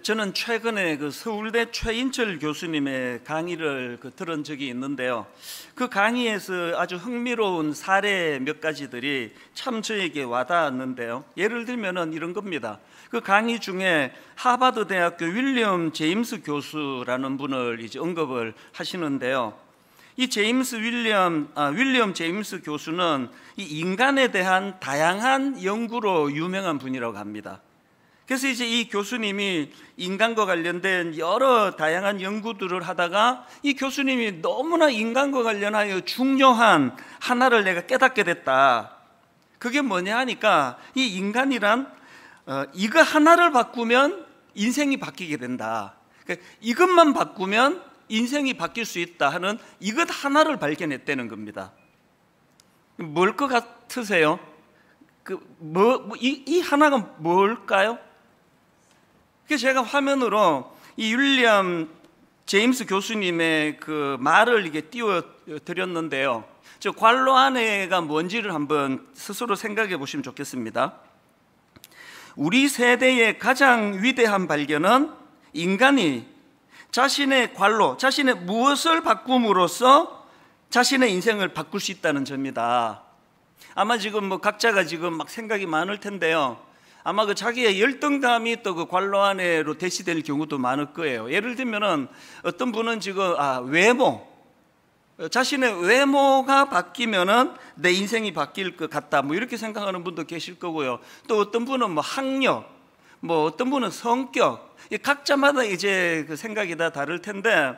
저는 최근에 그 서울대 최인철 교수님의 강의를 들은 적이 있는데요. 그 강의에서 아주 흥미로운 사례 몇 가지들이 참 저에게 와닿았는데요. 예를 들면은 이런 겁니다. 그 강의 중에 하버드 대학교 윌리엄 제임스 교수라는 분을 이제 언급을 하시는데요. 이 윌리엄 제임스 교수는 이 인간에 대한 다양한 연구로 유명한 분이라고 합니다. 그래서 이제 이 교수님이 인간과 관련된 여러 다양한 연구들을 하다가 이 교수님이 너무나 인간과 관련하여 중요한 하나를 내가 깨닫게 됐다. 그게 뭐냐 하니까 이 인간이란 이거 하나를 바꾸면 인생이 바뀌게 된다. 그러니까 이것만 바꾸면 인생이 바뀔 수 있다 하는 이것 하나를 발견했다는 겁니다. 뭘 것 같으세요? 이 하나가 뭘까요? 그래서 제가 화면으로 이 윌리엄 제임스 교수님의 그 말을 이게 띄워 드렸는데요. 저 관로 안에가 뭔지를 한번 스스로 생각해 보시면 좋겠습니다. 우리 세대의 가장 위대한 발견은 인간이 자신의 관로, 자신의 무엇을 바꿈으로써 자신의 인생을 바꿀 수 있다는 점이다. 아마 지금 각자가 지금 막 생각이 많을 텐데요. 아마 그 자기의 열등감이 또 그 관로 안에로 대시될 경우도 많을 거예요. 예를 들면은 어떤 분은 지금 자신의 외모가 바뀌면은 내 인생이 바뀔 것 같다. 이렇게 생각하는 분도 계실 거고요. 또 어떤 분은 학력, 어떤 분은 성격, 각자마다 이제 그 생각이 다 다를 텐데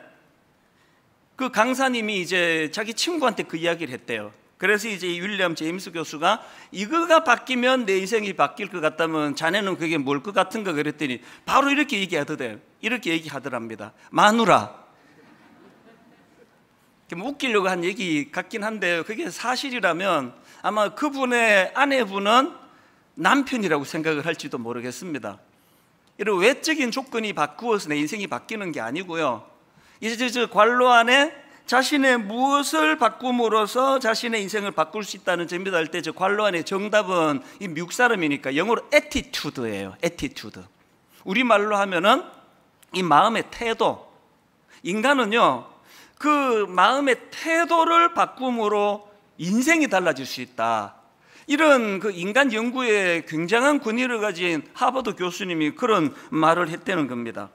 그 강사님이 이제 자기 친구한테 그 이야기를 했대요. 그래서 이제 윌리엄 제임스 교수가 이거가 바뀌면 내 인생이 바뀔 것 같다면 자네는 그게 뭘 것 같은가 그랬더니 바로 이렇게 얘기하더래요. 이렇게 얘기하더랍니다. 마누라. 웃기려고 한 얘기 같긴 한데 그게 사실이라면 아마 그분의 아내분은 남편이라고 생각을 할지도 모르겠습니다. 이런 외적인 조건이 바꾸어서 내 인생이 바뀌는 게 아니고요. 이제 저 관로 안에 자신의 무엇을 바꿈으로써 자신의 인생을 바꿀 수 있다는 점이다 할 때 저 관로 안에 정답은 이 미국 사람이니까 영어로 attitude예요. attitude. 우리말로 하면은 이 마음의 태도. 인간은요 그 마음의 태도를 바꿈으로 인생이 달라질 수 있다. 이런 그 인간 연구에 굉장한 권위를 가진 하버드 교수님이 그런 말을 했다는 겁니다.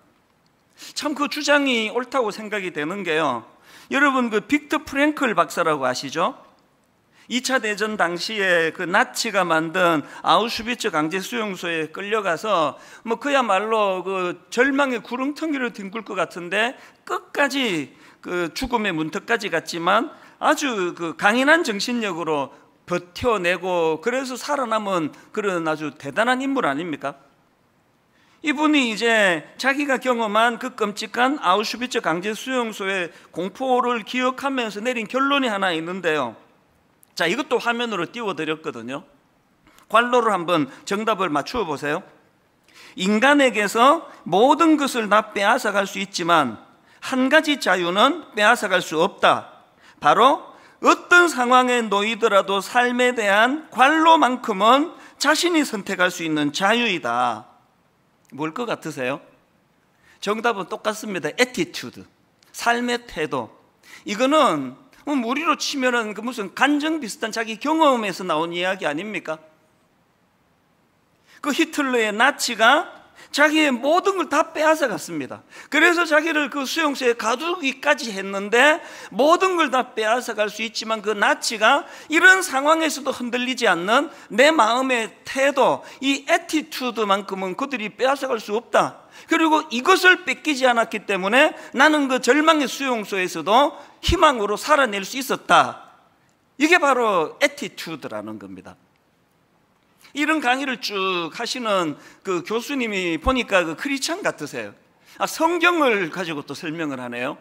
참 그 주장이 옳다고 생각이 되는 게요. 여러분 그 빅터 프랭클 박사라고 아시죠? 2차 대전 당시에 그 나치가 만든 아우슈비츠 강제 수용소에 끌려가서 그야말로 그 절망의 구렁텅이를 뒹굴 것 같은데 끝까지 그 죽음의 문턱까지 갔지만 아주 그 강인한 정신력으로 버텨내고 그래서 살아남은 그런 아주 대단한 인물 아닙니까? 이분이 이제 자기가 경험한 그 끔찍한 아우슈비츠 강제 수용소의 공포를 기억하면서 내린 결론이 하나 있는데요. 자, 이것도 화면으로 띄워드렸거든요. 관로를 한번 정답을 맞추어 보세요. 인간에게서 모든 것을 다 빼앗아갈 수 있지만 한 가지 자유는 빼앗아갈 수 없다. 바로 어떤 상황에 놓이더라도 삶에 대한 관로만큼은 자신이 선택할 수 있는 자유이다. 뭘 것 같으세요? 정답은 똑같습니다. attitude, 삶의 태도. 이거는 우리로 치면은 그 무슨 간증 비슷한 자기 경험에서 나온 이야기 아닙니까? 그 히틀러의 나치가 자기의 모든 걸 다 빼앗아 갔습니다. 그래서 자기를 그 수용소에 가두기까지 했는데 모든 걸 다 빼앗아 갈 수 있지만 그 나치가 이런 상황에서도 흔들리지 않는 내 마음의 태도, 이 애티튜드만큼은 그들이 빼앗아 갈 수 없다. 그리고 이것을 뺏기지 않았기 때문에 나는 그 절망의 수용소에서도 희망으로 살아낼 수 있었다. 이게 바로 애티튜드라는 겁니다. 이런 강의를 쭉 하시는 그 교수님이 보니까 그 크리스찬 같으세요. 성경을 가지고 또 설명을 하네요.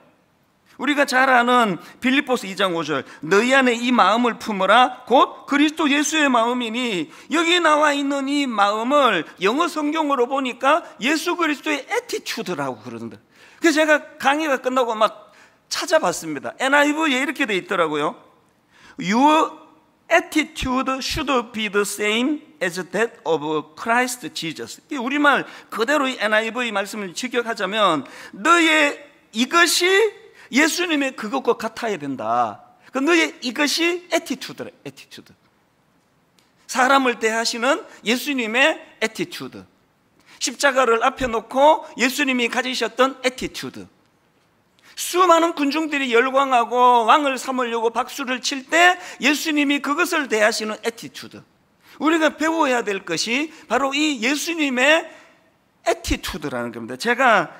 우리가 잘 아는 빌립보서 2장 5절 너희 안에 이 마음을 품어라 곧 그리스도 예수의 마음이니 여기 나와 있는 이 마음을 영어 성경으로 보니까 예수 그리스도의 애티튜드라고 그러는데 그래서 제가 강의가 끝나고 막 찾아봤습니다. NIV에 이렇게 돼 있더라고요. Your attitude should be the same as that of Christ Jesus. 우리말 그대로 NIV 말씀을 직역하자면 너의 이것이 예수님의 그것과 같아야 된다. 너의 이것이 attitude래, attitude. 사람을 대하시는 예수님의 attitude. 십자가를 앞에 놓고 예수님이 가지셨던 attitude. 수많은 군중들이 열광하고 왕을 삼으려고 박수를 칠 때 예수님이 그것을 대하시는 attitude. 우리가 배워야 될 것이 바로 이 예수님의 attitude라는 겁니다. 제가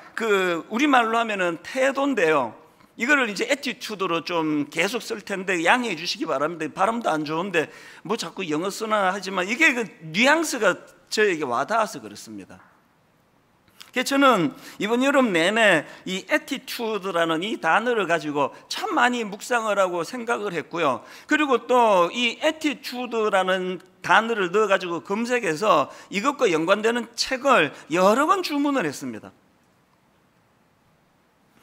우리말로 하면은 태도인데요. 이거를 이제 attitude로 좀 계속 쓸 텐데 양해해 주시기 바랍니다. 발음도 안 좋은데 뭐 자꾸 영어 쓰나 하지만 이게 그 뉘앙스가 저에게 와닿아서 그렇습니다. 저는 이번 여름 내내 이 attitude라는 이 단어를 가지고 참 많이 묵상을 하고 생각을 했고요. 그리고 또 이 attitude라는 단어를 넣어가지고 검색해서 이것과 연관되는 책을 여러 번 주문을 했습니다.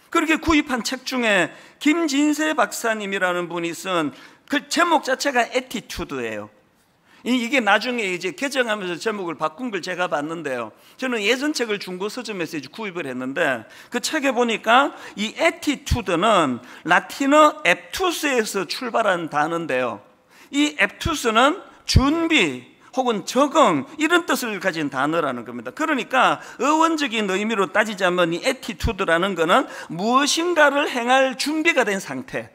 그렇게 구입한 책 중에 김진세 박사님이라는 분이 쓴 그 제목 자체가 attitude예요. 이게 나중에 이제 개정하면서 제목을 바꾼 걸 제가 봤는데요. 저는 예전 책을 중고 서점에서 이제 구입을 했는데 그 책에 보니까 이 attitude는 라틴어 앱투스에서 출발한 단어인데요. 이 앱투스는 준비 혹은 적응 이런 뜻을 가진 단어라는 겁니다. 그러니까 어원적인 의미로 따지자면 이 attitude라는 것은 무엇인가를 행할 준비가 된 상태.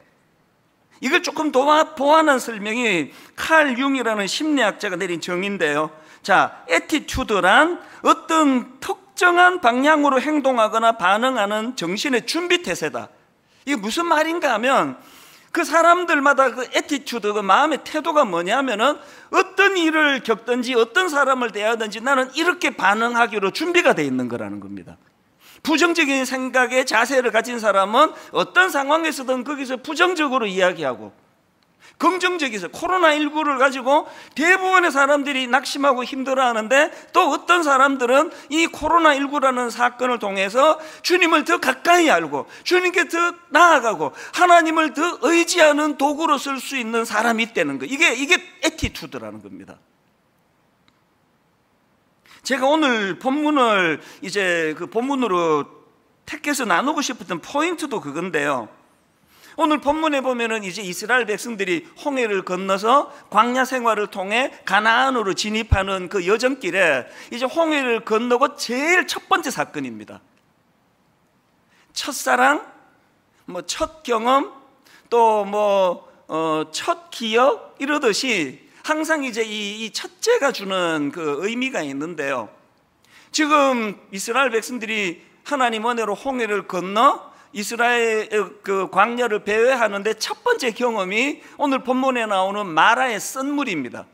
이걸 조금 더 보완한 설명이 칼 융이라는 심리학자가 내린 정의인데요. 자, attitude란 어떤 특정한 방향으로 행동하거나 반응하는 정신의 준비 태세다. 이게 무슨 말인가 하면 그 사람들마다 그 attitude, 그 마음의 태도가 뭐냐면은 어떤 일을 겪든지 어떤 사람을 대하든지 나는 이렇게 반응하기로 준비가 되어 있는 거라는 겁니다. 부정적인 생각의 자세를 가진 사람은 어떤 상황에서든 거기서 부정적으로 이야기하고, 긍정적이서 코로나19를 가지고 대부분의 사람들이 낙심하고 힘들어하는데 또 어떤 사람들은 이 코로나19라는 사건을 통해서 주님을 더 가까이 알고 주님께 더 나아가고 하나님을 더 의지하는 도구로 쓸 수 있는 사람이 있다는 거예요. 이게 애티튜드라는 겁니다. 제가 오늘 본문을 이제 그 본문으로 택해서 나누고 싶었던 포인트도 그건데요. 오늘 본문에 보면은 이제 이스라엘 백성들이 홍해를 건너서 광야 생활을 통해 가나안으로 진입하는 그 여정길에 이제 홍해를 건너고 제일 첫 번째 사건입니다. 첫사랑, 첫 경험, 또 첫 기억 이러듯이 항상 이제 이 첫째가 주는 그 의미가 있는데요. 지금 이스라엘 백성들이 하나님 은혜로 홍해를 건너 이스라엘 그 광야를 배회하는데 첫 번째 경험이 오늘 본문에 나오는 마라의 썬물입니다.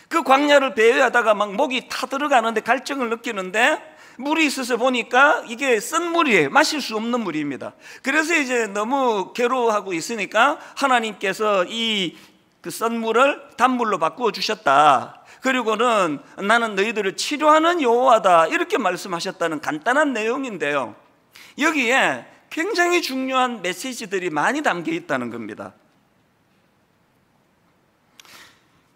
그 광야를 배회하다가 막 목이 타들어가는데 갈증을 느끼는데 물이 있어서 보니까 이게 썬물이에요. 마실 수 없는 물입니다. 그래서 이제 너무 괴로워하고 있으니까 하나님께서 그 썬물을 단물로 바꾸어 주셨다. 그리고는 나는 너희들을 치료하는 여호와다 이렇게 말씀하셨다는 간단한 내용인데요. 여기에 굉장히 중요한 메시지들이 많이 담겨 있다는 겁니다.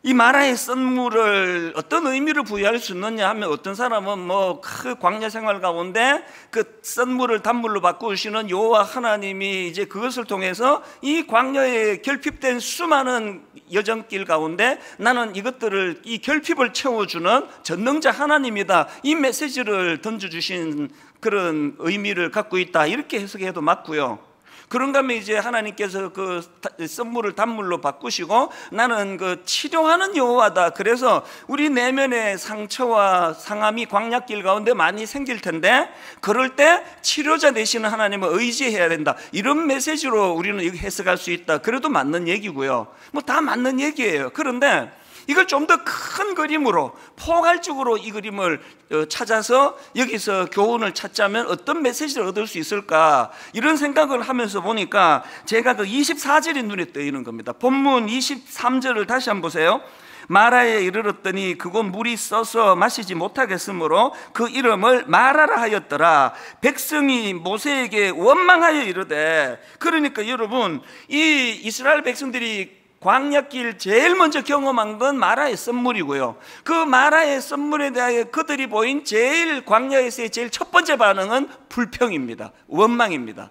이 마라의 썬물을 어떤 의미를 부여할 수 있느냐 하면 어떤 사람은 그 광야 생활 가운데 그 썬물을 단물로 바꾸시는 여호와 하나님이 이제 그것을 통해서 이 광야에 결핍된 수많은 여정길 가운데 나는 이것들을 이 결핍을 채워주는 전능자 하나님이다. 이 메시지를 던져주신 그런 의미를 갖고 있다. 이렇게 해석해도 맞고요. 그런가 하면 이제 하나님께서 그 썬물을 단물로 바꾸시고 나는 그 치료하는 여호와다. 그래서 우리 내면의 상처와 상함이 광야길 가운데 많이 생길 텐데 그럴 때 치료자 되시는 하나님을 의지해야 된다. 이런 메시지로 우리는 해석할 수 있다. 그래도 맞는 얘기고요. 다 맞는 얘기예요. 그런데 이걸 좀 더 큰 그림으로 포괄적으로 이 그림을 찾아서 여기서 교훈을 찾자면 어떤 메시지를 얻을 수 있을까 이런 생각을 하면서 보니까 제가 그 24절이 눈에 띄는 겁니다. 본문 23절을 다시 한번 보세요. 마라에 이르렀더니 그곳 물이 써서 마시지 못하겠으므로 그 이름을 마라라 하였더라. 백성이 모세에게 원망하여 이르되, 그러니까 여러분 이 이스라엘 백성들이 광야길 제일 먼저 경험한 건 마라의 썬물이고요. 그 마라의 썬물에 대하여 그들이 보인 제일 광야에서의 제일 첫 번째 반응은 불평입니다. 원망입니다.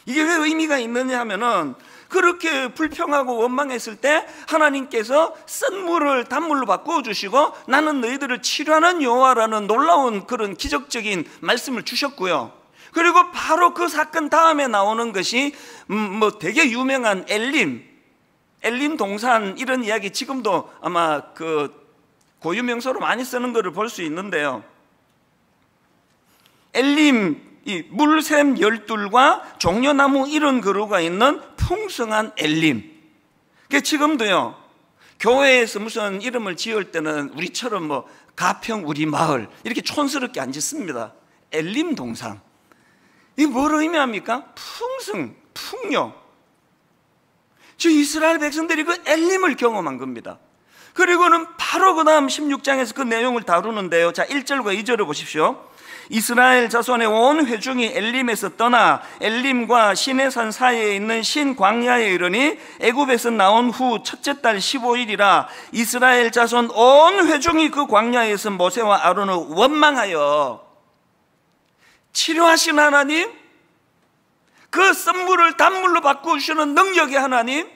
이게 왜 의미가 있느냐 하면은 그렇게 불평하고 원망했을 때 하나님께서 썬물을 단물로 바꾸어 주시고 나는 너희들을 치료하는 여호와라는 놀라운 그런 기적적인 말씀을 주셨고요. 그리고 바로 그 사건 다음에 나오는 것이 되게 유명한 엘림 동산, 이런 이야기 지금도 아마 그 고유명사로 많이 쓰는 것을 볼 수 있는데요. 엘림, 이 물샘 열둘과 종려나무 이런 그루가 있는 풍성한 엘림. 지금도요, 교회에서 무슨 이름을 지을 때는 우리처럼 뭐 가평 우리 마을 이렇게 촌스럽게 안 짓습니다. 엘림 동산. 이게 뭘 의미합니까? 풍성, 풍요. 즉 이스라엘 백성들이 그 엘림을 경험한 겁니다. 그리고는 바로 그 다음 16장에서 그 내용을 다루는데요. 자, 1절과 2절을 보십시오. 이스라엘 자손의 온 회중이 엘림에서 떠나 엘림과 시내산 사이에 있는 신광야에 이르니 애굽에서 나온 후 첫째 달 15일이라 이스라엘 자손 온 회중이 그 광야에서 모세와 아론을 원망하여, 치료하신 하나님, 그 썬물을 단물로 바꾸시는 능력의 하나님,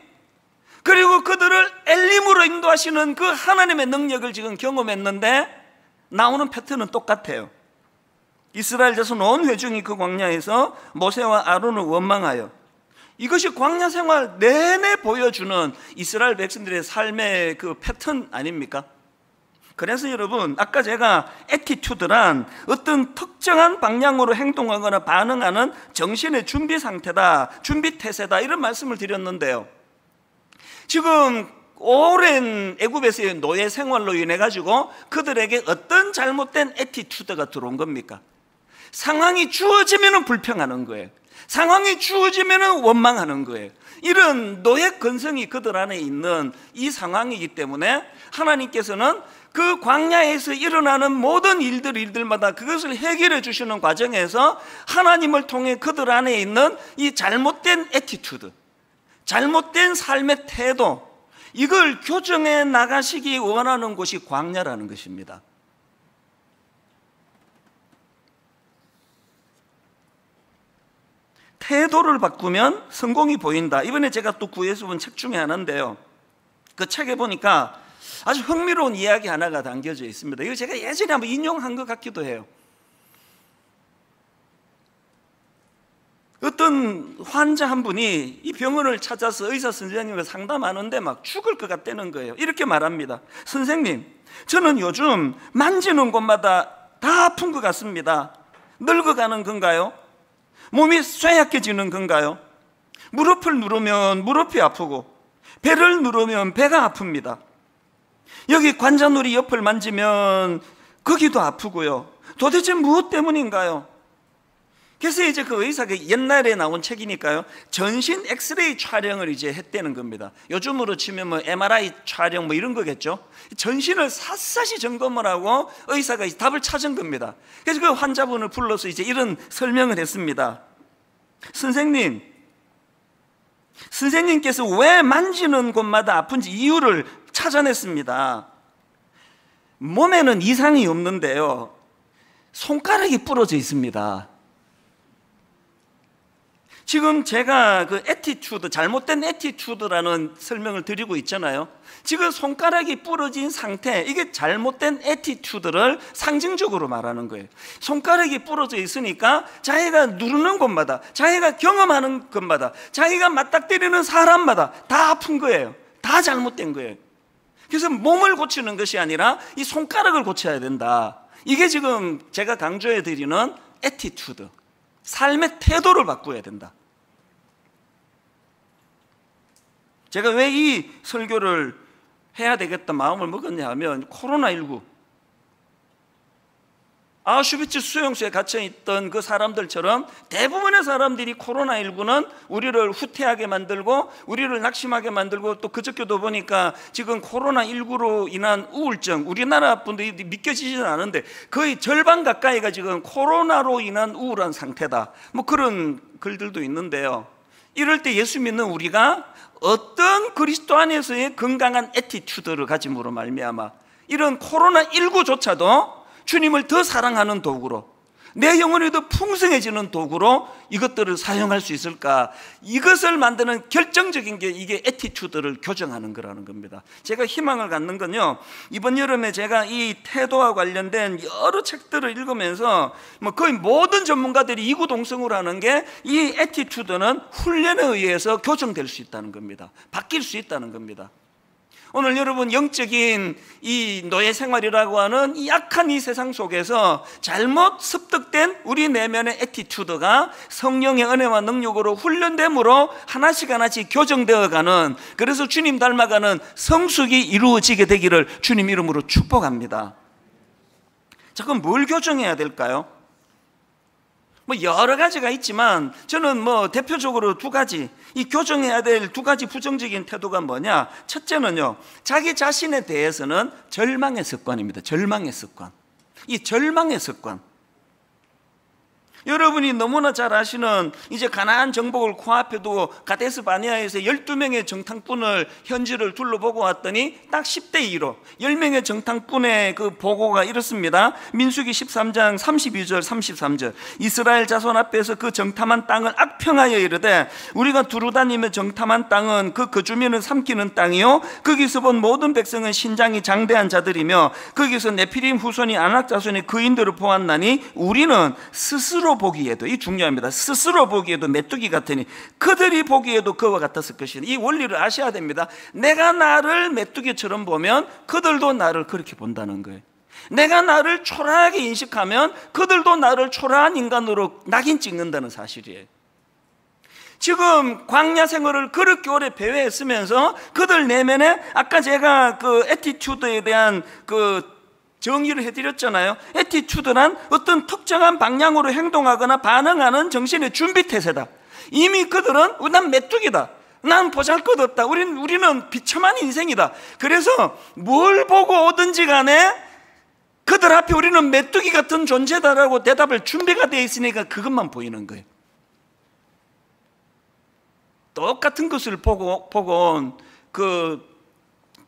그리고 그들을 엘림으로 인도하시는 그 하나님의 능력을 지금 경험했는데 나오는 패턴은 똑같아요. 이스라엘 자손 온 회중이 그 광야에서 모세와 아론을 원망하여. 이것이 광야 생활 내내 보여주는 이스라엘 백성들의 삶의 그 패턴 아닙니까? 그래서 여러분, 아까 제가 애티튜드란 어떤 특정한 방향으로 행동하거나 반응하는 정신의 준비 상태다, 준비 태세다, 이런 말씀을 드렸는데요. 지금 오랜 애굽에서의 노예 생활로 인해 가지고 그들에게 어떤 잘못된 애티튜드가 들어온 겁니까? 상황이 주어지면 불평하는 거예요. 상황이 주어지면 원망하는 거예요. 이런 노예 근성이 그들 안에 있는 이 상황이기 때문에 하나님께서는 그 광야에서 일어나는 모든 일들마다 그것을 해결해 주시는 과정에서 하나님을 통해 그들 안에 있는 이 잘못된 애티튜드, 잘못된 삶의 태도, 이걸 교정해 나가시기 원하는 곳이 광야라는 것입니다. 태도를 바꾸면 성공이 보인다. 이번에 제가 또 구해서 본 책 중에 하나인데요, 그 책에 보니까 아주 흥미로운 이야기 하나가 담겨져 있습니다. 이거 제가 예전에 한번 인용한 것 같기도 해요. 어떤 환자 한 분이 이 병원을 찾아서 의사 선생님과 상담하는데 막 죽을 것 같다는 거예요. 이렇게 말합니다. 선생님, 저는 요즘 만지는 곳마다 다 아픈 것 같습니다. 늙어가는 건가요? 몸이 쇠약해지는 건가요? 무릎을 누르면 무릎이 아프고 배를 누르면 배가 아픕니다. 여기 관자놀이 옆을 만지면 거기도 아프고요. 도대체 무엇 때문인가요? 그래서 이제 그 의사가 옛날에 나온 책이니까요, 전신 엑스레이 촬영을 이제 했다는 겁니다. 요즘으로 치면 뭐 MRI 촬영 뭐 이런 거겠죠. 전신을 샅샅이 점검을 하고 의사가 답을 찾은 겁니다. 그래서 그 환자분을 불러서 이제 이런 설명을 했습니다. 선생님께서 왜 만지는 곳마다 아픈지 이유를 찾아냈습니다. 몸에는 이상이 없는데요, 손가락이 부러져 있습니다. 지금 제가 그 애티튜드, 잘못된 애티튜드라는 설명을 드리고 있잖아요. 지금 손가락이 부러진 상태, 이게 잘못된 애티튜드를 상징적으로 말하는 거예요. 손가락이 부러져 있으니까 자기가 누르는 곳마다, 자기가 경험하는 것마다, 자기가 맞닥뜨리는 사람마다 다 아픈 거예요. 다 잘못된 거예요. 그래서 몸을 고치는 것이 아니라 이 손가락을 고쳐야 된다. 이게 지금 제가 강조해 드리는 애티튜드, 삶의 태도를 바꿔야 된다. 제가 왜 이 설교를 해야 되겠다 마음을 먹었냐 하면, 코로나19, 아우슈비츠 수용소에 갇혀있던 그 사람들처럼 대부분의 사람들이 코로나19는 우리를 후퇴하게 만들고 우리를 낙심하게 만들고, 또 그저께도 보니까 지금 코로나19로 인한 우울증, 우리나라 분들이 믿겨지지는 않은데 거의 절반 가까이가 지금 코로나로 인한 우울한 상태다, 뭐 그런 글들도 있는데요. 이럴 때 예수 믿는 우리가 어떤 그리스도 안에서의 건강한 애티튜드를 가짐으로 말미암아 이런 코로나19조차도 주님을 더 사랑하는 도구로, 내 영혼이 더 풍성해지는 도구로 이것들을 사용할 수 있을까? 이것을 만드는 결정적인 게 이게 애티튜드를 교정하는 거라는 겁니다. 제가 희망을 갖는 건요, 이번 여름에 제가 이 태도와 관련된 여러 책들을 읽으면서 거의 모든 전문가들이 이구동성으로 하는 게 이 애티튜드는 훈련에 의해서 교정될 수 있다는 겁니다. 바뀔 수 있다는 겁니다. 오늘 여러분, 영적인 이 노예 생활이라고 하는 이 약한 이 세상 속에서 잘못 습득된 우리 내면의 애티튜드가 성령의 은혜와 능력으로 훈련됨으로 하나씩 하나씩 교정되어가는, 그래서 주님 닮아가는 성숙이 이루어지게 되기를 주님 이름으로 축복합니다. 자, 그럼 뭘 교정해야 될까요? 여러 가지가 있지만 저는 대표적으로 두 가지, 이 교정해야 될 두 가지 부정적인 태도가 뭐냐? 첫째는요, 자기 자신에 대해서는 절망의 습관입니다. 절망의 습관. 이 절망의 습관, 여러분이 너무나 잘 아시는 이제 가나안 정복을 코앞에 두고 가데스 바네아에서 12명의 정탐꾼을 현지를 둘러보고 왔더니 딱 10대 2로 10명의 정탐꾼의 그 보고가 이렇습니다. 민수기 13장 32절 33절, 이스라엘 자손 앞에서 그 정탐한 땅을 악평하여 이르되 우리가 두루 다니며 정탐한 땅은 그 거주민을 삼키는 땅이요 거기서 본 모든 백성은 신장이 장대한 자들이며 거기서 네피림 후손이 아낙 자손의 거인들을 보았나니 우리는 스스로 보기에도, 이 중요합니다, 스스로 보기에도 메뚜기 같으니 그들이 보기에도 그와 같았을 것이니, 이 원리를 아셔야 됩니다. 내가 나를 메뚜기처럼 보면 그들도 나를 그렇게 본다는 거예요. 내가 나를 초라하게 인식하면 그들도 나를 초라한 인간으로 낙인 찍는다는 사실이에요. 지금 광야 생활을 그렇게 오래 배회했으면서 그들 내면에 아까 제가 그 애티튜드에 대한 그 정의를 해드렸잖아요. 애티튜드란 어떤 특정한 방향으로 행동하거나 반응하는 정신의 준비태세다. 이미 그들은 난 메뚜기다, 난 보잘것없다, 우리는 비참한 인생이다. 그래서 뭘 보고 오든지 간에 그들 앞에 우리는 메뚜기 같은 존재다라고 대답할 준비가 되어 있으니까 그것만 보이는 거예요. 똑같은 것을 보고 온 그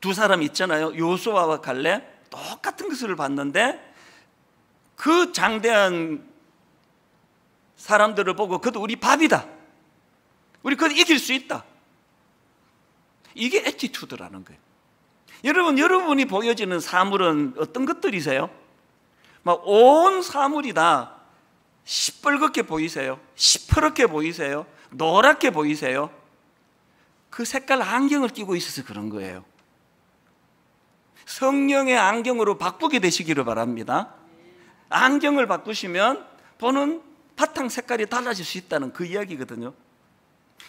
두 사람 있잖아요. 요수아와 갈렙. 똑같은 것을 봤는데 그 장대한 사람들을 보고 그도 우리 밥이다, 우리 그도 이길 수 있다, 이게 애티튜드라는 거예요. 여러분이 보여지는 사물은 어떤 것들이세요? 온 사물이 다 시뻘겋게 보이세요? 시퍼렇게 보이세요? 노랗게 보이세요? 그 색깔 안경을 끼고 있어서 그런 거예요. 성령의 안경으로 바꾸게 되시기를 바랍니다. 안경을 바꾸시면 보는 바탕 색깔이 달라질 수 있다는 그 이야기거든요.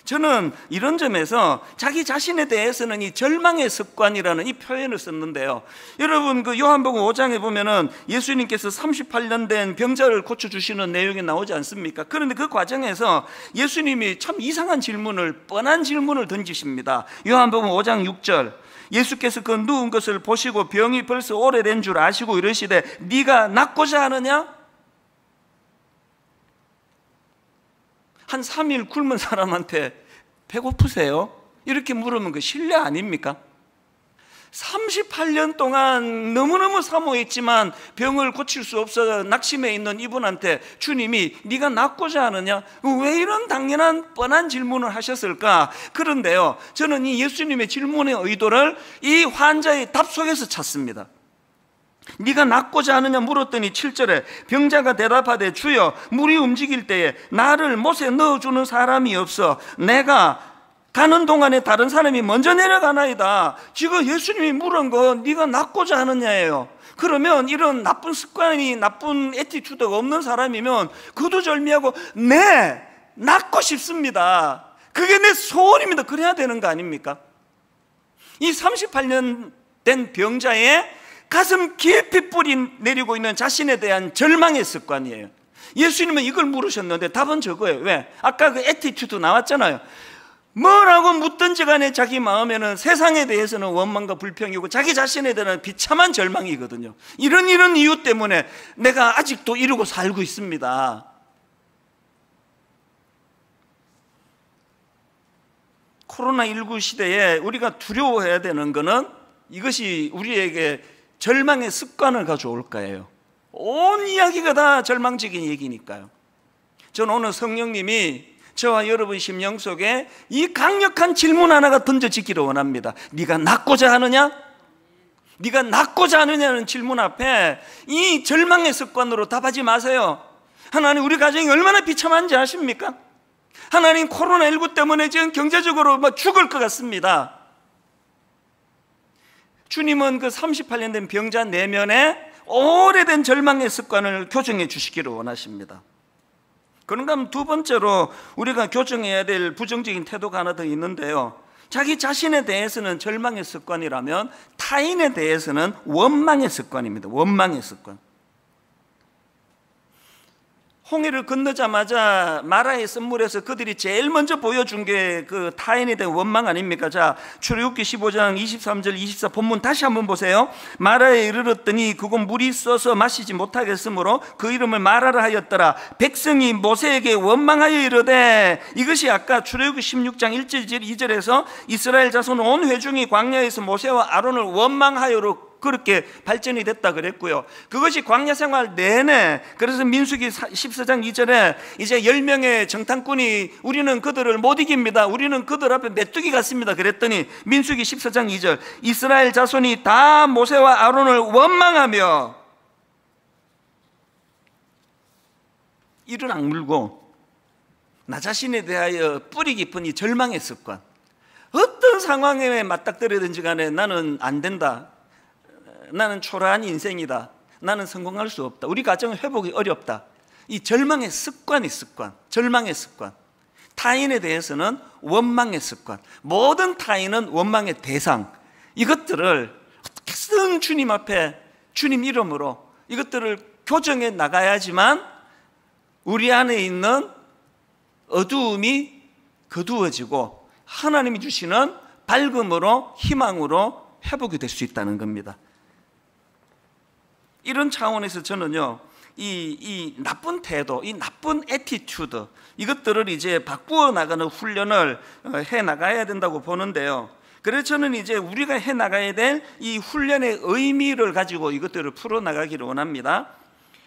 저는 이런 점에서 자기 자신에 대해서는 이 절망의 습관이라는 이 표현을 썼는데요. 여러분, 그 요한복음 5장에 보면은 예수님께서 38년 된 병자를 고쳐주시는 내용이 나오지 않습니까? 그런데 그 과정에서 예수님이 참 이상한 질문을, 뻔한 질문을 던지십니다. 요한복음 5장 6절, 예수께서 그 누운 것을 보시고 병이 벌써 오래된 줄 아시고 이러시되 네가 낫고자 하느냐? 한 3일 굶은 사람한테 배고프세요? 이렇게 물으면 그 신뢰 아닙니까? 38년 동안 너무너무 사모했지만 병을 고칠 수 없어 낙심해 있는 이분한테 주님이 네가 낫고자 하느냐? 왜 이런 당연한 뻔한 질문을 하셨을까? 그런데요, 저는 이 예수님의 질문의 의도를 이 환자의 답 속에서 찾습니다. 네가 낫고자 하느냐 물었더니 7절에 병자가 대답하되 주여 물이 움직일 때에 나를 못에 넣어주는 사람이 없어 내가 가는 동안에 다른 사람이 먼저 내려가나이다. 지금 예수님이 물은 건 네가 낫고자 하느냐예요. 그러면 이런 나쁜 습관이, 나쁜 애티튜드가 없는 사람이면 그도절미하고 네, 낫고 싶습니다, 그게 내 소원입니다, 그래야 되는 거 아닙니까? 이 38년 된 병자의 가슴 깊이 뿌리 내리고 있는 자신에 대한 절망의 습관이에요. 예수님은 이걸 물으셨는데 답은 저거예요. 왜? 아까 그 애티튜드 나왔잖아요. 뭐라고 묻든지 간에 자기 마음에는 세상에 대해서는 원망과 불평이고 자기 자신에 대한 비참한 절망이거든요. 이런 이유 때문에 내가 아직도 이러고 살고 있습니다. 코로나19 시대에 우리가 두려워해야 되는 것은 이것이 우리에게 절망의 습관을 가져올 거예요. 온 이야기가 다 절망적인 얘기니까요. 저는 오늘 성령님이 저와 여러분 심령 속에 이 강력한 질문 하나가 던져지기를 원합니다. 네가 낫고자 하느냐? 네가 낫고자 하느냐는 질문 앞에 이 절망의 습관으로 답하지 마세요. 하나님, 우리 가정이 얼마나 비참한지 아십니까? 하나님, 코로나19 때문에 지금 경제적으로 죽을 것 같습니다. 주님은 그 38년 된 병자 내면에 오래된 절망의 습관을 교정해 주시기를 원하십니다. 그런가 하면 두 번째로 우리가 교정해야 될 부정적인 태도가 하나 더 있는데요, 자기 자신에 대해서는 절망의 습관이라면 타인에 대해서는 원망의 습관입니다. 원망의 습관. 홍해를 건너자마자 마라의 선물에서 그들이 제일 먼저 보여준 게 그 타인에 대한 원망 아닙니까? 자, 출애굽기 15장 23절 24 본문 다시 한번 보세요. 마라에 이르렀더니 그곳 물이 써서 마시지 못하겠으므로 그 이름을 마라라 하였더라. 백성이 모세에게 원망하여 이르되, 이것이 아까 출애굽기 16장 1절 2절에서 이스라엘 자손 온 회중이 광야에서 모세와 아론을 원망하여로 그렇게 발전이 됐다 그랬고요. 그것이 광야 생활 내내, 그래서 민수기 14장 2절에 이제 10명의 정탐꾼이 우리는 그들을 못 이깁니다, 우리는 그들 앞에 메뚜기 같습니다 그랬더니 민수기 14장 2절 이스라엘 자손이 다 모세와 아론을 원망하며 이를 악물고 나 자신에 대하여 뿌리 깊은 이 절망의 습관, 어떤 상황에 맞닥뜨리든지 간에 나는 안 된다, 나는 초라한 인생이다, 나는 성공할 수 없다, 우리 가정은 회복이 어렵다, 이 절망의 습관이 절망의 습관. 타인에 대해서는 원망의 습관, 모든 타인은 원망의 대상. 이것들을 어떻게든 주님 앞에 주님 이름으로 이것들을 교정해 나가야지만 우리 안에 있는 어두움이 거두어지고 하나님이 주시는 밝음으로, 희망으로 회복이 될 수 있다는 겁니다. 이런 차원에서 저는요, 이 나쁜 태도, 이 나쁜 애티튜드, 이것들을 이제 바꾸어 나가는 훈련을 해 나가야 된다고 보는데요. 그래서 저는 이제 우리가 해 나가야 될 이 훈련의 의미를 가지고 이것들을 풀어 나가기를 원합니다.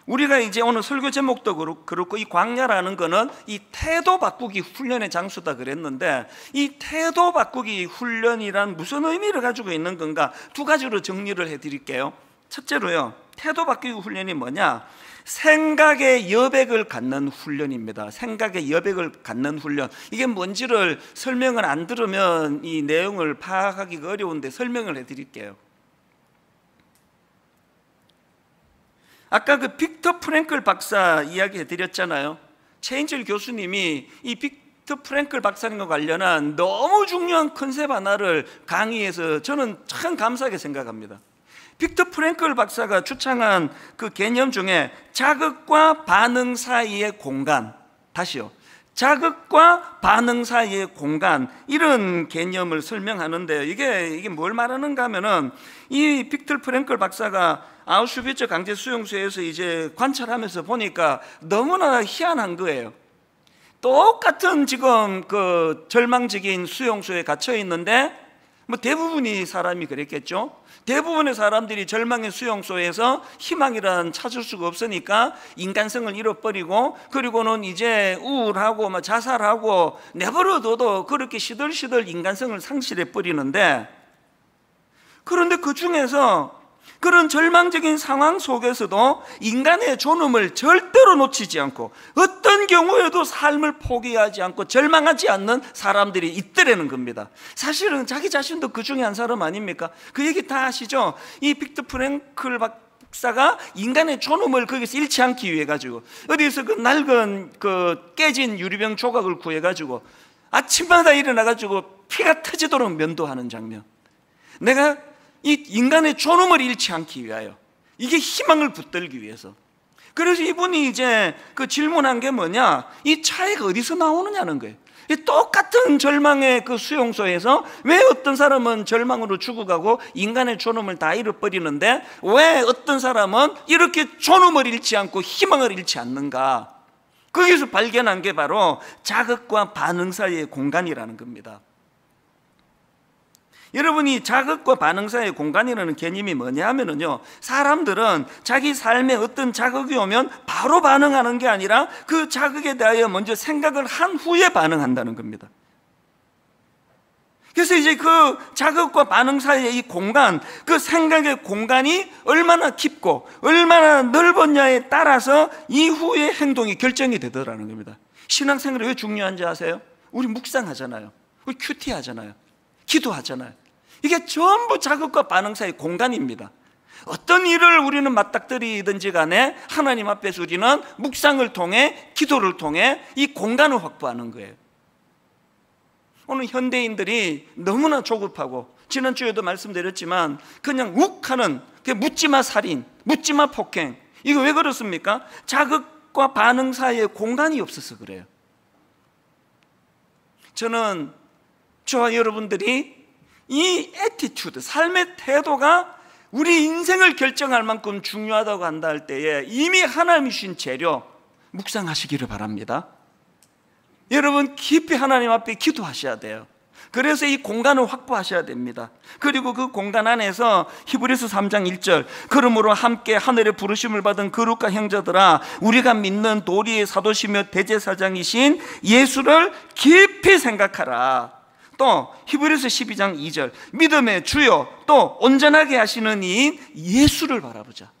우리가 이제 오늘 설교 제목도 그렇고 이 광야라는 거는 이 태도 바꾸기 훈련의 장소다 그랬는데, 이 태도 바꾸기 훈련이란 무슨 의미를 가지고 있는 건가? 두 가지로 정리를 해드릴게요. 첫째로요, 태도 바꾸기 훈련이 뭐냐? 생각의 여백을 갖는 훈련입니다. 생각의 여백을 갖는 훈련. 이게 뭔지를 설명을 안 들으면 이 내용을 파악하기가 어려운데 설명을 해드릴게요. 아까 그 빅터 프랭클 박사 이야기 해드렸잖아요. 최인철 교수님이 이 빅터 프랭클 박사님과 관련한 너무 중요한 컨셉 하나를 강의해서 저는 참 감사하게 생각합니다. 빅터 프랭클 박사가 주창한 그 개념 중에 자극과 반응 사이의 공간, 다시요, 자극과 반응 사이의 공간, 이런 개념을 설명하는데요. 이게 뭘 말하는가 하면은, 이 빅터 프랭클 박사가 아우슈비츠 강제 수용소에서 이제 관찰하면서 보니까 너무나 희한한 거예요. 똑같은 지금 그 절망적인 수용소에 갇혀 있는데 뭐 대부분이 사람이 그랬겠죠. 대부분의 사람들이 절망의 수용소에서 희망이란 찾을 수가 없으니까 인간성을 잃어버리고, 그리고는 이제 우울하고 막 자살하고 내버려둬도 그렇게 시들시들 인간성을 상실해 버리는데, 그런데 그 중에서 그런 절망적인 상황 속에서도 인간의 존엄을 절대로 놓치지 않고 어떤 경우에도 삶을 포기하지 않고 절망하지 않는 사람들이 있더라는 겁니다. 사실은 자기 자신도 그 중에 한 사람 아닙니까? 그 얘기 다 아시죠? 이 빅터 프랭클 박사가 인간의 존엄을 거기서 잃지 않기 위해 가지고 어디서 그 낡은 그 깨진 유리병 조각을 구해 가지고 아침마다 일어나 가지고 피가 터지도록 면도하는 장면. 내가 이 인간의 존엄을 잃지 않기 위하여, 이게 희망을 붙들기 위해서. 그래서 이분이 이제 그 질문한 게 뭐냐, 이 차이가 어디서 나오느냐는 거예요. 이 똑같은 절망의 그 수용소에서 왜 어떤 사람은 절망으로 죽어가고 인간의 존엄을 다 잃어버리는데 왜 어떤 사람은 이렇게 존엄을 잃지 않고 희망을 잃지 않는가? 거기서 발견한 게 바로 자극과 반응 사이의 공간이라는 겁니다. 여러분이 자극과 반응 사이의 공간이라는 개념이 뭐냐 하면은요, 사람들은 자기 삶에 어떤 자극이 오면 바로 반응하는 게 아니라 그 자극에 대하여 먼저 생각을 한 후에 반응한다는 겁니다. 그래서 이제 그 자극과 반응 사이의 이 공간, 그 생각의 공간이 얼마나 깊고 얼마나 넓었냐에 따라서 이후의 행동이 결정이 되더라는 겁니다. 신앙생활이 왜 중요한지 아세요? 우리 묵상하잖아요. 우리 큐티 하잖아요. 기도하잖아요. 이게 전부 자극과 반응 사이의 공간입니다. 어떤 일을 우리는 맞닥뜨리든지 간에 하나님 앞에서 우리는 묵상을 통해, 기도를 통해 이 공간을 확보하는 거예요. 오늘 현대인들이 너무나 조급하고, 지난주에도 말씀드렸지만 그냥 욱하는 묻지마 살인, 묻지마 폭행, 이거 왜 그렇습니까? 자극과 반응 사이에 공간이 없어서 그래요. 저는 저와 여러분들이 이 애티튜드, 삶의 태도가 우리 인생을 결정할 만큼 중요하다고 한다 할 때에 이미 하나님이 주신 재료 묵상하시기를 바랍니다. 여러분 깊이 하나님 앞에 기도하셔야 돼요. 그래서 이 공간을 확보하셔야 됩니다. 그리고 그 공간 안에서 히브리서 3장 1절, 그러므로 함께 하늘의 부르심을 받은 거룩한 형제들아, 우리가 믿는 도리의 사도시며 대제사장이신 예수를 깊이 생각하라. 또 히브리서 12장 2절, 믿음의 주요 또 온전하게 하시는 이인 예수를 바라보자.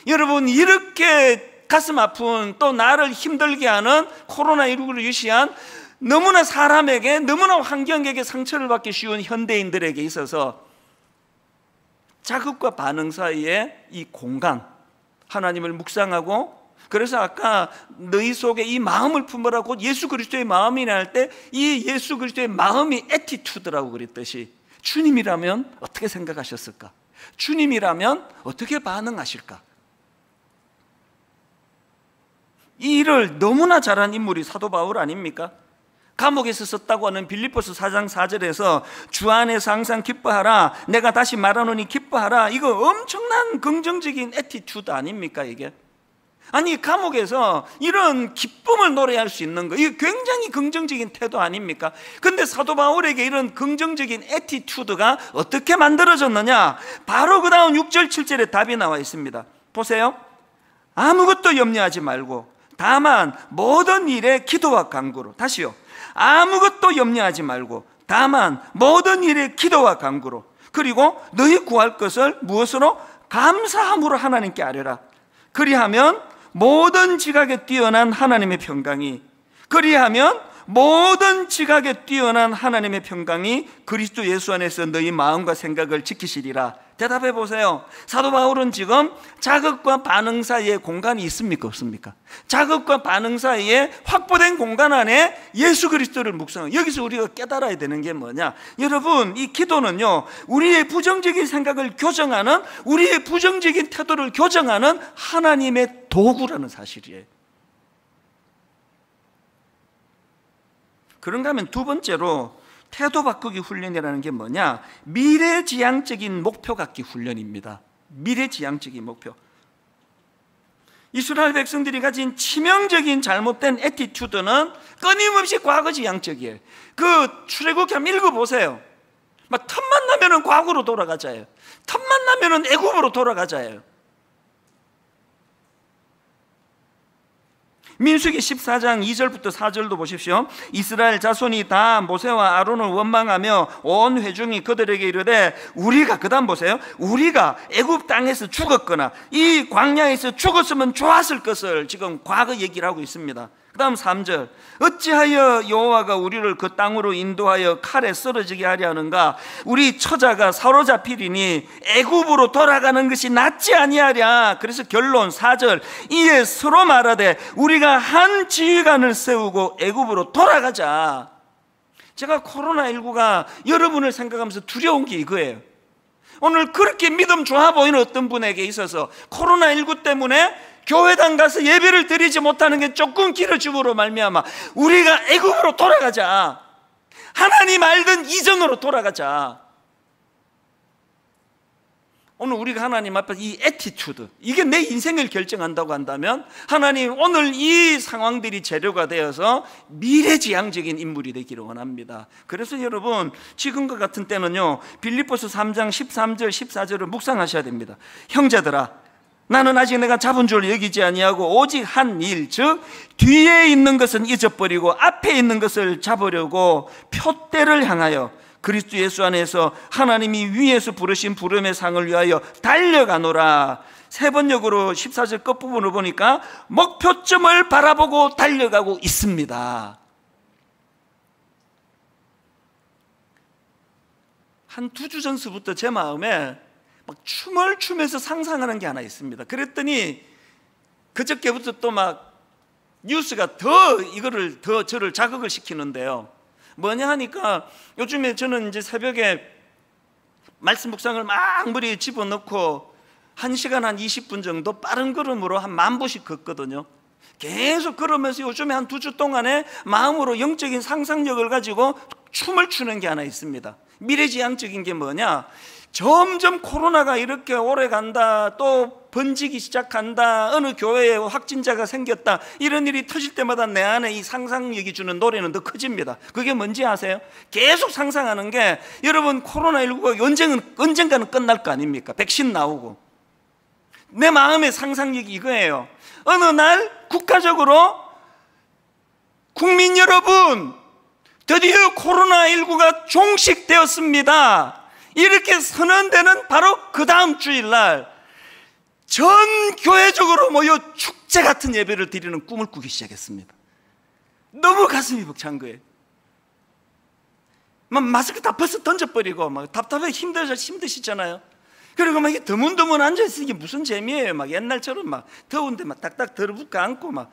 여러분, 이렇게 가슴 아픈, 또 나를 힘들게 하는 코로나19를 유시한 너무나 사람에게, 너무나 환경에게 상처를 받기 쉬운 현대인들에게 있어서 자극과 반응 사이에 이 공간, 하나님을 묵상하고, 그래서 아까 너희 속에 이 마음을 품으라고 예수 그리스도의 마음이라 할 때 이 예수 그리스도의 마음이 애티튜드라고 그랬듯이, 주님이라면 어떻게 생각하셨을까? 주님이라면 어떻게 반응하실까? 이 일을 너무나 잘한 인물이 사도 바울 아닙니까? 감옥에서 썼다고 하는 빌립보서 4장 4절에서 주 안에서 항상 기뻐하라, 내가 다시 말하노니 기뻐하라, 이거 엄청난 긍정적인 애티튜드 아닙니까 이게? 아니, 감옥에서 이런 기쁨을 노래할 수 있는 거, 이게 굉장히 긍정적인 태도 아닙니까? 근데 사도 바울에게 이런 긍정적인 애티튜드가 어떻게 만들어졌느냐? 바로 그 다음 6절 7절에 답이 나와 있습니다. 보세요. 아무것도 염려하지 말고 다만 모든 일에 기도와 간구로, 다시요, 아무것도 염려하지 말고 다만 모든 일에 기도와 간구로, 그리고 너희 구할 것을 무엇으로? 감사함으로 하나님께 아뢰라. 그리하면 모든 지각에 뛰어난 하나님의 평강이, 그리하면 모든 지각에 뛰어난 하나님의 평강이 그리스도 예수 안에서 너희 마음과 생각을 지키시리라. 대답해 보세요. 사도 바울은 지금 자극과 반응 사이에 공간이 있습니까, 없습니까? 자극과 반응 사이에 확보된 공간 안에 예수 그리스도를 묵상하고, 여기서 우리가 깨달아야 되는 게 뭐냐? 여러분, 이 기도는요, 우리의 부정적인 생각을 교정하는, 우리의 부정적인 태도를 교정하는 하나님의 도구라는 사실이에요. 그런가 하면 두 번째로 태도 바꾸기 훈련이라는 게 뭐냐? 미래지향적인 목표 갖기 훈련입니다. 미래지향적인 목표. 이스라엘 백성들이 가진 치명적인 잘못된 애티튜드는 끊임없이 과거지향적이에요. 그 출애굽기 한번 읽어보세요. 막 틈만 나면은 과거로 돌아가자예요. 틈만 나면은 애굽으로 돌아가자예요. 민수기 14장 2절부터 4절도 보십시오. 이스라엘 자손이 다 모세와 아론을 원망하며 온 회중이 그들에게 이르되, 우리가, 그 다음 보세요, 우리가 애굽 땅에서 죽었거나 이 광야에서 죽었으면 좋았을 것을 지금 과거 얘기를 하고 있습니다. 그 다음 3절, 어찌하여 여호와가 우리를 그 땅으로 인도하여 칼에 쓰러지게 하려 하는가? 우리 처자가 사로잡히리니 애굽으로 돌아가는 것이 낫지 아니하랴. 그래서 결론 4절, 이에 서로 말하되 우리가 한 지휘관을 세우고 애굽으로 돌아가자. 제가 코로나19가 여러분을 생각하면서 두려운 게 이거예요. 오늘 그렇게 믿음 좋아 보이는 어떤 분에게 있어서 코로나19 때문에 교회당 가서 예배를 드리지 못하는 게 조금 길어짐으로 말미암아 우리가 애굽으로 돌아가자, 하나님 알던 이전으로 돌아가자. 오늘 우리가 하나님 앞에 이 애티튜드, 이게 내 인생을 결정한다고 한다면 하나님 오늘 이 상황들이 재료가 되어서 미래지향적인 인물이 되기를 원합니다. 그래서 여러분 지금과 같은 때는요, 빌립보서 3장 13절 14절을 묵상하셔야 됩니다. 형제들아, 나는 아직 내가 잡은 줄 여기지 아니하고 오직 한 일, 즉 뒤에 있는 것은 잊어버리고 앞에 있는 것을 잡으려고 표대를 향하여 그리스도 예수 안에서 하나님이 위에서 부르신 부름의 상을 위하여 달려가노라. 세 번역으로 14절 끝부분을 보니까 목표점을 바라보고 달려가고 있습니다. 한 2주 전서부터 제 마음에 막 춤을 추면서 상상하는 게 하나 있습니다. 그랬더니 그저께부터 또 막 뉴스가 더 저를 자극을 시키는데요. 뭐냐 하니까 요즘에 저는 이제 새벽에 말씀 묵상을 막 머리에 집어넣고 1시간 한 20분 정도 빠른 걸음으로 한 10,000보씩 걷거든요. 계속 걸으면서 요즘에 한 2주 동안에 마음으로 영적인 상상력을 가지고 춤을 추는 게 하나 있습니다. 미래지향적인 게 뭐냐, 점점 코로나가 이렇게 오래 간다, 또 번지기 시작한다, 어느 교회에 확진자가 생겼다, 이런 일이 터질 때마다 내 안에 이 상상력이 주는 노래는 더 커집니다. 그게 뭔지 아세요? 계속 상상하는 게, 여러분 코로나19가 언젠가는 끝날 거 아닙니까? 백신 나오고. 내 마음의 상상력이 이거예요. 어느 날 국가적으로 국민 여러분, 드디어 코로나19가 종식되었습니다, 이렇게 선언되는 바로 그 다음 주일날 전 교회적으로 모여 축제 같은 예배를 드리는 꿈을 꾸기 시작했습니다. 너무 가슴이 벅찬 거예요. 막 마스크 다 벗어 던져버리고 막 답답해 힘드시잖아요. 그리고 막 이게 드문드문 앉아있으니 이게 무슨 재미예요. 막 옛날처럼 막 더운데 막 딱딱 들어붙고 앉고 막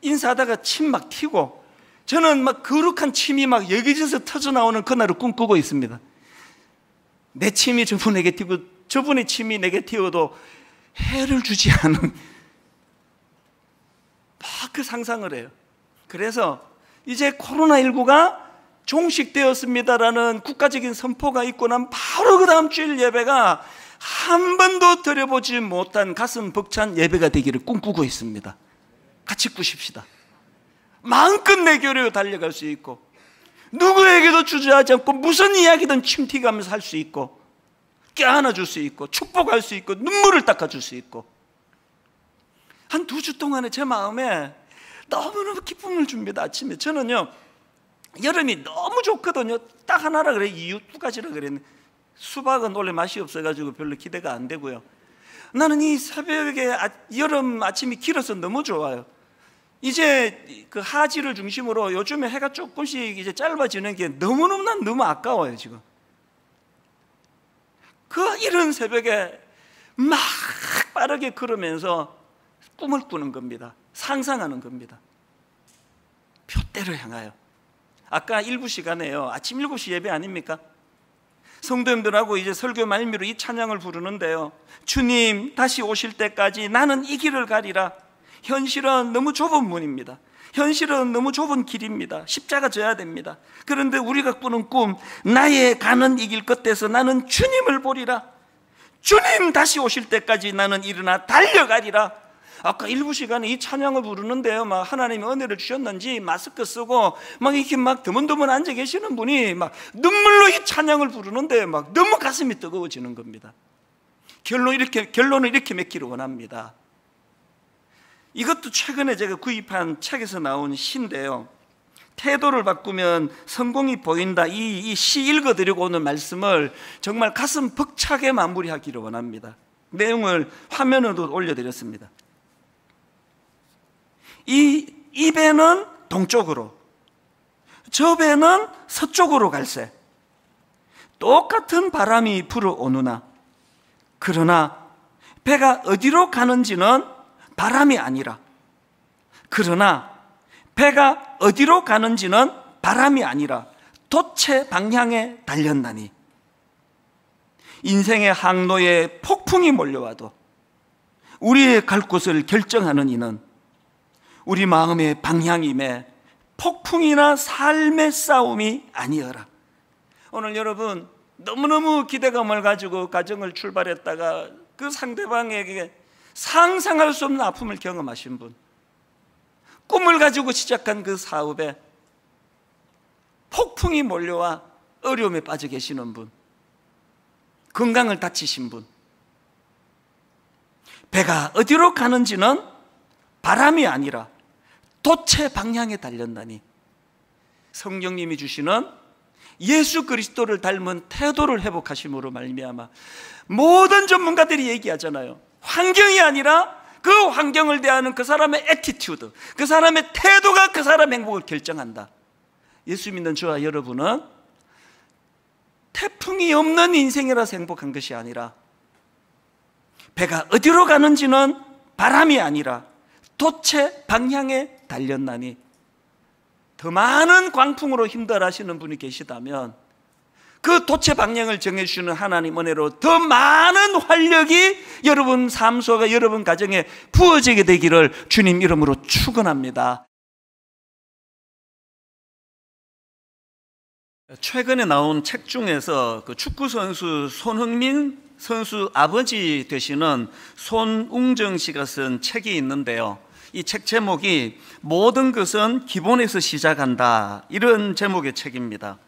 인사하다가 침 막 튀고, 저는 막 거룩한 침이 막 여기저기서 터져 나오는 그날을 꿈꾸고 있습니다. 내 침이 저분에게 튀고 저분의 침이 내게 튀어도 해를 주지 않은 막 그 상상을 해요. 그래서 이제 코로나19가 종식되었습니다라는 국가적인 선포가 있고 난 바로 그 다음 주일 예배가 한 번도 드려보지 못한 가슴 벅찬 예배가 되기를 꿈꾸고 있습니다. 같이 꾸십시다. 마음껏 내 교회로 달려갈 수 있고, 누구에게도 주저하지 않고 무슨 이야기든 침튀가면서 할 수 있고, 껴안아줄 수 있고, 축복할 수 있고, 눈물을 닦아줄 수 있고, 한 2주 동안에 제 마음에 너무너무 기쁨을 줍니다. 아침에 저는요, 여름이 너무 좋거든요. 딱 하나라 그래, 이유 2가지라 그랬는데 수박은 원래 맛이 없어가지고 별로 기대가 안 되고요. 나는 이 새벽에 여름 아침이 길어서 너무 좋아요. 이제 그 하지를 중심으로 요즘에 해가 조금씩 이제 짧아지는 게 너무 아까워요. 지금 그 이른 새벽에 막 빠르게 걸으면서 꿈을 꾸는 겁니다. 상상하는 겁니다. 표대를 향하여. 아까 일부 시간에요, 아침 7시 예배 아닙니까? 성도님들하고 이제 설교 말미로 이 찬양을 부르는데요, 주님 다시 오실 때까지 나는 이 길을 가리라. 현실은 너무 좁은 문입니다. 현실은 너무 좁은 길입니다. 십자가 져야 됩니다. 그런데 우리가 꾸는 꿈, 나의 가는 이 길 끝에서 나는 주님을 보리라. 주님 다시 오실 때까지 나는 일어나 달려가리라. 아까 일부 시간에 이 찬양을 부르는데요, 막 하나님이 은혜를 주셨는지 마스크 쓰고 막 이렇게 막 드문드문 앉아 계시는 분이 막 눈물로 이 찬양을 부르는데 막 너무 가슴이 뜨거워지는 겁니다. 결론을 이렇게 맺기를 원합니다. 이것도 최근에 제가 구입한 책에서 나온 시인데요, 태도를 바꾸면 성공이 보인다. 이 시 읽어드리고 오늘 말씀을 정말 가슴 벅차게 마무리하기를 원합니다. 내용을 화면으로 올려드렸습니다. 이 배는 동쪽으로, 저 배는 서쪽으로 갈세. 똑같은 바람이 불어오느나, 그러나 배가 어디로 가는지는 바람이 아니라, 그러나 배가 어디로 가는지는 바람이 아니라 돛의 방향에 달렸나니, 인생의 항로에 폭풍이 몰려와도 우리의 갈 곳을 결정하는 이는 우리 마음의 방향임에 폭풍이나 삶의 싸움이 아니어라. 오늘 여러분, 너무너무 기대감을 가지고 가정을 출발했다가 그 상대방에게 상상할 수 없는 아픔을 경험하신 분, 꿈을 가지고 시작한 그 사업에 폭풍이 몰려와 어려움에 빠져 계시는 분, 건강을 다치신 분, 배가 어디로 가는지는 바람이 아니라 돛의 방향에 달렸나니, 성령님이 주시는 예수 그리스도를 닮은 태도를 회복하심으로 말미암아 모든 전문가들이 얘기하잖아요. 환경이 아니라 그 환경을 대하는 그 사람의 애티튜드, 그 사람의 태도가 그 사람의 행복을 결정한다. 예수 믿는 저와 여러분은 태풍이 없는 인생이라서 행복한 것이 아니라, 배가 어디로 가는지는 바람이 아니라 돛의 방향에 달렸나니, 더 많은 광풍으로 힘들어하시는 분이 계시다면 그 돛의 방향을 정해주시는 하나님 은혜로 더 많은 활력이 여러분 삶 속에, 여러분 가정에 부어지게 되기를 주님 이름으로 축원합니다. 최근에 나온 책 중에서 그 축구 선수 손흥민 선수 아버지 되시는 손웅정 씨가 쓴 책이 있는데요, 이 책 제목이 모든 것은 기본에서 시작한다, 이런 제목의 책입니다.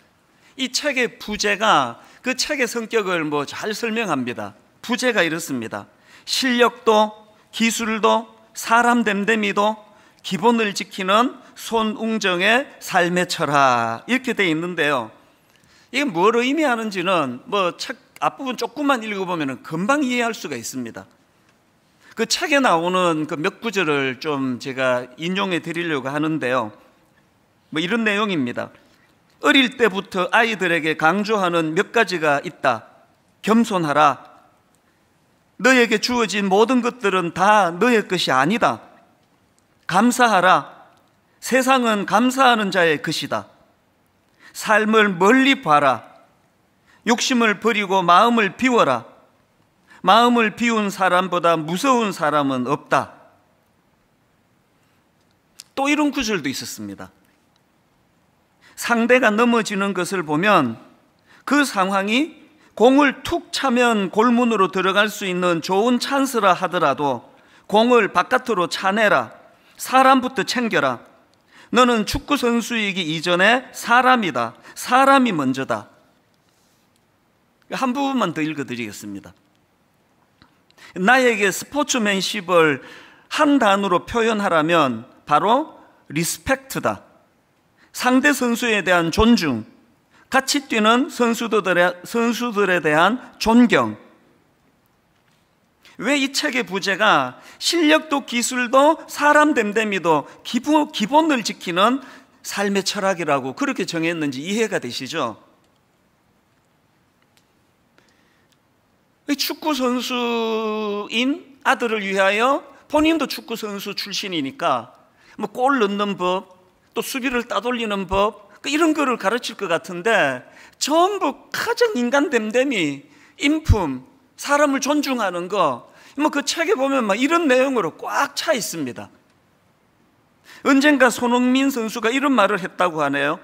이 책의 부제가 그 책의 성격을 잘 설명합니다. 부제가 이렇습니다. 실력도 기술도 사람 됨됨이도 기본을 지키는 손웅정의 삶의 철학, 이렇게 되어 있는데요, 이게 뭘 의미하는지는 책 앞부분 조금만 읽어보면 금방 이해할 수가 있습니다. 그 책에 나오는 그 몇 구절을 좀 제가 인용해 드리려고 하는데요, 이런 내용입니다. 어릴 때부터 아이들에게 강조하는 몇 가지가 있다. 겸손하라. 너에게 주어진 모든 것들은 다 너의 것이 아니다. 감사하라. 세상은 감사하는 자의 것이다. 삶을 멀리 봐라. 욕심을 버리고 마음을 비워라. 마음을 비운 사람보다 무서운 사람은 없다. 또 이런 구절도 있었습니다. 상대가 넘어지는 것을 보면 그 상황이 공을 툭 차면 골문으로 들어갈 수 있는 좋은 찬스라 하더라도 공을 바깥으로 차내라. 사람부터 챙겨라. 너는 축구 선수이기 이전에 사람이다. 사람이 먼저다. 한 부분만 더 읽어드리겠습니다. 나에게 스포츠맨십을 한 단어로 표현하라면 바로 리스펙트다. 상대 선수에 대한 존중, 같이 뛰는 선수들에 대한 존경. 왜 이 책의 부제가 실력도 기술도 사람 됨됨이도 기본을 지키는 삶의 철학이라고 그렇게 정했는지 이해가 되시죠? 축구 선수인 아들을 위하여, 본인도 축구 선수 출신이니까 골 넣는 법, 또 수비를 따돌리는 법, 이런 거를 가르칠 것 같은데 전부 가장 인간 됨됨이, 인품, 사람을 존중하는 거, 그 책에 보면 이런 내용으로 꽉 차 있습니다. 언젠가 손흥민 선수가 이런 말을 했다고 하네요.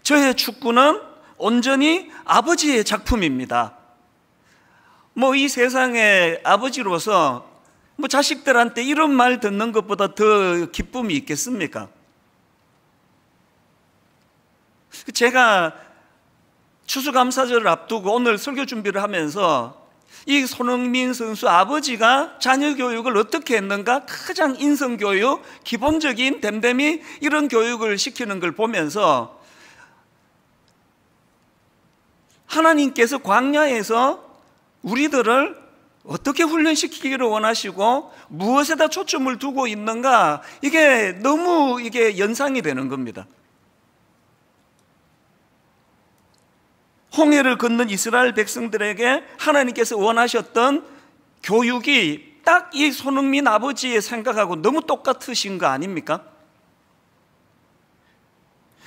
저의 축구는 온전히 아버지의 작품입니다. 이 세상의 아버지로서 자식들한테 이런 말 듣는 것보다 더 기쁨이 있겠습니까? 제가 추수감사절을 앞두고 오늘 설교 준비를 하면서 이 손흥민 선수 아버지가 자녀 교육을 어떻게 했는가, 가장 인성교육, 기본적인 됨됨이 이런 교육을 시키는 걸 보면서 하나님께서 광야에서 우리들을 어떻게 훈련시키기를 원하시고 무엇에다 초점을 두고 있는가, 이게 너무 연상이 되는 겁니다. 홍해를 건넌 이스라엘 백성들에게 하나님께서 원하셨던 교육이 딱 이 손흥민 아버지의 생각하고 너무 똑같으신 거 아닙니까?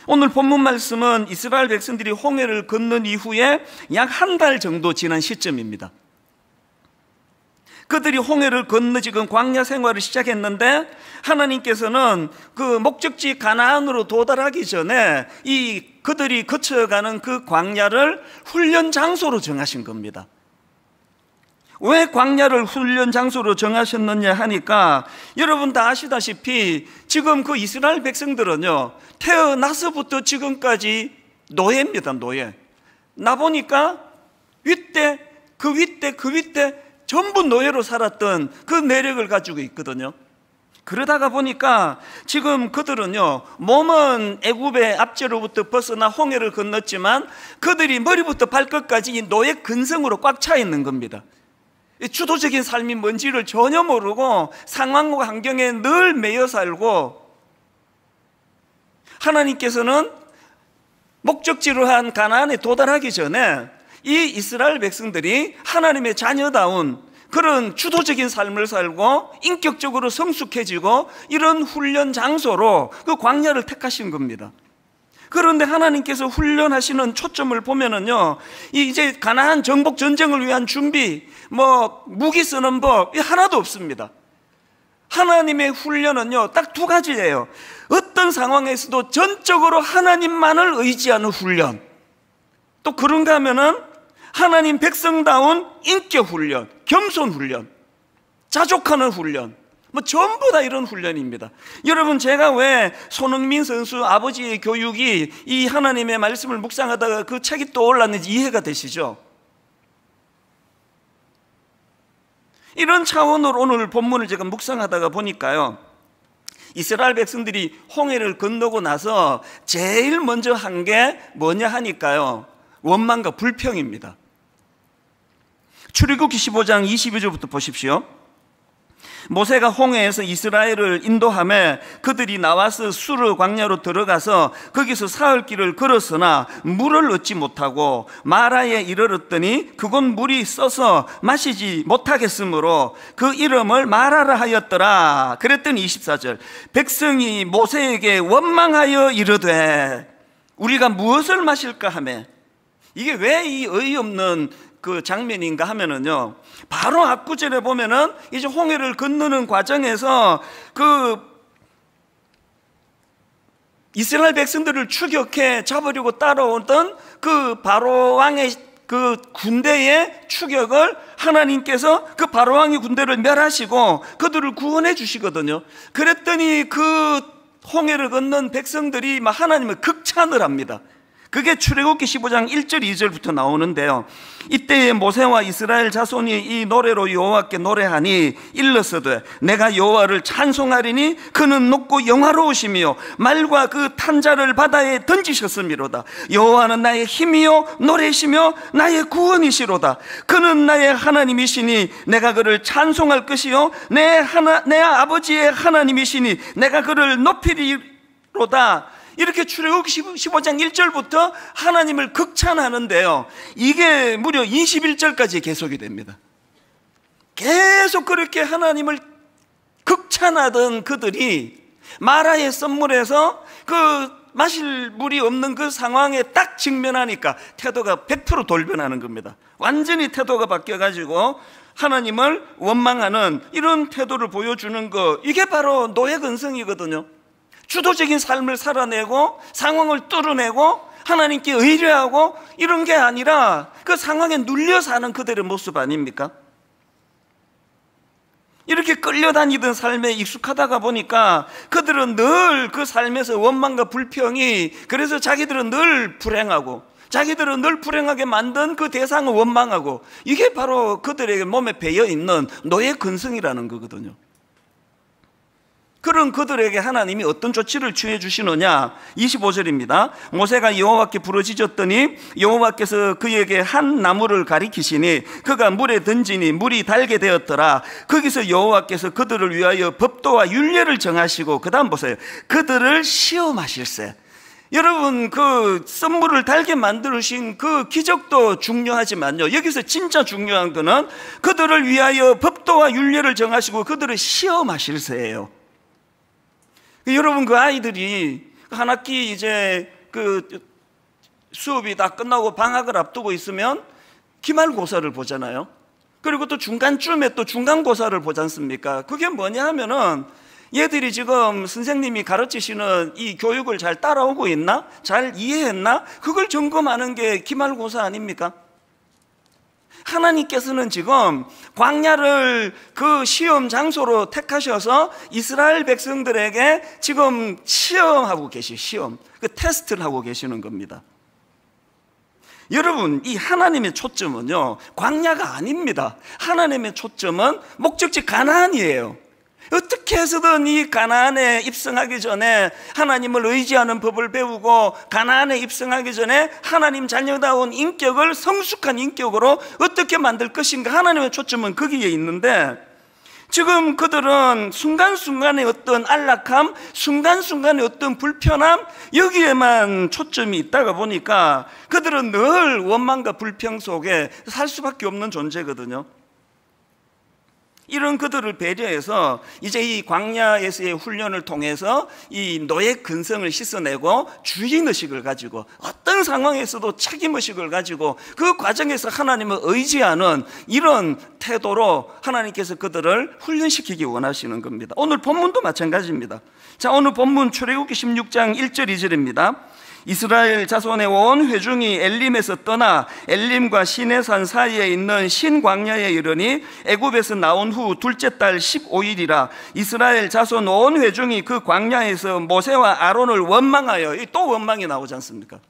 오늘 본문 말씀은 이스라엘 백성들이 홍해를 건넌 이후에 약 한 달 정도 지난 시점입니다. 그들이 홍해를 건너 지금 광야 생활을 시작했는데 하나님께서는 그 목적지 가나안으로 도달하기 전에 이 그들이 거쳐가는 그 광야를 훈련 장소로 정하신 겁니다. 왜 광야를 훈련 장소로 정하셨느냐 하니까 여러분 다 아시다시피 지금 그 이스라엘 백성들은요, 태어나서부터 지금까지 노예입니다. 노예. 나 보니까 윗대 그 윗대 전부 노예로 살았던 그 내력을 가지고 있거든요. 그러다가 보니까 지금 그들은요, 몸은 애굽의 압제로부터 벗어나 홍해를 건넜지만 그들이 머리부터 발끝까지 이 노예 근성으로 꽉 차 있는 겁니다. 주도적인 삶이 뭔지를 전혀 모르고 상황과 환경에 늘 매여 살고, 하나님께서는 목적지로 한 가나안에 도달하기 전에 이 이스라엘 백성들이 하나님의 자녀다운 그런 주도적인 삶을 살고 인격적으로 성숙해지고 이런 훈련 장소로 그 광야를 택하신 겁니다. 그런데 하나님께서 훈련하시는 초점을 보면은요, 이제 가나안 정복 전쟁을 위한 준비, 무기 쓰는 법 하나도 없습니다. 하나님의 훈련은요, 딱 두 가지예요. 어떤 상황에서도 전적으로 하나님만을 의지하는 훈련, 또 그런가 하면은 하나님 백성다운 인격 훈련, 겸손 훈련, 자족하는 훈련, 전부 다 이런 훈련입니다. 여러분, 제가 왜 손흥민 선수 아버지의 교육이 이 하나님의 말씀을 묵상하다가 그 책이 떠올랐는지 이해가 되시죠? 이런 차원으로 오늘 본문을 제가 묵상하다가 보니까요, 이스라엘 백성들이 홍해를 건너고 나서 제일 먼저 한 게 뭐냐 하니까요, 원망과 불평입니다. 출애굽기 15장 22절부터 보십시오. 모세가 홍해에서 이스라엘을 인도하며 그들이 나와서 수르 광야로 들어가서 거기서 사흘 길을 걸었으나 물을 얻지 못하고 마라에 이르렀더니 그곳 물이 써서 마시지 못하겠으므로 그 이름을 마라라 하였더라. 그랬더니 24절, 백성이 모세에게 원망하여 이르되 우리가 무엇을 마실까 하며, 이게 왜 이 어이없는 그 장면인가 하면은요, 바로 앞구절에 보면은 이제 홍해를 건너는 과정에서 그 이스라엘 백성들을 추격해 잡으려고 따라오던 그 바로 왕의 그 군대의 추격을 하나님께서 그 바로 왕의 군대를 멸하시고 그들을 구원해 주시거든요. 그랬더니 그 홍해를 건넌 백성들이 막 하나님을 극찬을 합니다. 그게 출애굽기 15장 1절 2절부터 나오는데요, 이때에 모세와 이스라엘 자손이 이 노래로 여호와께 노래하니 일러서되 내가 여호와를 찬송하리니 그는 높고 영화로우시며 말과 그 탄자를 바다에 던지셨음이로다. 여호와는 나의 힘이요 노래시며 나의 구원이시로다. 그는 나의 하나님이시니 내가 그를 찬송할 것이요 내 아버지의 하나님이시니 내가 그를 높이리로다. 이렇게 출애굽기 15장 1절부터 하나님을 극찬하는데요, 이게 무려 21절까지 계속이 됩니다. 계속 그렇게 하나님을 극찬하던 그들이 마라의 썸물에서 그 마실 물이 없는 그 상황에 딱 직면하니까 태도가 100% 돌변하는 겁니다. 완전히 태도가 바뀌어가지고 하나님을 원망하는 이런 태도를 보여주는 거, 이게 바로 노예 근성이거든요. 주도적인 삶을 살아내고 상황을 뚫어내고 하나님께 의뢰하고 이런 게 아니라 그 상황에 눌려 사는 그들의 모습 아닙니까? 이렇게 끌려다니던 삶에 익숙하다가 보니까 그들은 늘 그 삶에서 원망과 불평이, 그래서 자기들은 늘 불행하고 자기들은 늘 불행하게 만든 그 대상을 원망하고, 이게 바로 그들에게 몸에 배어있는 노예 근성이라는 거거든요. 그런 그들에게 하나님이 어떤 조치를 취해 주시느냐, 25절입니다. 모세가 여호와께 부르짖었더니 여호와께서 그에게 한 나무를 가리키시니 그가 물에 던지니 물이 달게 되었더라. 거기서 여호와께서 그들을 위하여 법도와 율례를 정하시고, 그 다음 보세요, 그들을 시험하실세. 여러분, 그 썸물을 달게 만드신 그 기적도 중요하지만요, 여기서 진짜 중요한 거는 그들을 위하여 법도와 율례를 정하시고 그들을 시험하실세예요. 여러분, 그 아이들이 한 학기 이제 그 수업이 다 끝나고 방학을 앞두고 있으면 기말고사를 보잖아요. 그리고 또 중간쯤에 또 중간고사를 보지 않습니까? 그게 뭐냐 하면은 얘들이 지금 선생님이 가르치시는 이 교육을 잘 따라오고 있나? 잘 이해했나? 그걸 점검하는 게 기말고사 아닙니까? 하나님께서는 지금 광야를 그 시험 장소로 택하셔서 이스라엘 백성들에게 지금 시험하고 시험, 그 테스트를 하고 계시는 겁니다. 여러분, 이 하나님의 초점은요, 광야가 아닙니다. 하나님의 초점은 목적지 가나안이에요. 어떻게 해서든 이 가나안에 입성하기 전에 하나님을 의지하는 법을 배우고 가나안에 입성하기 전에 하나님 자녀다운 인격을 성숙한 인격으로 어떻게 만들 것인가, 하나님의 초점은 거기에 있는데, 지금 그들은 순간순간의 어떤 안락함, 순간순간의 어떤 불편함, 여기에만 초점이 있다가 보니까 그들은 늘 원망과 불평 속에 살 수밖에 없는 존재거든요. 이런 그들을 배려해서 이제 이 광야에서의 훈련을 통해서 이 노예 근성을 씻어내고 주인의식을 가지고 어떤 상황에서도 책임의식을 가지고 그 과정에서 하나님을 의지하는 이런 태도로 하나님께서 그들을 훈련시키기 원하시는 겁니다. 오늘 본문도 마찬가지입니다. 자, 오늘 본문 출애굽기 16장 1절 2절입니다. 이스라엘 자손의 온 회중이 엘림에서 떠나 엘림과 시내산 사이에 있는 신광야에 이르니 애굽에서 나온 후 둘째 달 15일이라 이스라엘 자손 온 회중이 그 광야에서 모세와 아론을 원망하여, 또 원망이 나오지 않습니까?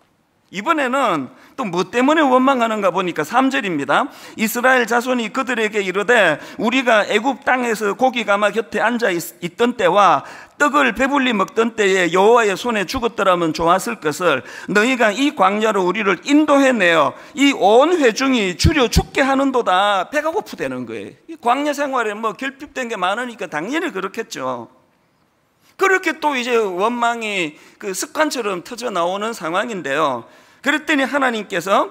이번에는 또 뭐 때문에 원망하는가 보니까 3절입니다. 이스라엘 자손이 그들에게 이르되 우리가 애굽 땅에서 고기 가마 곁에 앉아 있던 때와 떡을 배불리 먹던 때에 여호와의 손에 죽었더라면 좋았을 것을 너희가 이 광야로 우리를 인도해내어 이 온 회중이 주려 죽게 하는도다. 배가 고프다는 거예요. 이 광야 생활에 뭐 결핍된 게 많으니까 당연히 그렇겠죠. 그렇게 또 이제 원망이 그 습관처럼 터져 나오는 상황인데요. 그랬더니 하나님께서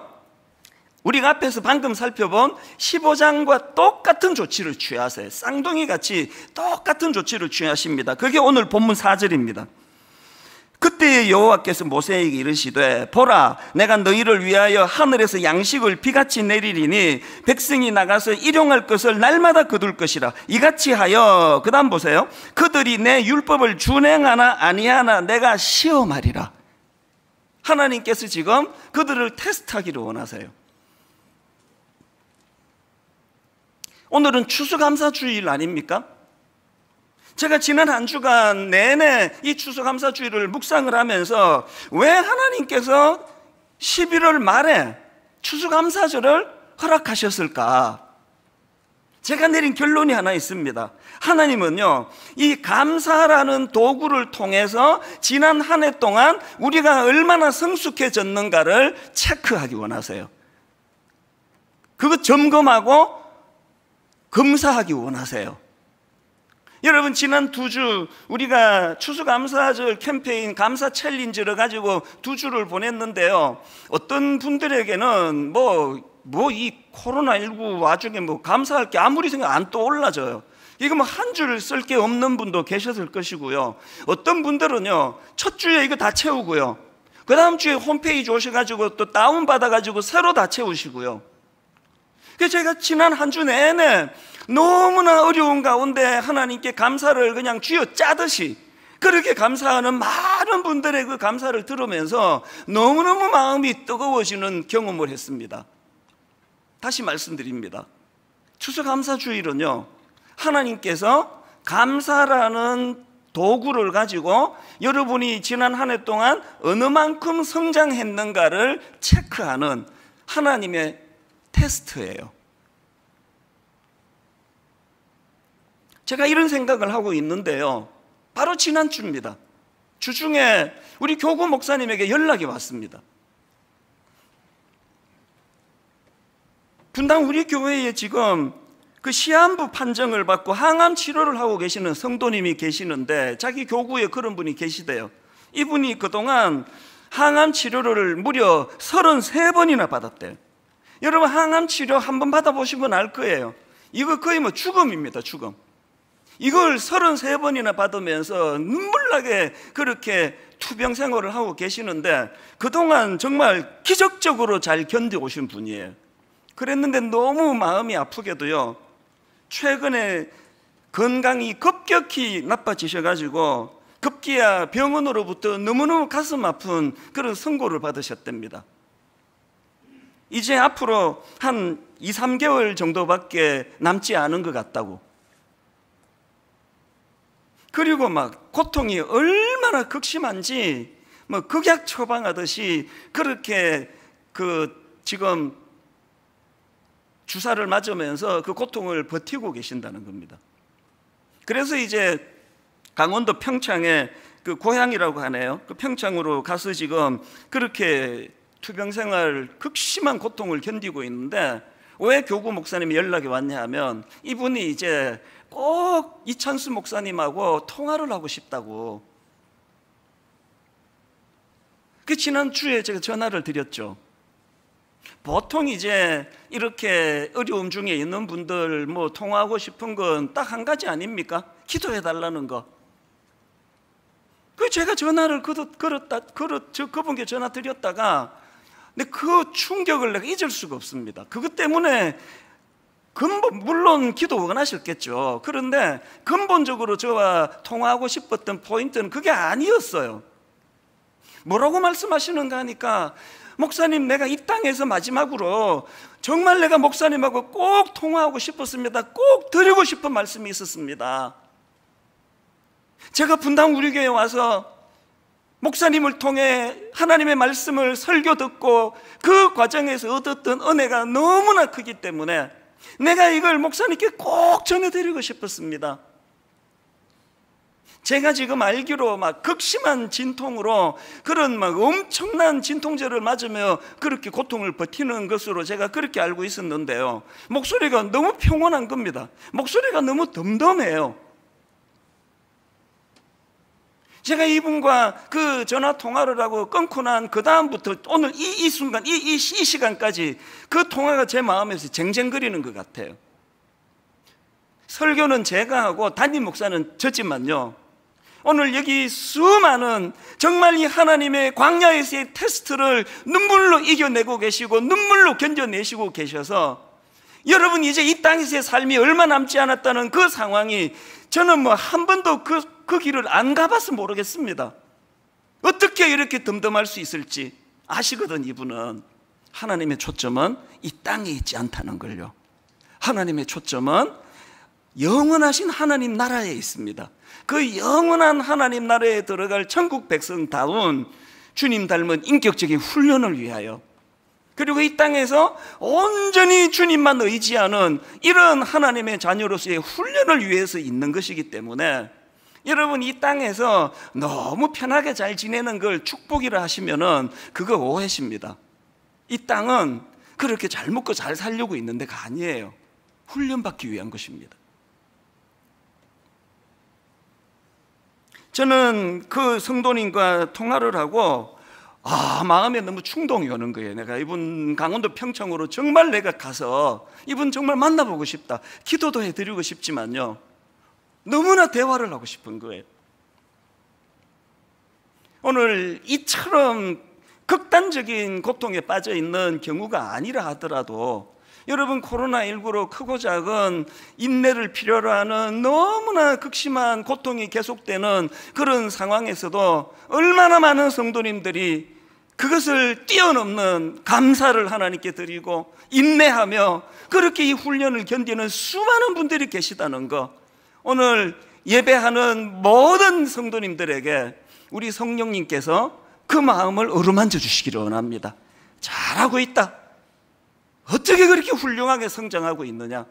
우리가 앞에서 방금 살펴본 15장과 똑같은 조치를 취하세요. 쌍둥이같이 똑같은 조치를 취하십니다. 그게 오늘 본문 4절입니다. 그때 여호와께서 모세에게 이르시되 보라, 내가 너희를 위하여 하늘에서 양식을 비같이 내리리니 백성이 나가서 일용할 것을 날마다 거둘 것이라. 이같이 하여, 그 다음 보세요, 그들이 내 율법을 준행하나 아니하나 내가 시험하리라. 하나님께서 지금 그들을 테스트하기를 원하세요. 오늘은 추수감사주일 아닙니까? 제가 지난 한 주간 내내 이 추수감사주일을 묵상을 하면서 왜 하나님께서 11월 말에 추수감사절을 허락하셨을까? 제가 내린 결론이 하나 있습니다. 하나님은요, 이 감사라는 도구를 통해서 지난 한 해 동안 우리가 얼마나 성숙해졌는가를 체크하기 원하세요. 그거 점검하고 검사하기 원하세요. 여러분, 지난 2주 우리가 추수감사절 캠페인 감사 챌린지를 가지고 2주를 보냈는데요. 어떤 분들에게는 이 코로나19 와중에 감사할 게 아무리 생각 안 떠올라져요. 이거 한 줄 쓸 게 없는 분도 계셨을 것이고요. 어떤 분들은요, 첫 주에 이거 다 채우고요, 그 다음 주에 홈페이지 오셔가지고 또 다운받아가지고 새로 다 채우시고요. 그래서 제가 지난 한 주 내내 너무나 어려운 가운데 하나님께 감사를 그냥 쥐어 짜듯이 그렇게 감사하는 많은 분들의 그 감사를 들으면서 너무너무 마음이 뜨거워지는 경험을 했습니다. 다시 말씀드립니다. 추수감사주일은요, 하나님께서 감사라는 도구를 가지고 여러분이 지난 한 해 동안 어느 만큼 성장했는가를 체크하는 하나님의 테스트예요. 제가 이런 생각을 하고 있는데요, 바로 지난주입니다. 주중에 우리 교구 목사님에게 연락이 왔습니다. 분당 우리 교회에 지금 그 시한부 판정을 받고 항암 치료를 하고 계시는 성도님이 계시는데, 자기 교구에 그런 분이 계시대요. 이분이 그동안 항암 치료를 무려 33번이나 받았대요. 여러분, 항암 치료 한번 받아보시면 알 거예요. 이거 거의 죽음입니다, 죽음. 이걸 33번이나 받으면서 눈물나게 그렇게 투병 생활을 하고 계시는데, 그동안 정말 기적적으로 잘 견뎌오신 분이에요. 그랬는데 너무 마음이 아프게도요, 최근에 건강이 급격히 나빠지셔가지고 급기야 병원으로부터 너무너무 가슴 아픈 그런 선고를 받으셨답니다. 이제 앞으로 한 2, 3개월 정도밖에 남지 않은 것 같다고. 그리고 막 고통이 얼마나 극심한지 뭐 극약 처방하듯이 그렇게 지금 주사를 맞으면서 그 고통을 버티고 계신다는 겁니다. 그래서 이제 강원도 평창에 그 고향이라고 하네요. 그 평창으로 가서 지금 그렇게 투병생활 극심한 고통을 견디고 있는데, 왜 교구 목사님이 연락이 왔냐 하면 이분이 이제 꼭 이찬수 목사님하고 통화를 하고 싶다고. 그 지난주에 제가 전화를 드렸죠. 보통 이제 이렇게 어려움 중에 있는 분들 뭐 통화하고 싶은 건 딱 한 가지 아닙니까? 기도해 달라는 거. 그 제가 전화를 그분께 전화 드렸다가, 근데 그 충격을 내가 잊을 수가 없습니다. 그것 때문에 물론 기도 원하셨겠죠. 그런데 근본적으로 저와 통화하고 싶었던 포인트는 그게 아니었어요. 뭐라고 말씀하시는가 하니까, 목사님, 내가 이 땅에서 마지막으로 정말 내가 목사님하고 꼭 통화하고 싶었습니다. 꼭 드리고 싶은 말씀이 있었습니다. 제가 분당 우리 교회에 와서 목사님을 통해 하나님의 말씀을 설교 듣고 그 과정에서 얻었던 은혜가 너무나 크기 때문에 내가 이걸 목사님께 꼭 전해드리고 싶었습니다. 제가 지금 알기로 막 극심한 진통으로 그런 막 엄청난 진통제를 맞으며 그렇게 고통을 버티는 것으로 제가 그렇게 알고 있었는데요, 목소리가 너무 평온한 겁니다. 목소리가 너무 덤덤해요. 제가 이분과 그 전화 통화를 하고 끊고 난 그 다음부터 오늘 이 순간, 이 시간까지 그 통화가 제 마음에서 쟁쟁거리는 것 같아요. 설교는 제가 하고 담임 목사는 저지만요, 오늘 여기 수많은 정말 이 하나님의 광야에서의 테스트를 눈물로 이겨내고 계시고 눈물로 견뎌내시고 계셔서, 여러분 이제 이 땅에서의 삶이 얼마 남지 않았다는 그 상황이, 저는 뭐 한 번도 그 길을 안 가봐서 모르겠습니다. 어떻게 이렇게 덤덤할 수 있을지 아시거든. 이분은 하나님의 초점은 이 땅에 있지 않다는 걸요. 하나님의 초점은 영원하신 하나님 나라에 있습니다. 그 영원한 하나님 나라에 들어갈 천국 백성다운 주님 닮은 인격적인 훈련을 위하여, 그리고 이 땅에서 온전히 주님만 의지하는 이런 하나님의 자녀로서의 훈련을 위해서 있는 것이기 때문에, 여러분 이 땅에서 너무 편하게 잘 지내는 걸 축복이라 하시면은 그거 오해십니다. 이 땅은 그렇게 잘 먹고 잘 살려고 있는 데가 아니에요. 훈련받기 위한 것입니다. 저는 그 성도님과 통화를 하고 마음에 너무 충동이 오는 거예요. 내가 이분 강원도 평창으로 정말 내가 가서 이분 정말 만나보고 싶다, 기도도 해드리고 싶지만요, 너무나 대화를 하고 싶은 거예요. 오늘 이처럼 극단적인 고통에 빠져 있는 경우가 아니라 하더라도, 여러분 코로나19로 크고 작은 인내를 필요로 하는 너무나 극심한 고통이 계속되는 그런 상황에서도 얼마나 많은 성도님들이 그것을 뛰어넘는 감사를 하나님께 드리고 인내하며 그렇게 이 훈련을 견디는 수많은 분들이 계시다는 것, 오늘 예배하는 모든 성도님들에게 우리 성령님께서 그 마음을 어루만져 주시기를 원합니다. 잘하고 있다, 어떻게 그렇게 훌륭하게 성장하고 있느냐.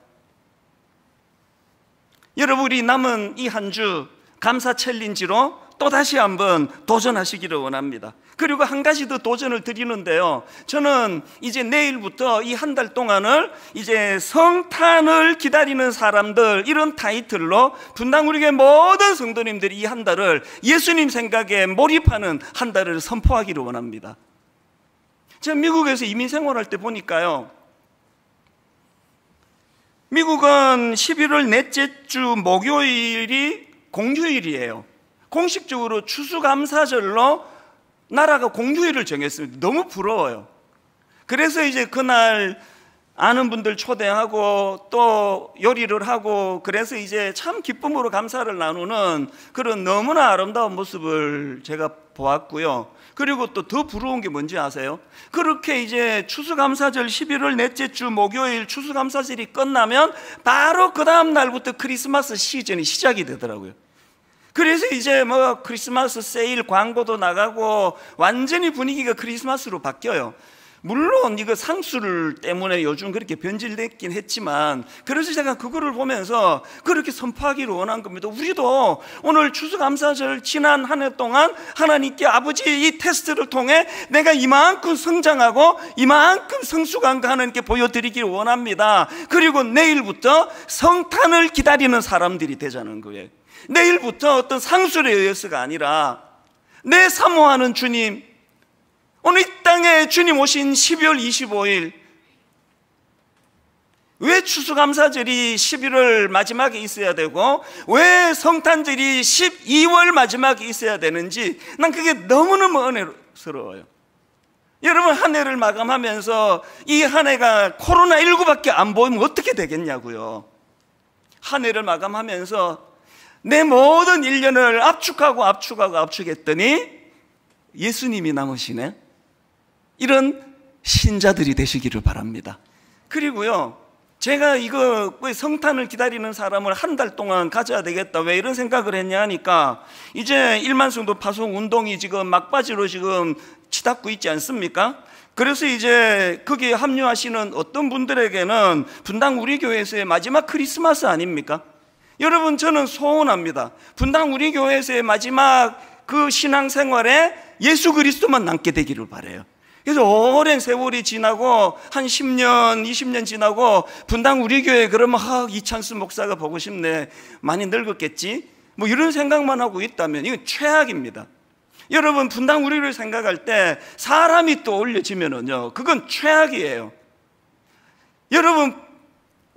여러분 우리 남은 이 한 주 감사 챌린지로 또다시 한번 도전하시기를 원합니다. 그리고 한 가지 더 도전을 드리는데요, 저는 이제 내일부터 이 한 달 동안을 이제 성탄을 기다리는 사람들, 이런 타이틀로 분당 우리 교회 모든 성도님들이 이 한 달을 예수님 생각에 몰입하는 한 달을 선포하기를 원합니다. 제가 미국에서 이민 생활할 때 보니까요, 미국은 11월 넷째 주 목요일이 공휴일이에요. 공식적으로 추수감사절로 나라가 공휴일을 정했습니다. 너무 부러워요. 그래서 이제 그날 아는 분들 초대하고 또 요리를 하고, 그래서 이제 참 기쁨으로 감사를 나누는 그런 너무나 아름다운 모습을 제가 보았고요. 그리고 또 더 부러운 게 뭔지 아세요? 그렇게 이제 추수감사절 11월 넷째 주 목요일 추수감사절이 끝나면 바로 그 다음 날부터 크리스마스 시즌이 시작이 되더라고요. 그래서 이제 뭐 크리스마스 세일 광고도 나가고 완전히 분위기가 크리스마스로 바뀌어요. 물론 이거 상술 때문에 요즘 그렇게 변질됐긴 했지만, 그래서 제가 그거를 보면서 그렇게 선포하기를 원한 겁니다. 우리도 오늘 추수감사절 지난 한 해 동안 하나님께 아버지 이 테스트를 통해 내가 이만큼 성장하고 이만큼 성숙한 거 하나님께 보여드리기를 원합니다. 그리고 내일부터 성탄을 기다리는 사람들이 되자는 거예요. 내일부터 어떤 상술에 의해서가 아니라 내 사모하는 주님, 오늘 이 땅에 주님 오신 12월 25일, 왜 추수감사절이 11월 마지막에 있어야 되고 왜 성탄절이 12월 마지막에 있어야 되는지 난 그게 너무너무 은혜스러워요. 여러분, 한 해를 마감하면서 이 한 해가 코로나19밖에 안 보이면 어떻게 되겠냐고요. 한 해를 마감하면서 내 모든 1년을 압축했더니 예수님이 남으시네. 이런 신자들이 되시기를 바랍니다. 그리고요, 제가 이거 성탄을 기다리는 사람을 한 달 동안 가져야 되겠다, 왜 이런 생각을 했냐 하니까, 이제 1만 성도 파송 운동이 지금 막바지로 지금 치닫고 있지 않습니까? 그래서 이제 거기에 합류하시는 어떤 분들에게는 분당 우리 교회에서의 마지막 크리스마스 아닙니까? 여러분, 저는 소원합니다. 분당 우리 교회에서의 마지막 그 신앙생활에 예수 그리스도만 남게 되기를 바라요. 그래서 오랜 세월이 지나고 한 10년, 20년 지나고 분당 우리 교회 그러면 이찬수 목사가 보고 싶네, 많이 늙었겠지, 뭐 이런 생각만 하고 있다면 이건 최악입니다. 여러분, 분당 우리 교회 생각할 때 사람이 또 올려지면은요, 그건 최악이에요. 여러분,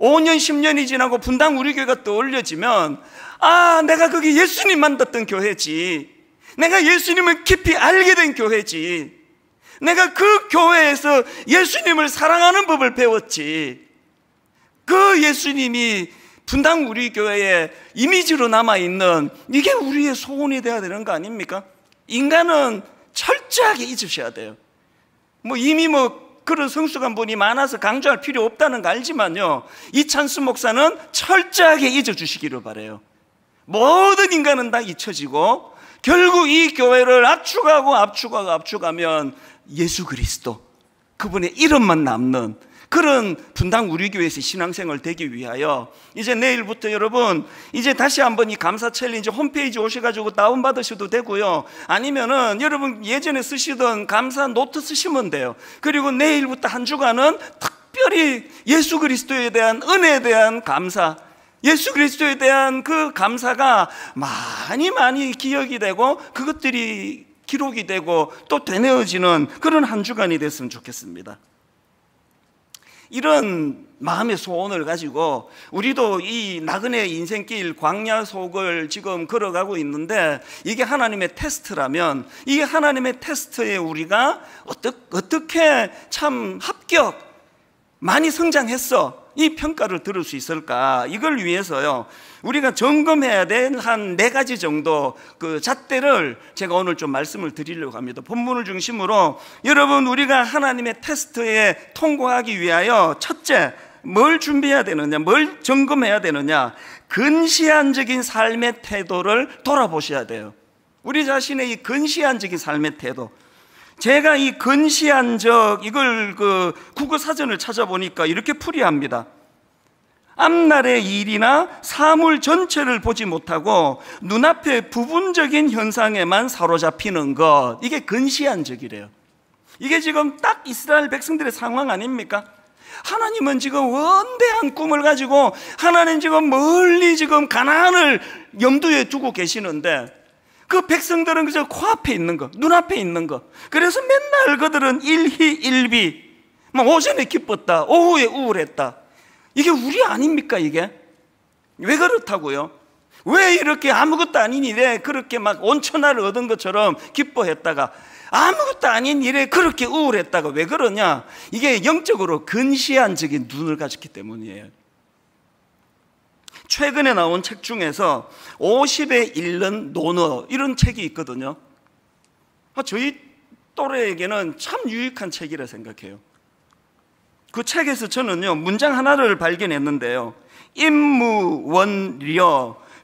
5년, 10년이 지나고 분당 우리 교회가 또 올려지면, 내가 거기 예수님 만났던 교회지, 내가 예수님을 깊이 알게 된 교회지, 내가 그 교회에서 예수님을 사랑하는 법을 배웠지, 그 예수님이 분당 우리 교회의 이미지로 남아있는, 이게 우리의 소원이 되어야 되는 거 아닙니까? 인간은 철저하게 잊으셔야 돼요. 이미 그런 성숙한 분이 많아서 강조할 필요 없다는 거 알지만요, 이찬수 목사는 철저하게 잊어주시기를 바라요. 모든 인간은 다 잊혀지고 결국 이 교회를 압축하면 예수 그리스도, 그분의 이름만 남는 그런 분당 우리 교회에서 신앙생활 되기 위하여, 이제 내일부터 여러분 이제 다시 한번 이 감사 챌린지 홈페이지 오셔가지고 다운받으셔도 되고요, 아니면은 여러분 예전에 쓰시던 감사 노트 쓰시면 돼요. 그리고 내일부터 한 주간은 특별히 예수 그리스도에 대한 은혜에 대한 감사, 예수 그리스도에 대한 그 감사가 많이 기억이 되고 그것들이 기록이 되고 또 되뇌어지는 그런 한 주간이 됐으면 좋겠습니다. 이런 마음의 소원을 가지고 우리도 이 나그네 인생길 광야 속을 지금 걸어가고 있는데, 이게 하나님의 테스트라면 이 하나님의 테스트에 우리가 어떻게 참 합격, 많이 성장했어, 이 평가를 들을 수 있을까? 이걸 위해서요, 우리가 점검해야 될 한 4가지 정도 그 잣대를 제가 오늘 좀 말씀을 드리려고 합니다. 본문을 중심으로 여러분, 우리가 하나님의 테스트에 통과하기 위하여 첫째, 뭘 준비해야 되느냐, 뭘 점검해야 되느냐, 근시안적인 삶의 태도를 돌아보셔야 돼요. 우리 자신의 이 근시안적인 삶의 태도, 제가 이 근시안적, 이걸 그 국어사전을 찾아보니까 이렇게 풀이합니다. 앞날의 일이나 사물 전체를 보지 못하고 눈앞의 부분적인 현상에만 사로잡히는 것, 이게 근시안적이래요. 이게 지금 딱 이스라엘 백성들의 상황 아닙니까? 하나님은 지금 원대한 꿈을 가지고 하나님 지금 멀리 지금 가나안을 염두에 두고 계시는데, 그 백성들은 그저 코앞에 있는 거, 눈앞에 있는 거, 그래서 맨날 그들은 일희일비, 오전에 기뻤다, 오후에 우울했다. 이게 우리 아닙니까? 이게 왜 그렇다고요? 왜 이렇게 아무것도 아닌 일에 그렇게 온천하를 얻은 것처럼 기뻐했다가 아무것도 아닌 일에 그렇게 우울했다가 왜 그러냐? 이게 영적으로 근시안적인 눈을 가졌기 때문이에요. 최근에 나온 책 중에서 50에 읽는 논어, 이런 책이 있거든요. 저희 또래에게는 참 유익한 책이라 생각해요. 그 책에서 저는요, 문장 하나를 발견했는데요. 임무원려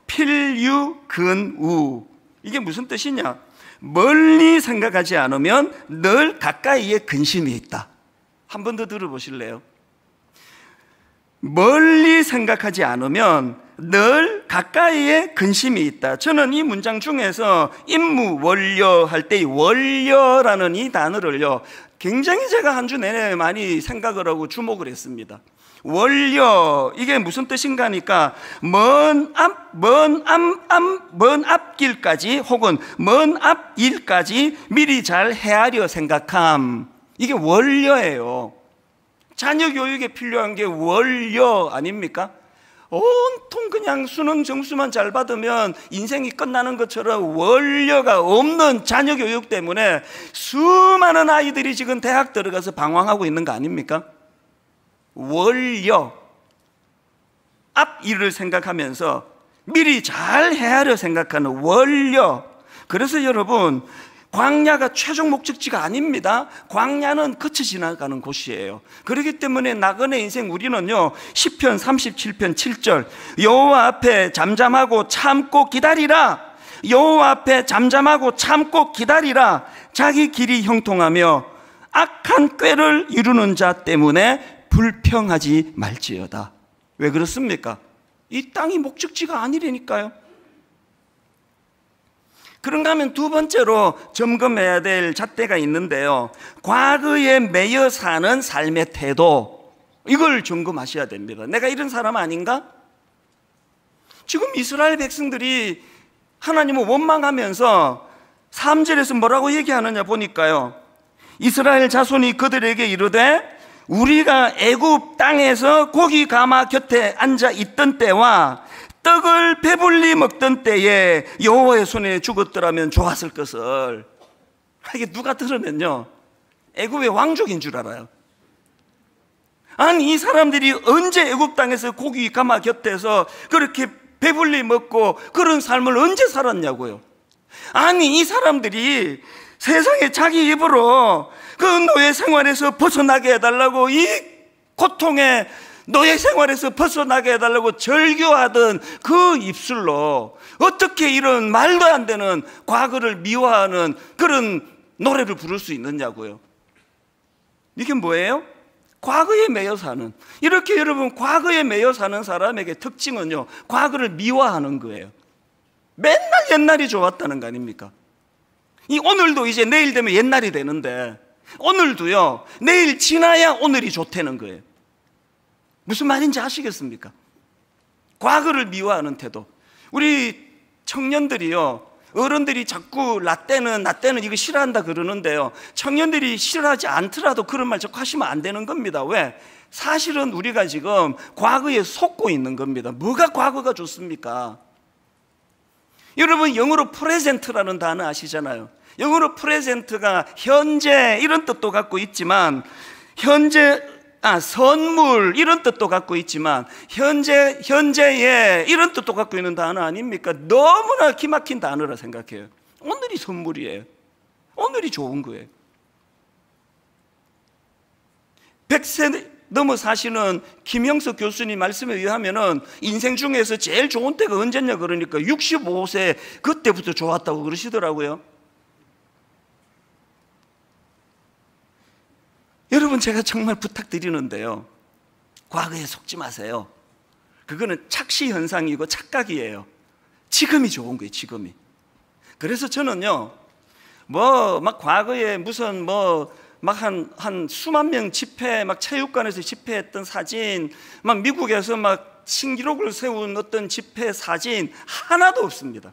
필유근우. 이게 무슨 뜻이냐? 멀리 생각하지 않으면 늘 가까이에 근심이 있다. 한 번 더 들어보실래요? 멀리 생각하지 않으면 늘 가까이에 근심이 있다. 저는 이 문장 중에서 임무원려 할 때 이 원려라는 이 단어를요, 굉장히 제가 한 주 내내 많이 생각을 하고 주목을 했습니다. 원려, 이게 무슨 뜻인가 하니까 먼 앞길까지 혹은 먼 앞일까지 미리 잘 헤아려 생각함. 이게 원려예요. 자녀 교육에 필요한 게 원려 아닙니까? 온통 그냥 수능 점수만 잘 받으면 인생이 끝나는 것처럼 원려가 없는 자녀 교육 때문에 수많은 아이들이 지금 대학 들어가서 방황하고 있는 거 아닙니까? 원려, 앞일을 생각하면서 미리 잘 헤아려 생각하는 원려. 그래서 여러분, 광야가 최종 목적지가 아닙니다. 광야는 거쳐 지나가는 곳이에요. 그렇기 때문에 나그네 인생 우리는요, 시편 37편 7절 여호와 앞에 잠잠하고 참고 기다리라. 여호와 앞에 잠잠하고 참고 기다리라. 자기 길이 형통하며 악한 꾀를 이루는 자 때문에 불평하지 말지어다. 왜 그렇습니까? 이 땅이 목적지가 아니라니까요. 그런가 하면 두 번째로 점검해야 될 잣대가 있는데요, 과거에 매여 사는 삶의 태도, 이걸 점검하셔야 됩니다. 내가 이런 사람 아닌가? 지금 이스라엘 백성들이 하나님을 원망하면서 3절에서 뭐라고 얘기하느냐 보니까요, 이스라엘 자손이 그들에게 이르되 우리가 애굽 땅에서 고기 가마 곁에 앉아 있던 때와 떡을 배불리 먹던 때에 여호와의 손에 죽었더라면 좋았을 것을. 이게 누가 들으면요, 애굽의 왕족인 줄 알아요. 아니, 이 사람들이 언제 애굽 땅에서 고기 가마 곁에서 그렇게 배불리 먹고 그런 삶을 언제 살았냐고요. 아니, 이 사람들이 세상에 자기 입으로 그 노예 생활에서 벗어나게 해달라고, 이 고통의 노예 생활에서 벗어나게 해달라고 절규하던 그 입술로 어떻게 이런 말도 안 되는 과거를 미워하는 그런 노래를 부를 수 있느냐고요. 이게 뭐예요? 과거에 매여 사는. 이렇게 여러분, 과거에 매여 사는 사람에게 특징은요, 과거를 미워하는 거예요. 맨날 옛날이 좋았다는 거 아닙니까? 이 오늘도 이제 내일 되면 옛날이 되는데, 오늘도요, 내일 지나야 오늘이 좋다는 거예요. 무슨 말인지 아시겠습니까? 과거를 미워하는 태도. 우리 청년들이요, 어른들이 자꾸 라떼는 이거 싫어한다 그러는데요, 청년들이 싫어하지 않더라도 그런 말 자꾸 하시면 안 되는 겁니다. 왜? 사실은 우리가 지금 과거에 속고 있는 겁니다. 뭐가 과거가 좋습니까? 여러분, 영어로 프레젠트라는 단어 아시잖아요. 영어로 프레젠트가 현재 이런 뜻도 갖고 있지만, 선물 이런 뜻도 갖고 있지만, 현재에 이런 뜻도 갖고 있는 단어 아닙니까? 너무나 기막힌 단어라 생각해요. 오늘이 선물이에요. 오늘이 좋은 거예요. 100세 넘어 사시는 김영석 교수님 말씀에 의하면은 인생 중에서 제일 좋은 때가 언제냐 그러니까 65세 그때부터 좋았다고 그러시더라고요. 여러분, 제가 정말 부탁드리는데요, 과거에 속지 마세요. 그거는 착시 현상이고 착각이에요. 지금이 좋은 거예요, 지금이. 그래서 저는요, 막 과거에 무슨 막 한 수만 명 집회, 막 체육관에서 집회했던 사진, 막 미국에서 막 신기록을 세운 어떤 집회 사진 하나도 없습니다.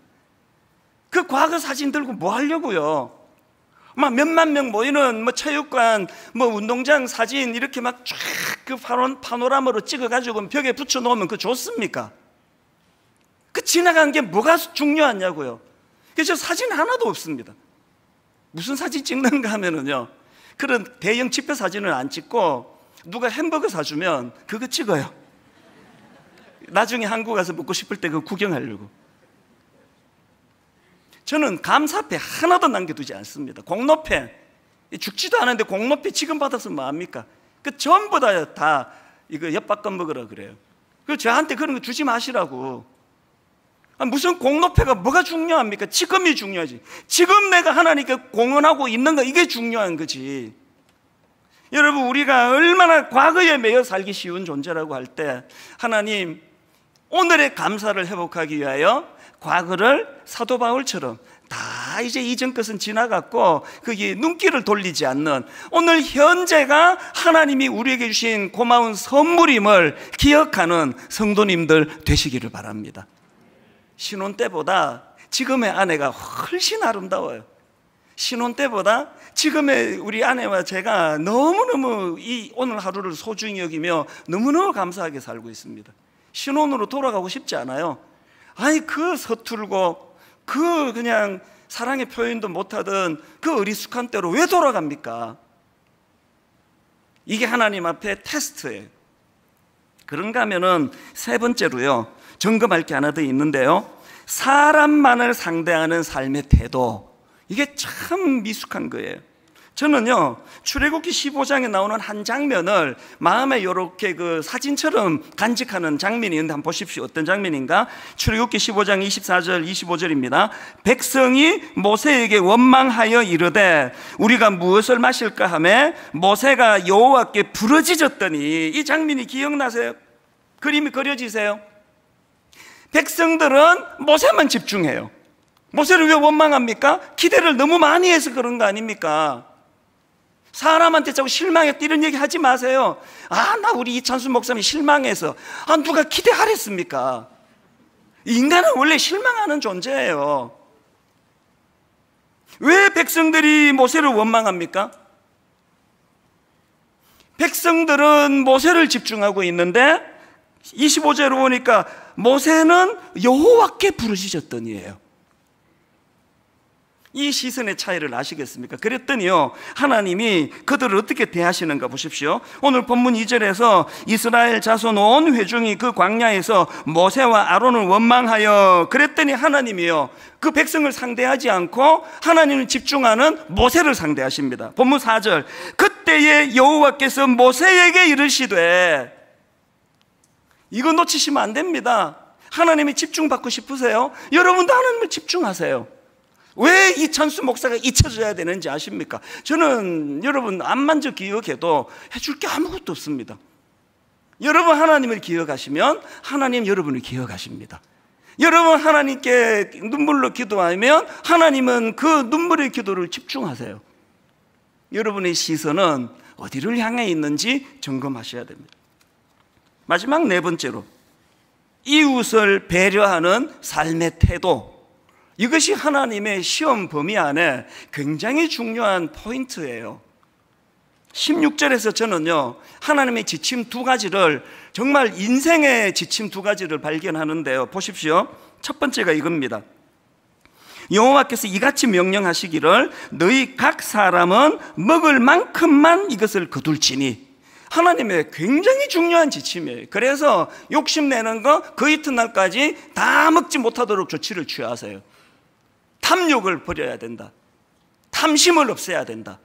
그 과거 사진 들고 뭐 하려고요? 막 몇만 명 모이는 체육관, 운동장 사진 이렇게 막 쫙 그 파노라마로 찍어가지고 벽에 붙여놓으면 그거 좋습니까? 그 지나간 게 뭐가 중요하냐고요. 그래서 사진 하나도 없습니다. 무슨 사진 찍는가 하면은요, 그런 대형 집회 사진을 안 찍고 누가 햄버거 사주면 그거 찍어요. 나중에 한국 가서 먹고 싶을 때 그거 구경하려고. 저는 감사패 하나도 남겨두지 않습니다. 공로패, 죽지도 않았는데 공로패 지금 받았으면 뭐합니까? 그 전부 다 이거 엿바꿔 먹으라 그래요. 그 저한테 그런 거 주지 마시라고. 무슨 공로패가 뭐가 중요합니까? 지금이 중요하지. 지금 내가 하나님께 공헌하고 있는 거, 이게 중요한 거지. 여러분, 우리가 얼마나 과거에 매여 살기 쉬운 존재라고 할 때, 하나님 오늘의 감사를 회복하기 위하여 과거를 사도 바울처럼 다 이제 이전 것은 지나갔고 거기에 눈길을 돌리지 않는 오늘 현재가 하나님이 우리에게 주신 고마운 선물임을 기억하는 성도님들 되시기를 바랍니다. 신혼 때보다 지금의 아내가 훨씬 아름다워요. 신혼 때보다 지금의 우리 아내와 제가 너무너무 이 오늘 하루를 소중히 여기며 너무너무 감사하게 살고 있습니다. 신혼으로 돌아가고 싶지 않아요. 아니, 그 서툴고 그 그냥 사랑의 표현도 못하던 그 어리숙한 때로 왜 돌아갑니까? 이게 하나님 앞에 테스트예요. 그런가 하면은 세 번째로요, 점검할 게 하나 더 있는데요, 사람만을 상대하는 삶의 태도. 이게 참 미숙한 거예요. 저는요, 출애굽기 15장에 나오는 한 장면을 마음에 이렇게 그 사진처럼 간직하는 장면이 있는데 한번 보십시오. 어떤 장면인가? 출애굽기 15장 24절 25절입니다. 백성이 모세에게 원망하여 이르되 우리가 무엇을 마실까 하매 모세가 여호와께 부르짖었더니. 이 장면이 기억나세요? 그림이 그려지세요? 백성들은 모세만 집중해요. 모세를 왜 원망합니까? 기대를 너무 많이 해서 그런 거 아닙니까? 사람한테 자꾸 실망했다 이런 얘기 하지 마세요. 나 우리 이찬수 목사님 실망해서. 누가 기대하랬습니까? 인간은 원래 실망하는 존재예요. 왜 백성들이 모세를 원망합니까? 백성들은 모세를 집중하고 있는데 25절을 보니까 모세는 여호와께 부르짖었더니예요. 이 시선의 차이를 아시겠습니까? 그랬더니요, 하나님이 그들을 어떻게 대하시는가 보십시오. 오늘 본문 2절에서 이스라엘 자손 온 회중이 그 광야에서 모세와 아론을 원망하여 그랬더니 하나님이요, 그 백성을 상대하지 않고 하나님을 집중하는 모세를 상대하십니다. 본문 4절, 그때에 여호와께서 모세에게 이르시되. 이거 놓치시면 안 됩니다. 하나님이 집중받고 싶으세요? 여러분도 하나님을 집중하세요. 왜 이찬수 목사가 잊혀져야 되는지 아십니까? 저는 여러분 앞만저 기억해도 해줄 게 아무것도 없습니다. 여러분 하나님을 기억하시면 하나님 여러분을 기억하십니다. 여러분 하나님께 눈물로 기도하면 하나님은 그 눈물의 기도를 집중하세요. 여러분의 시선은 어디를 향해 있는지 점검하셔야 됩니다. 마지막 네 번째로, 이웃을 배려하는 삶의 태도. 이것이 하나님의 시험 범위 안에 굉장히 중요한 포인트예요. 16절에서 저는요, 하나님의 지침 두 가지를, 정말 인생의 지침 두 가지를 발견하는데요, 보십시오. 첫 번째가 이겁니다. 여호와께서 이같이 명령하시기를 너희 각 사람은 먹을 만큼만 이것을 거둘지니. 하나님의 굉장히 중요한 지침이에요. 그래서 욕심내는 거 그 이튿날까지 다 먹지 못하도록 조치를 취하세요. 탐욕을 버려야 된다. 탐심을 없애야 된다.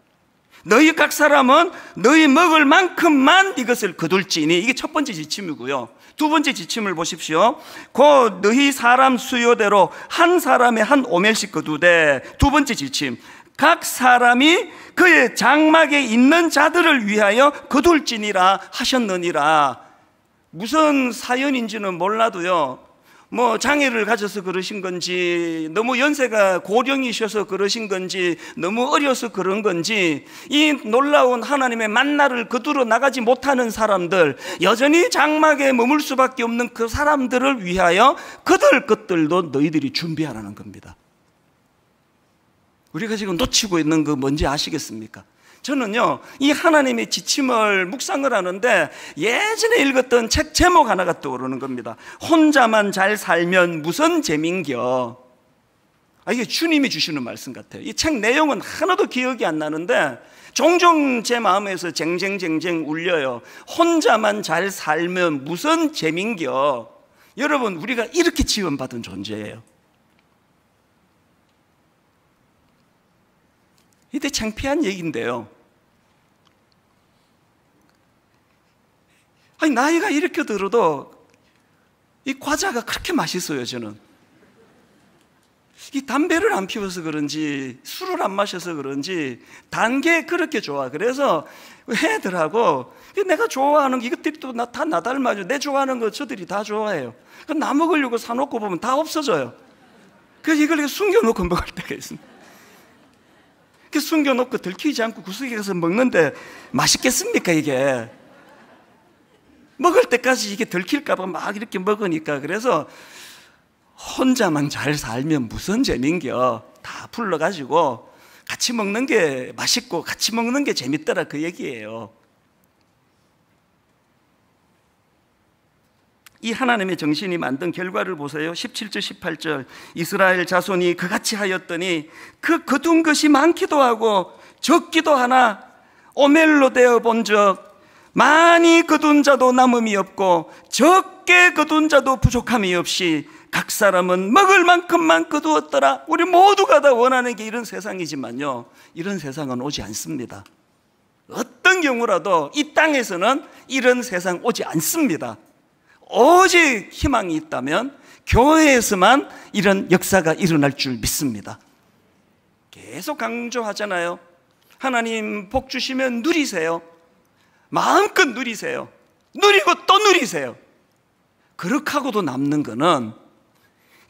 너희 각 사람은 너희 먹을 만큼만 이것을 거둘지니. 이게 첫 번째 지침이고요. 두 번째 지침을 보십시오. 곧 너희 사람 수요대로 한 사람의 한 오멜씩 거두되. 두 번째 지침, 각 사람이 그의 장막에 있는 자들을 위하여 거둘지니라 하셨느니라. 무슨 사연인지는 몰라도요, 뭐 장애를 가져서 그러신 건지, 너무 연세가 고령이셔서 그러신 건지, 너무 어려서 그런 건지, 이 놀라운 하나님의 만나를 거두러 나가지 못하는 사람들, 여전히 장막에 머물 수밖에 없는 그 사람들을 위하여 그들 것들도 너희들이 준비하라는 겁니다. 우리가 지금 놓치고 있는 거 뭔지 아시겠습니까? 저는요, 이 하나님의 지침을 묵상을 하는데 예전에 읽었던 책 제목 하나가 떠오르는 겁니다. 혼자만 잘 살면 무슨 재민겨. 이게 주님이 주시는 말씀 같아요. 이 책 내용은 하나도 기억이 안 나는데 종종 제 마음에서 쟁쟁쟁쟁 울려요. 혼자만 잘 살면 무슨 재민겨. 여러분, 우리가 이렇게 지원받은 존재예요. 이때 창피한 얘기인데요. 나이가 이렇게 들어도 이 과자가 그렇게 맛있어요. 저는 이 담배를 안 피워서 그런지 술을 안 마셔서 그런지 단 게 그렇게 좋아. 그래서 애들하고 내가 좋아하는 게 이것들이 또 다 나 닮아요. 내 좋아하는 거 저들이 다 좋아해요. 나 먹으려고 사놓고 보면 다 없어져요. 그래서 이걸 숨겨놓고 먹을 때가 있습니다. 숨겨놓고 들키지 않고 구석에 가서 먹는데 맛있겠습니까? 이게 먹을 때까지 이게 들킬까봐 막 이렇게 먹으니까. 그래서 혼자만 잘 살면 무슨 재민겨. 다 불러가지고 같이 먹는 게 맛있고 같이 먹는 게 재밌더라, 그 얘기예요. 이 하나님의 정신이 만든 결과를 보세요. 17절 18절 이스라엘 자손이 그같이 하였더니 그 거둔 것이 많기도 하고 적기도 하나 오멜로 되어 본적 많이 거둔 자도 남음이 없고 적게 거둔 자도 부족함이 없이 각 사람은 먹을 만큼만 거두었더라. 우리 모두가 다 원하는 게 이런 세상이지만요, 이런 세상은 오지 않습니다. 어떤 경우라도 이 땅에서는 이런 세상 오지 않습니다. 오직 희망이 있다면 교회에서만 이런 역사가 일어날 줄 믿습니다. 계속 강조하잖아요. 하나님 복 주시면 누리세요. 마음껏 누리세요. 누리고 또 누리세요. 그렇게 하고도 남는 거는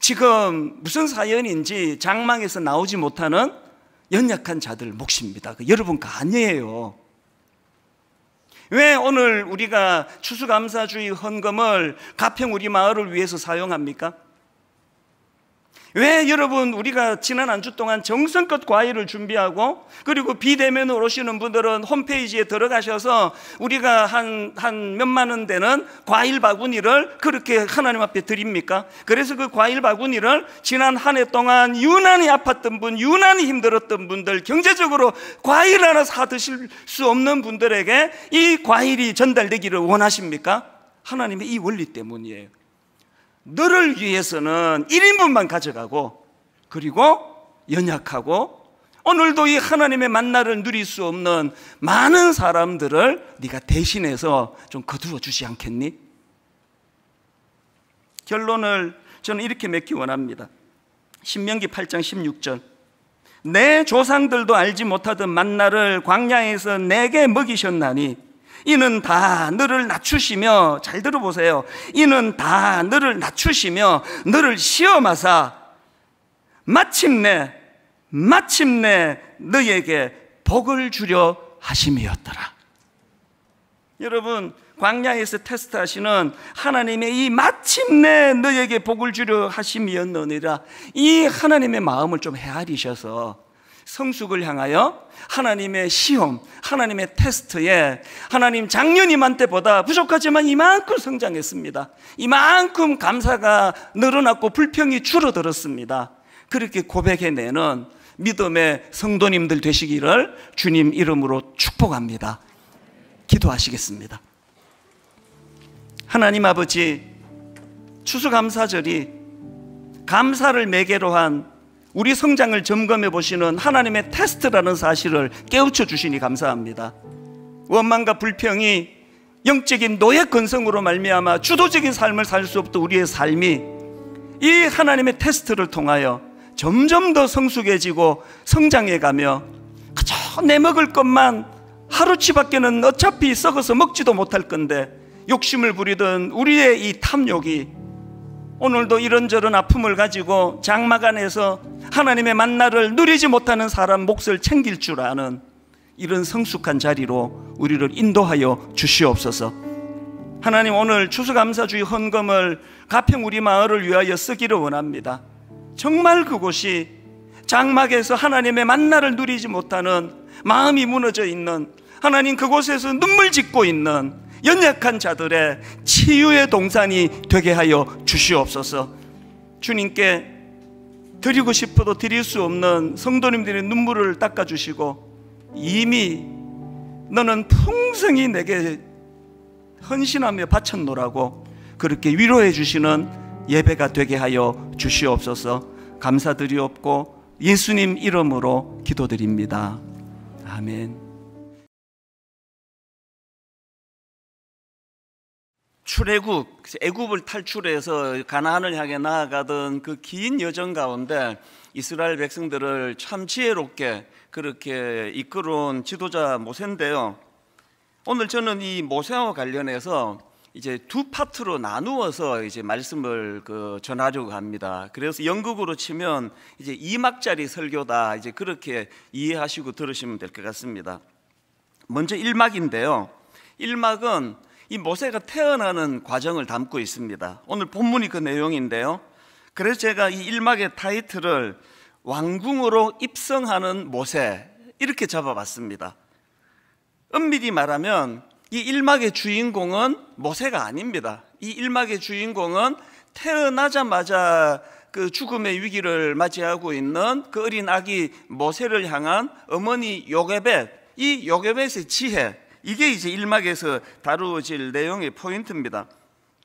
지금 무슨 사연인지 장막에서 나오지 못하는 연약한 자들 몫입니다. 여러분 거 아니에요. 왜 오늘 우리가 추수감사주의 헌금을 가평 우리 마을을 위해서 사용합니까? 왜 여러분 우리가 지난 한 주 동안 정성껏 과일을 준비하고, 그리고 비대면으로 오시는 분들은 홈페이지에 들어가셔서 우리가 한 몇만 원 되는 과일 바구니를 그렇게 하나님 앞에 드립니까? 그래서 그 과일 바구니를 지난 한 해 동안 유난히 아팠던 분, 유난히 힘들었던 분들, 경제적으로 과일 하나 사 드실 수 없는 분들에게 이 과일이 전달되기를 원하십니까? 하나님의 이 원리 때문이에요. 너를 위해서는 1인분만 가져가고, 그리고 연약하고 오늘도 이 하나님의 만나를 누릴 수 없는 많은 사람들을 네가 대신해서 좀 거두어 주지 않겠니? 결론을 저는 이렇게 맺기 원합니다. 신명기 8장 16절 내 조상들도 알지 못하던 만나를 광야에서 내게 먹이셨나니 이는 다 너를 낮추시며, 잘 들어보세요, 이는 다 너를 낮추시며 너를 시험하사 마침내 너에게 복을 주려 하심이었더라. 여러분, 광야에서 테스트하시는 하나님의 이 마침내 너에게 복을 주려 하심이었느니라, 이 하나님의 마음을 좀 헤아리셔서 성숙을 향하여 하나님의 시험, 하나님의 테스트에 하나님 작년이만 때보다 부족하지만 이만큼 성장했습니다. 이만큼 감사가 늘어났고 불평이 줄어들었습니다. 그렇게 고백해내는 믿음의 성도님들 되시기를 주님 이름으로 축복합니다. 기도하시겠습니다. 하나님 아버지, 추수감사절이 감사를 매개로 한 우리 성장을 점검해 보시는 하나님의 테스트라는 사실을 깨우쳐 주시니 감사합니다. 원망과 불평이 영적인 노예 근성으로 말미암아 주도적인 삶을 살 수 없던 우리의 삶이 이 하나님의 테스트를 통하여 점점 더 성숙해지고 성장해가며 그저 내 먹을 것만 하루치밖에는 어차피 썩어서 먹지도 못할 건데 욕심을 부리던 우리의 이 탐욕이 오늘도 이런저런 아픔을 가지고 장막 안에서 하나님의 만나를 누리지 못하는 사람 몫을 챙길 줄 아는 이런 성숙한 자리로 우리를 인도하여 주시옵소서. 하나님, 오늘 추수감사주의 헌금을 가평 우리 마을을 위하여 쓰기를 원합니다. 정말 그곳이 장막에서 하나님의 만나를 누리지 못하는 마음이 무너져 있는, 하나님 그곳에서 눈물 짓고 있는 연약한 자들의 치유의 동산이 되게 하여 주시옵소서. 주님께 드리고 싶어도 드릴 수 없는 성도님들의 눈물을 닦아주시고 이미 너는 풍성히 내게 헌신하며 바쳤노라고 그렇게 위로해 주시는 예배가 되게 하여 주시옵소서. 감사드리옵고 예수님 이름으로 기도드립니다. 아멘. 출애굽, 애굽을 탈출해서 가나안을 향해 나아가던 그 긴 여정 가운데 이스라엘 백성들을 참 지혜롭게 그렇게 이끌어온 지도자 모세인데요. 오늘 저는 이 모세와 관련해서 이제 두 파트로 나누어서 이제 말씀을 전하려고 합니다. 그래서 연극으로 치면 이제 2막짜리 설교다, 이제 그렇게 이해하시고 들으시면 될 것 같습니다. 먼저 1막인데요. 1막은 이 모세가 태어나는 과정을 담고 있습니다. 오늘 본문이 그 내용인데요. 그래서 제가 이 1막의 타이틀을 왕궁으로 입성하는 모세 이렇게 잡아봤습니다. 엄밀히 말하면 이 1막의 주인공은 모세가 아닙니다. 이 1막의 주인공은 태어나자마자 그 죽음의 위기를 맞이하고 있는 그 어린 아기 모세를 향한 어머니 요게벳, 이 요게벳의 지혜, 이게 이제 1막에서 다루어질 내용의 포인트입니다.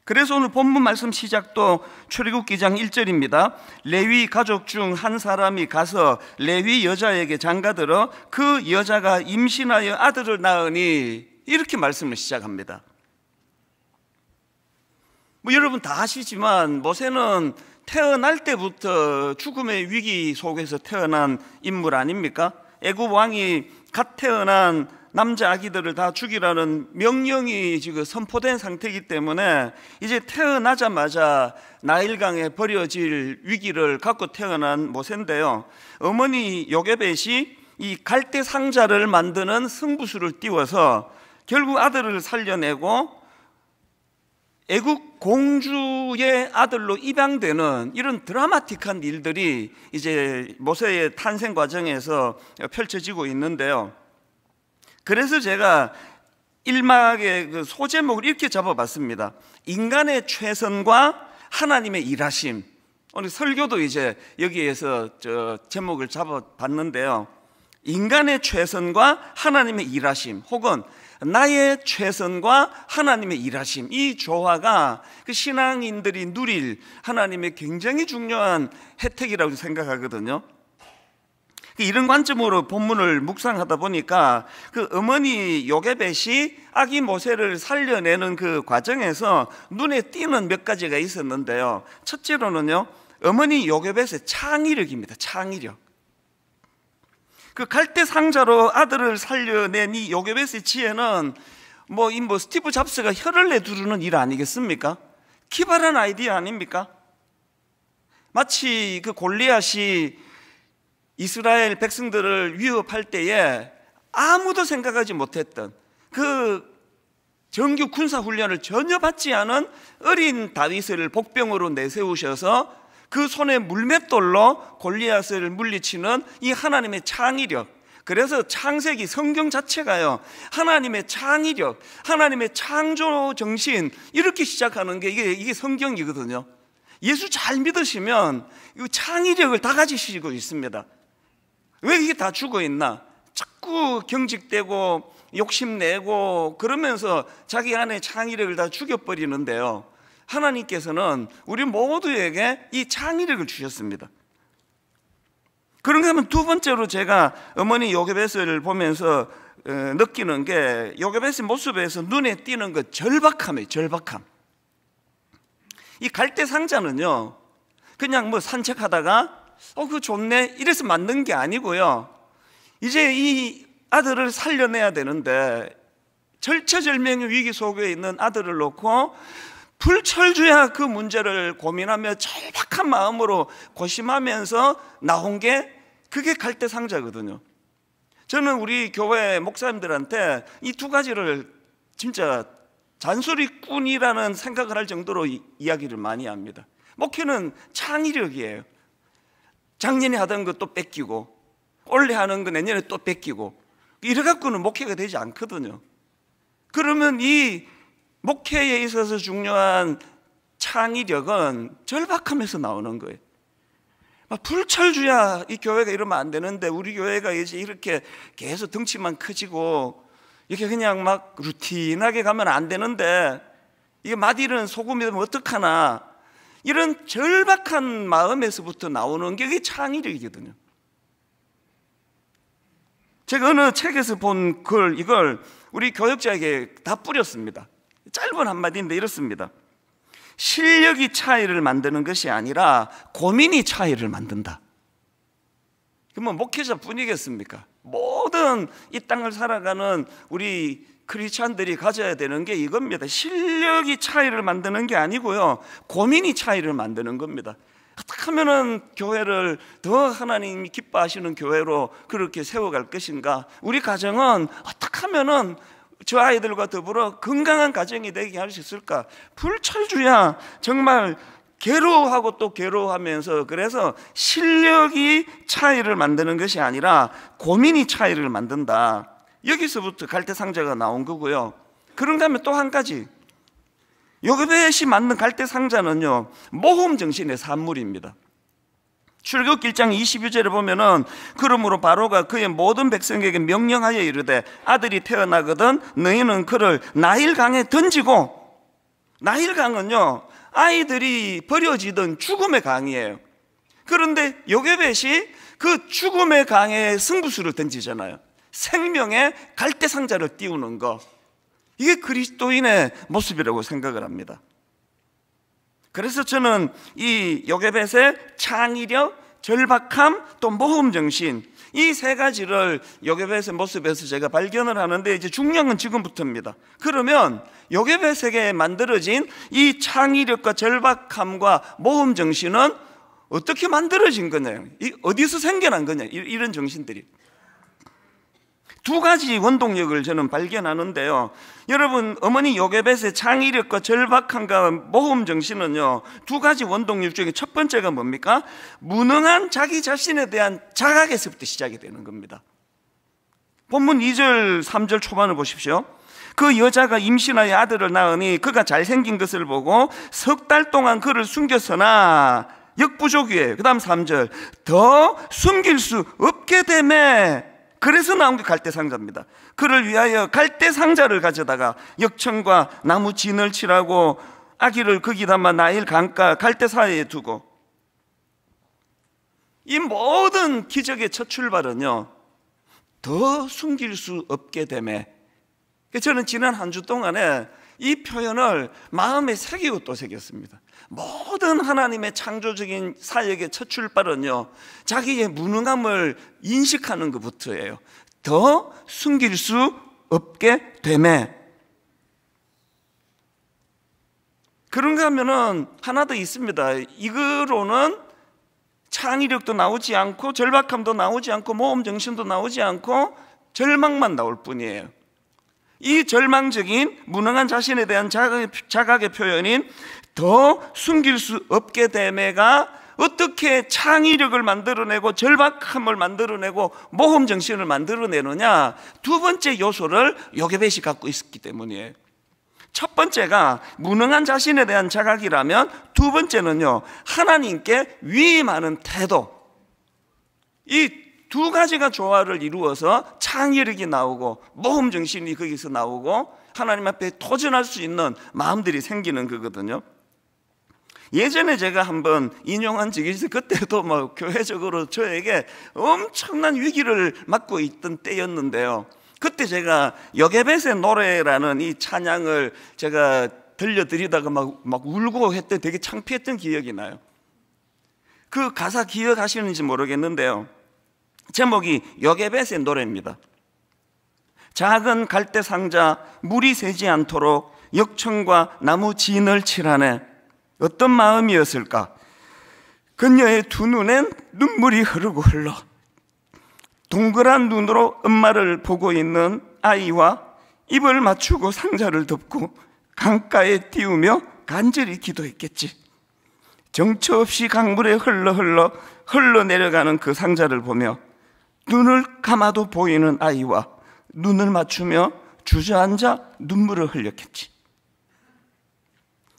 그래서 오늘 본문 말씀 시작도 출애굽기 2장 1절입니다. 레위 가족 중 한 사람이 가서 레위 여자에게 장가들어 그 여자가 임신하여 아들을 낳으니, 이렇게 말씀을 시작합니다. 여러분 다 아시지만 모세는 태어날 때부터 죽음의 위기 속에서 태어난 인물 아닙니까? 애굽 왕이 갓 태어난 남자 아기들을 다 죽이라는 명령이 지금 선포된 상태이기 때문에 이제 태어나자마자 나일강에 버려질 위기를 갖고 태어난 모세인데요. 어머니 요게벳이 이 갈대 상자를 만드는 승부수를 띄워서 결국 아들을 살려내고 애국 공주의 아들로 입양되는 이런 드라마틱한 일들이 이제 모세의 탄생 과정에서 펼쳐지고 있는데요. 그래서 제가 1막의 그 소제목을 이렇게 잡아봤습니다. 인간의 최선과 하나님의 일하심. 오늘 설교도 이제 여기에서 제목을 잡아봤는데요. 인간의 최선과 하나님의 일하심, 혹은 나의 최선과 하나님의 일하심, 이 조화가 그 신앙인들이 누릴 하나님의 굉장히 중요한 혜택이라고 생각하거든요. 이런 관점으로 본문을 묵상하다 보니까 그 어머니 요게벳이 아기 모세를 살려내는 그 과정에서 눈에 띄는 몇 가지가 있었는데요. 첫째로는요, 어머니 요게벳의 창의력입니다. 창의력. 그 갈대 상자로 아들을 살려낸 이 요게벳의 지혜는 스티브 잡스가 혀를 내두르는 일 아니겠습니까? 기발한 아이디어 아닙니까? 마치 그 골리앗이 이스라엘 백성들을 위협할 때에 아무도 생각하지 못했던 그 정규 군사 훈련을 전혀 받지 않은 어린 다윗을 복병으로 내세우셔서 그 손에 물맷돌로 골리앗을 물리치는 이 하나님의 창의력. 그래서 창세기 성경 자체가요, 하나님의 창의력, 하나님의 창조 정신, 이렇게 시작하는 게 이게 성경이거든요. 예수 잘 믿으시면 이 창의력을 다 가지시고 있습니다. 왜 이게 다 죽어 있나? 자꾸 경직되고 욕심내고 그러면서 자기 안에 창의력을 다 죽여버리는데요, 하나님께서는 우리 모두에게 이 창의력을 주셨습니다. 그런가 하면 두 번째로 제가 어머니 요게벳을 보면서 느끼는 게, 요게벳의 모습에서 눈에 띄는 그 절박함이에요. 절박함. 이 갈대 상자는요, 그냥 산책하다가 그거 좋네 이래서 만든 게 아니고요, 이제 이 아들을 살려내야 되는데 절체절명의 위기 속에 있는 아들을 놓고 불철주야 그 문제를 고민하며 절박한 마음으로 고심하면서 나온 게 그게 갈대 상자거든요. 저는 우리 교회 목사님들한테 이 두 가지를 진짜 잔소리꾼이라는 생각을 할 정도로 이야기를 많이 합니다. 목회는 창의력이에요. 작년에 하던 거 또 뺏기고, 올해 하는 거 내년에 또 뺏기고, 이래갖고는 목회가 되지 않거든요. 그러면 이 목회에 있어서 중요한 창의력은 절박함에서 나오는 거예요. 막 불철주야 이 교회가 이러면 안 되는데 우리 교회가 이제 이렇게 계속 덩치만 커지고 이렇게 그냥 막 루틴하게 가면 안 되는데 이게 맛이는 소금이 되면 어떡하나, 이런 절박한 마음에서부터 나오는 게 이게 창의력이거든요. 제가 어느 책에서 본 이걸 우리 교역자에게 다 뿌렸습니다. 짧은 한마디인데 이렇습니다. 실력이 차이를 만드는 것이 아니라 고민이 차이를 만든다. 그러면 목회자뿐이겠습니까? 모든 이 땅을 살아가는 우리 크리스찬들이 가져야 되는 게 이겁니다. 실력이 차이를 만드는 게 아니고요, 고민이 차이를 만드는 겁니다. 어떻게 하면은 교회를 더 하나님이 기뻐하시는 교회로 그렇게 세워갈 것인가? 우리 가정은 어떻게 하면은 저 아이들과 더불어 건강한 가정이 되게 할 수 있을까? 불철주야 정말 괴로워하고 또 괴로워하면서, 그래서 실력이 차이를 만드는 것이 아니라 고민이 차이를 만든다. 여기서부터 갈대상자가 나온 거고요. 그런가 하면 또 한 가지, 요게벳이 만든 갈대상자는요, 모험 정신의 산물입니다. 출애굽기 1장 22절에 보면은 그러므로 바로가 그의 모든 백성에게 명령하여 이르되 아들이 태어나거든 너희는 그를 나일강에 던지고, 나일강은요 아이들이 버려지던 죽음의 강이에요. 그런데 요게벳이 그 죽음의 강에 승부수를 던지잖아요. 생명의 갈대상자를 띄우는 거, 이게 그리스도인의 모습이라고 생각을 합니다. 그래서 저는 이 요게벳의 창의력, 절박함, 또 모험정신, 이 세 가지를 요게벳의 모습에서 제가 발견을 하는데, 이제 중요한 건 지금부터입니다. 그러면 요게벳에게 만들어진 이 창의력과 절박함과 모험정신은 어떻게 만들어진 거냐, 어디서 생겨난 거냐, 이런 정신들이 두 가지 원동력을 저는 발견하는데요. 여러분, 어머니 요게벳의 창의력과 절박함과 모험 정신은요, 두 가지 원동력 중에 첫 번째가 뭡니까? 무능한 자기 자신에 대한 자각에서부터 시작이 되는 겁니다. 본문 2절 3절 초반을 보십시오. 그 여자가 임신하여 아들을 낳으니 그가 잘생긴 것을 보고 석 달 동안 그를 숨겼으나 역부족이에요. 그 다음 3절, 더 숨길 수 없게 되매, 그래서 나온 게 갈대상자입니다. 그를 위하여 갈대상자를 가져다가 역청과 나무 진을 칠하고 아기를 거기 담아 나일 강가 갈대 사이에 두고, 이 모든 기적의 첫 출발은요, 더 숨길 수 없게 되매. 저는 지난 한 주 동안에 이 표현을 마음에 새기고 또 새겼습니다. 모든 하나님의 창조적인 사역의 첫 출발은요, 자기의 무능함을 인식하는 것부터예요. 더 숨길 수 없게 되매. 그런가 하면은 하나 더 있습니다. 이거로는 창의력도 나오지 않고 절박함도 나오지 않고 모험정신도 나오지 않고 절망만 나올 뿐이에요. 이 절망적인 무능한 자신에 대한 자각의 표현인 더 숨길 수 없게 됨에가 어떻게 창의력을 만들어내고 절박함을 만들어내고 모험정신을 만들어내느냐, 두 번째 요소를 요게벳이 갖고 있었기 때문이에요. 첫 번째가 무능한 자신에 대한 자각이라면, 두 번째는요, 하나님께 위임하는 태도. 이 두 가지가 조화를 이루어서 창의력이 나오고 모험정신이 거기서 나오고 하나님 앞에 도전할 수 있는 마음들이 생기는 거거든요. 예전에 제가 한번 인용한 적이 있어요. 그때도 뭐 교회적으로 저에게 엄청난 위기를 맞고 있던 때였는데요. 그때 제가 요게벳의 노래라는 이 찬양을 제가 들려드리다가 막 울고 했던, 되게 창피했던 기억이 나요. 그 가사 기억하시는지 모르겠는데요, 제목이 요게벳의 노래입니다. 작은 갈대 상자 물이 새지 않도록 역청과 나무 진을 칠하네. 어떤 마음이었을까? 그녀의 두 눈엔 눈물이 흐르고 흘러 동그란 눈으로 엄마를 보고 있는 아이와 입을 맞추고 상자를 덮고 강가에 띄우며 간절히 기도했겠지. 정처 없이 강물에 흘러내려가는 그 상자를 보며 눈을 감아도 보이는 아이와 눈을 맞추며 주저앉아 눈물을 흘렸겠지.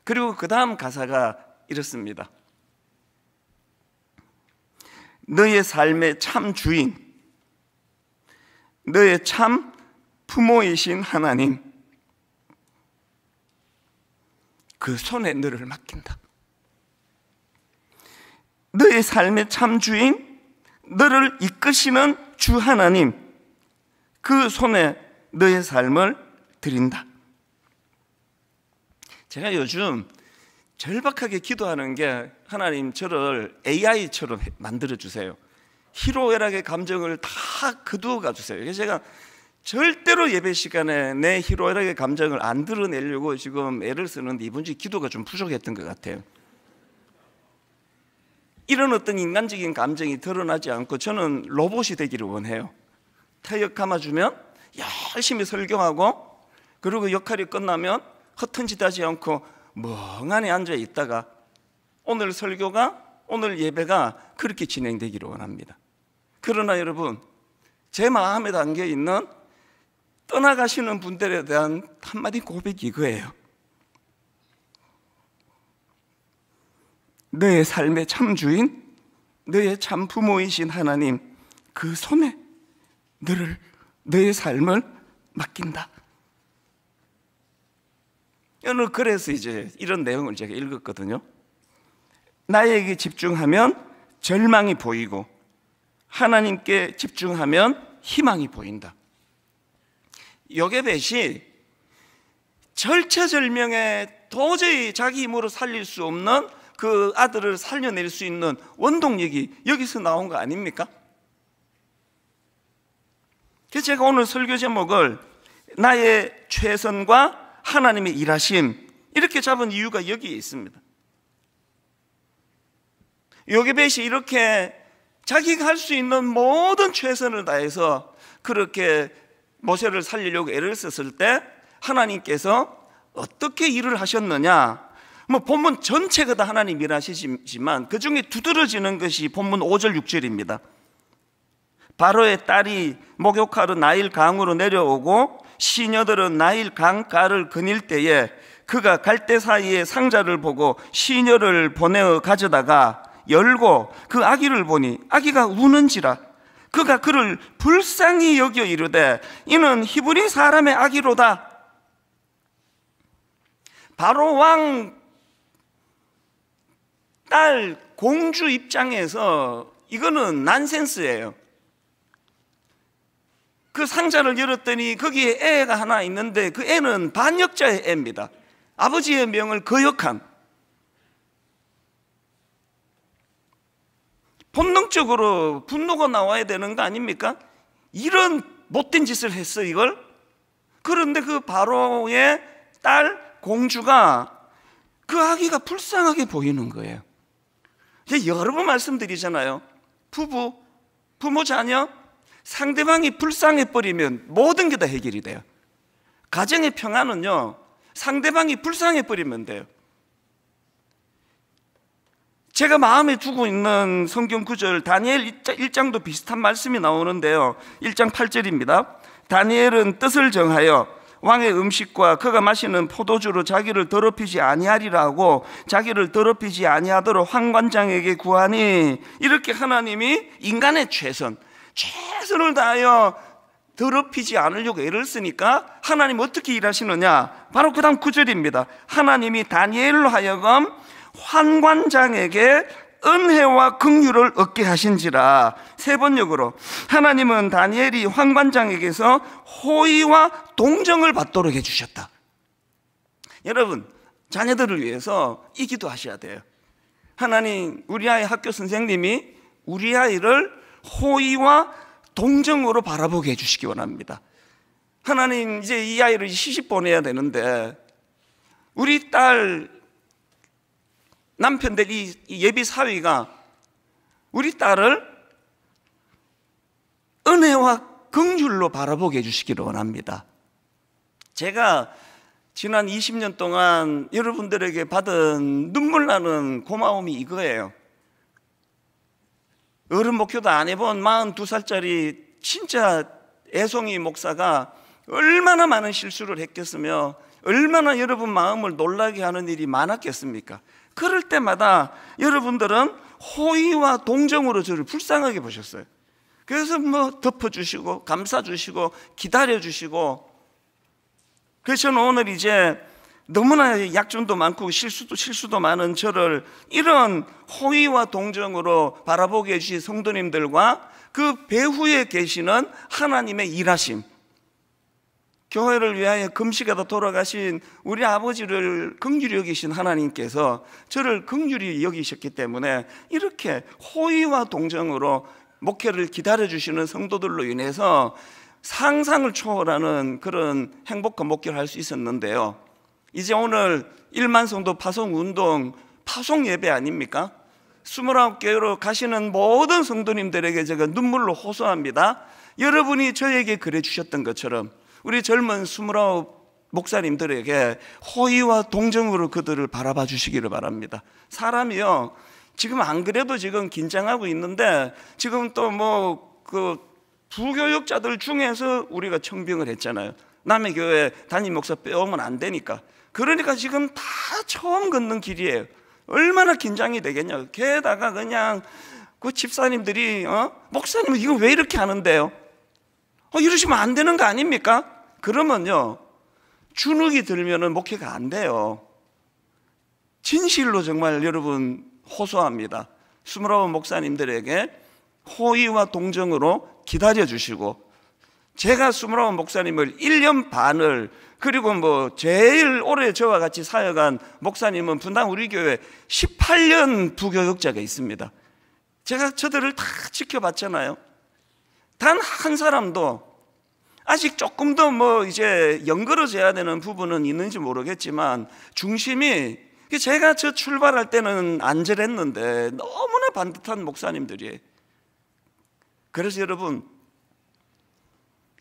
그리고 그 다음 가사가 이렇습니다. 너의 삶의 참 주인, 너의 참 부모이신 하나님, 그 손에 너를 맡긴다. 너의 삶의 참 주인, 너를 이끄시는 주 하나님, 그 손에 너의 삶을 드린다. 제가 요즘 절박하게 기도하는 게, 하나님 저를 AI처럼 만들어 주세요. 희로애락의 감정을 다 거두어 가주세요. 그래서 제가 절대로 예배 시간에 내 희로애락의 감정을 안 드러내려고 지금 애를 쓰는데, 이번 주에 기도가 좀 부족했던 것 같아요. 이런 어떤 인간적인 감정이 드러나지 않고 저는 로봇이 되기를 원해요. 타격 감아주면 열심히 설교하고, 그리고 역할이 끝나면 허튼짓하지 않고 멍하니 앉아 있다가 오늘 설교가, 오늘 예배가 그렇게 진행되기를 원합니다. 그러나 여러분, 제 마음에 담겨 있는 떠나가시는 분들에 대한 한마디 고백이 이거예요. 너의 삶의 참 주인, 너의 참 부모이신 하나님, 그 손에 너의 삶을 맡긴다. 오늘 그래서 이제 이런 내용을 제가 읽었거든요. 나에게 집중하면 절망이 보이고 하나님께 집중하면 희망이 보인다. 요게벳이 절체절명에 도저히 자기 힘으로 살릴 수 없는 그 아들을 살려낼 수 있는 원동력이 여기서 나온 거 아닙니까? 그래서 제가 오늘 설교 제목을 나의 최선과 하나님의 일하심, 이렇게 잡은 이유가 여기에 있습니다. 요게벳이 이렇게 자기가 할 수 있는 모든 최선을 다해서 그렇게 모세를 살리려고 애를 썼을 때 하나님께서 어떻게 일을 하셨느냐, 뭐 본문 전체가 다 하나님 일하시지만 그 중에 두드러지는 것이 본문 5절 6절입니다. 바로의 딸이 목욕하러 나일 강으로 내려오고 시녀들은 나일 강가를 거닐 때에 그가 갈대 사이에 상자를 보고 시녀를 보내어 가져다가 열고 그 아기를 보니 아기가 우는지라. 그가 그를 불쌍히 여겨 이르되 이는 히브리 사람의 아기로다. 바로 왕 딸 공주 입장에서 이거는 난센스예요. 그 상자를 열었더니 거기에 애가 하나 있는데 그 애는 반역자의 애입니다. 아버지의 명을 거역한, 본능적으로 분노가 나와야 되는 거 아닙니까? 이런 못된 짓을 했어 이걸. 그런데 그 바로의 딸 공주가 그 아기가 불쌍하게 보이는 거예요. 여러 번 말씀드리잖아요. 부모 자녀, 상대방이 불쌍해버리면 모든 게 다 해결이 돼요. 가정의 평안은요, 상대방이 불쌍해버리면 돼요. 제가 마음에 두고 있는 성경 구절, 다니엘 1장도 비슷한 말씀이 나오는데요. 1장 8절입니다. 다니엘은 뜻을 정하여 왕의 음식과 그가 마시는 포도주로 자기를 더럽히지 아니하리라 하고 자기를 더럽히지 아니하도록 환관장에게 구하니, 이렇게 하나님이 인간의 최선을 다하여 더럽히지 않으려고 애를 쓰니까 하나님 어떻게 일하시느냐, 바로 그 다음 9절입니다. 하나님이 다니엘로 하여금 환관장에게 은혜와 긍휼을 얻게 하신지라. 세 번역으로 하나님은 다니엘이 환관장에게서 호의와 동정을 받도록 해주셨다. 여러분, 자녀들을 위해서 이 기도하셔야 돼요. 하나님, 우리 아이 학교 선생님이 우리 아이를 호의와 동정으로 바라보게 해주시기 원합니다. 하나님, 이제 이 아이를 시집 보내야 되는데 우리 딸 남편들 이 예비 사위가 우리 딸을 은혜와 긍휼로 바라보게 해주시기를 원합니다. 제가 지난 20년 동안 여러분들에게 받은 눈물 나는 고마움이 이거예요. 어른 목표도 안 해본 42살짜리 진짜 애송이 목사가 얼마나 많은 실수를 했겠으며 얼마나 여러분 마음을 놀라게 하는 일이 많았겠습니까? 그럴 때마다 여러분들은 호의와 동정으로 저를 불쌍하게 보셨어요. 그래서 뭐 덮어주시고 감싸주시고 기다려주시고. 그래서 저는 오늘 이제 너무나 약점도 많고 실수도 많은 저를 이런 호의와 동정으로 바라보게 해주신 성도님들과 그 배후에 계시는 하나님의 일하심, 교회를 위하여 금식하다 돌아가신 우리 아버지를 긍휼히 여기신 하나님께서 저를 긍휼히 여기셨기 때문에 이렇게 호의와 동정으로 목회를 기다려주시는 성도들로 인해서 상상을 초월하는 그런 행복한 목회를 할 수 있었는데요. 이제 오늘 1만 성도 파송운동 파송 예배 아닙니까? 29교회로 가시는 모든 성도님들에게 제가 눈물로 호소합니다. 여러분이 저에게 그래 주셨던 것처럼 우리 젊은 29 목사님들에게 호의와 동정으로 그들을 바라봐 주시기를 바랍니다. 사람이요, 지금 안 그래도 지금 긴장하고 있는데 지금 또 뭐 그 부교역자들 중에서 우리가 청빙을 했잖아요. 남의 교회 담임 목사 빼오면 안 되니까. 그러니까 지금 다 처음 걷는 길이에요. 얼마나 긴장이 되겠냐. 게다가 그냥 그 집사님들이 목사님은 이거 왜 이렇게 하는데요? 이러시면 안 되는 거 아닙니까? 그러면요, 주눅이 들면은 목회가 안 돼요. 진실로 정말 여러분 호소합니다. 29 목사님들에게 호의와 동정으로 기다려주시고, 제가 29 목사님을 1년 반을, 그리고 뭐 제일 오래 저와 같이 사역한 목사님은 분당 우리 교회 18년 부교역자가 있습니다. 제가 저들을 다 지켜봤잖아요. 단 한 사람도 아직 조금 더 뭐 이제 연결어져야 되는 부분은 있는지 모르겠지만 중심이, 제가 저 출발할 때는 안 저랬는데 너무나 반듯한 목사님들이에요. 그래서 여러분,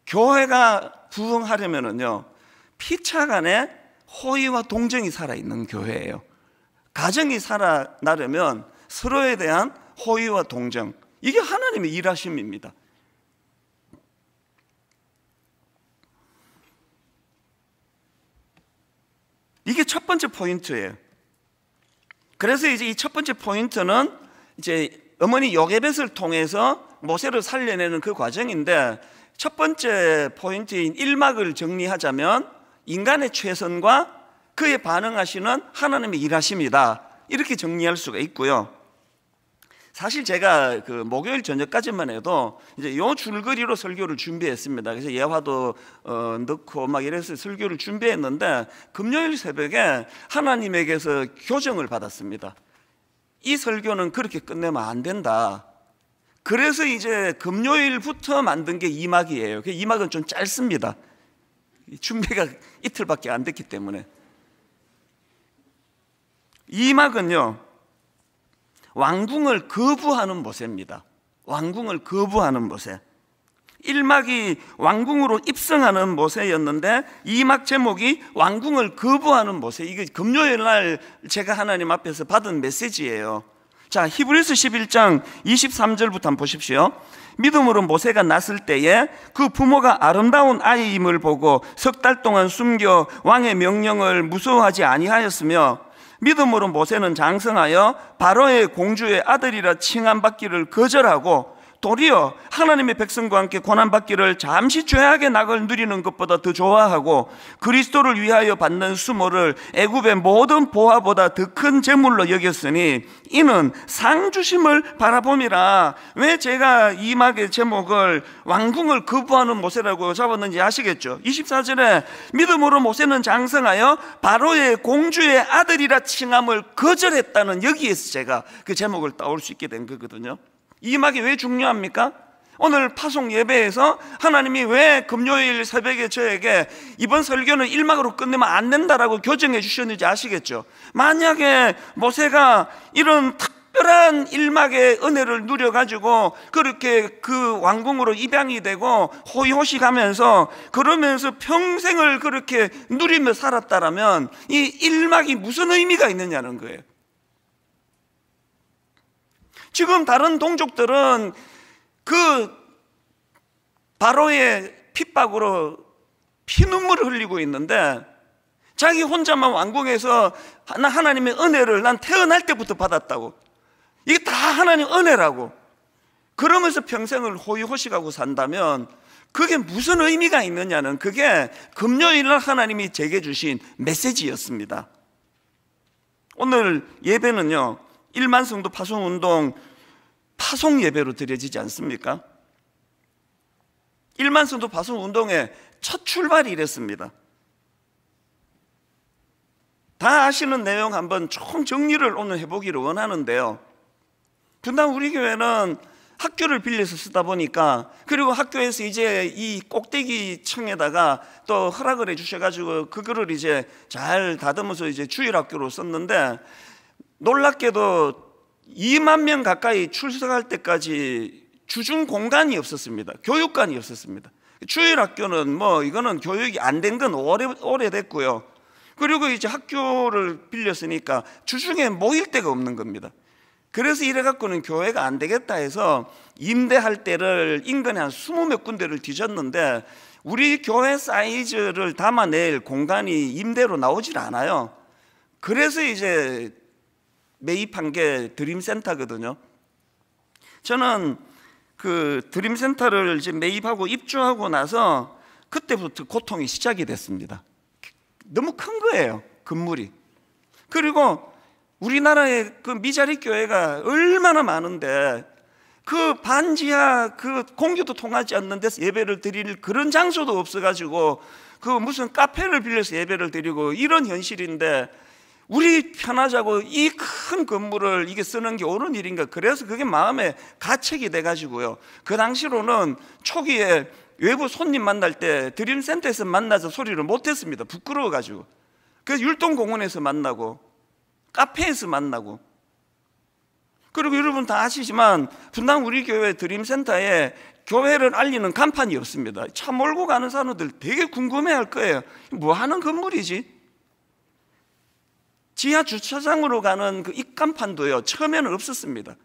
교회가 부흥하려면은요, 피차간에 호의와 동정이 살아있는 교회예요. 가정이 살아나려면 서로에 대한 호의와 동정, 이게 하나님의 일하심입니다. 이게 첫 번째 포인트예요. 그래서 이제 이 첫 번째 포인트는 이제 어머니 요게벳을 통해서 모세를 살려내는 그 과정인데, 첫 번째 포인트인 1막을 정리하자면 인간의 최선과 그에 반응하시는 하나님의 일하심이다, 이렇게 정리할 수가 있고요. 사실 제가 그 목요일 저녁까지만 해도 이제 요 줄거리로 설교를 준비했습니다. 그래서 예화도 넣고 막 이래서 설교를 준비했는데, 금요일 새벽에 하나님에게서 교정을 받았습니다. 이 설교는 그렇게 끝내면 안 된다. 그래서 이제 금요일부터 만든 게 2막이에요. 2막은 좀 짧습니다. 준비가 이틀밖에 안 됐기 때문에. 2막은요, 왕궁을 거부하는 모세입니다. 왕궁을 거부하는 모세. 1막이 왕궁으로 입성하는 모세였는데 2막 제목이 왕궁을 거부하는 모세. 이게 금요일 날 제가 하나님 앞에서 받은 메시지예요. 자, 히브리서 11장 23절부터 한번 보십시오. 믿음으로 모세가 났을 때에 그 부모가 아름다운 아이임을 보고 석 달 동안 숨겨 왕의 명령을 무서워하지 아니하였으며, 믿음으로 모세는 장성하여 바로의 공주의 아들이라 칭함받기를 거절하고 도리어 하나님의 백성과 함께 고난받기를 잠시 죄악의 낙을 누리는 것보다 더 좋아하고 그리스도를 위하여 받는 수모를 애굽의 모든 보화보다 더 큰 재물로 여겼으니 이는 상 주심을 바라봄이라. 왜 제가 이 막의 제목을 왕궁을 거부하는 모세라고 잡았는지 아시겠죠? 24절에 믿음으로 모세는 장성하여 바로의 공주의 아들이라 칭함을 거절했다는, 여기에서 제가 그 제목을 따올 수 있게 된 거거든요. 이 막이 왜 중요합니까? 오늘 파송 예배에서 하나님이 왜 금요일 새벽에 저에게 이번 설교는 1막으로 끝내면 안 된다라고 교정해 주셨는지 아시겠죠? 만약에 모세가 이런 특별한 1막의 은혜를 누려가지고 그렇게 그 왕궁으로 입양이 되고 호의호식 하면서 그러면서 평생을 그렇게 누리며 살았다라면 이 1막이 무슨 의미가 있느냐는 거예요. 지금 다른 동족들은 그 바로의 핍박으로 피눈물을 흘리고 있는데, 자기 혼자만 왕궁에서 하나님의 은혜를 난 태어날 때부터 받았다고. 이게 다 하나님 은혜라고. 그러면서 평생을 호의호식하고 산다면 그게 무슨 의미가 있느냐는, 그게 금요일날 하나님이 제게 주신 메시지였습니다. 오늘 예배는요, 1만 성도 파송운동 파송 예배로 드려지지 않습니까? 1만 성도 파송운동의 첫 출발이 이랬습니다. 다 아시는 내용 한번 총 정리를 오늘 해보기를 원하는데요, 분당 우리 교회는 학교를 빌려서 쓰다 보니까, 그리고 학교에서 이제 이 꼭대기 층에다가 또 허락을 해주셔가지고 그거를 이제 잘 다듬어서 이제 주일학교로 썼는데, 놀랍게도 2만 명 가까이 출석할 때까지 주중 공간이 없었습니다. 교육관이 없었습니다. 주일학교는 뭐 이거는 교육이 안 된 건 오래됐고요. 그리고 이제 학교를 빌렸으니까 주중에 모일 데가 없는 겁니다. 그래서 이래갖고는 교회가 안 되겠다 해서 임대할 때를 인근에 한 20몇 군데를 뒤졌는데, 우리 교회 사이즈를 담아낼 공간이 임대로 나오질 않아요. 그래서 이제 매입한 게 드림센터거든요. 저는 그 드림센터를 이제 매입하고 입주하고 나서 그때부터 고통이 시작이 됐습니다. 너무 큰 거예요, 건물이. 그리고 우리나라에 그 미자리 교회가 얼마나 많은데, 그 반지하 그 공기도 통하지 않는 데서 예배를 드릴 그런 장소도 없어가지고 그 무슨 카페를 빌려서 예배를 드리고 이런 현실인데, 우리 편하자고 이 큰 건물을 이게 쓰는 게 옳은 일인가. 그래서 그게 마음에 가책이 돼가지고요, 그 당시로는 초기에 외부 손님 만날 때 드림센터에서 만나서 소리를 못했습니다. 부끄러워가지고. 그래서 율동공원에서 만나고 카페에서 만나고. 그리고 여러분 다 아시지만 분당 우리 교회 드림센터에 교회를 알리는 간판이 없습니다. 차 몰고 가는 사람들 되게 궁금해할 거예요. 뭐 하는 건물이지? 지하 주차장으로 가는 그 입간판도요, 처음에는 없었습니다.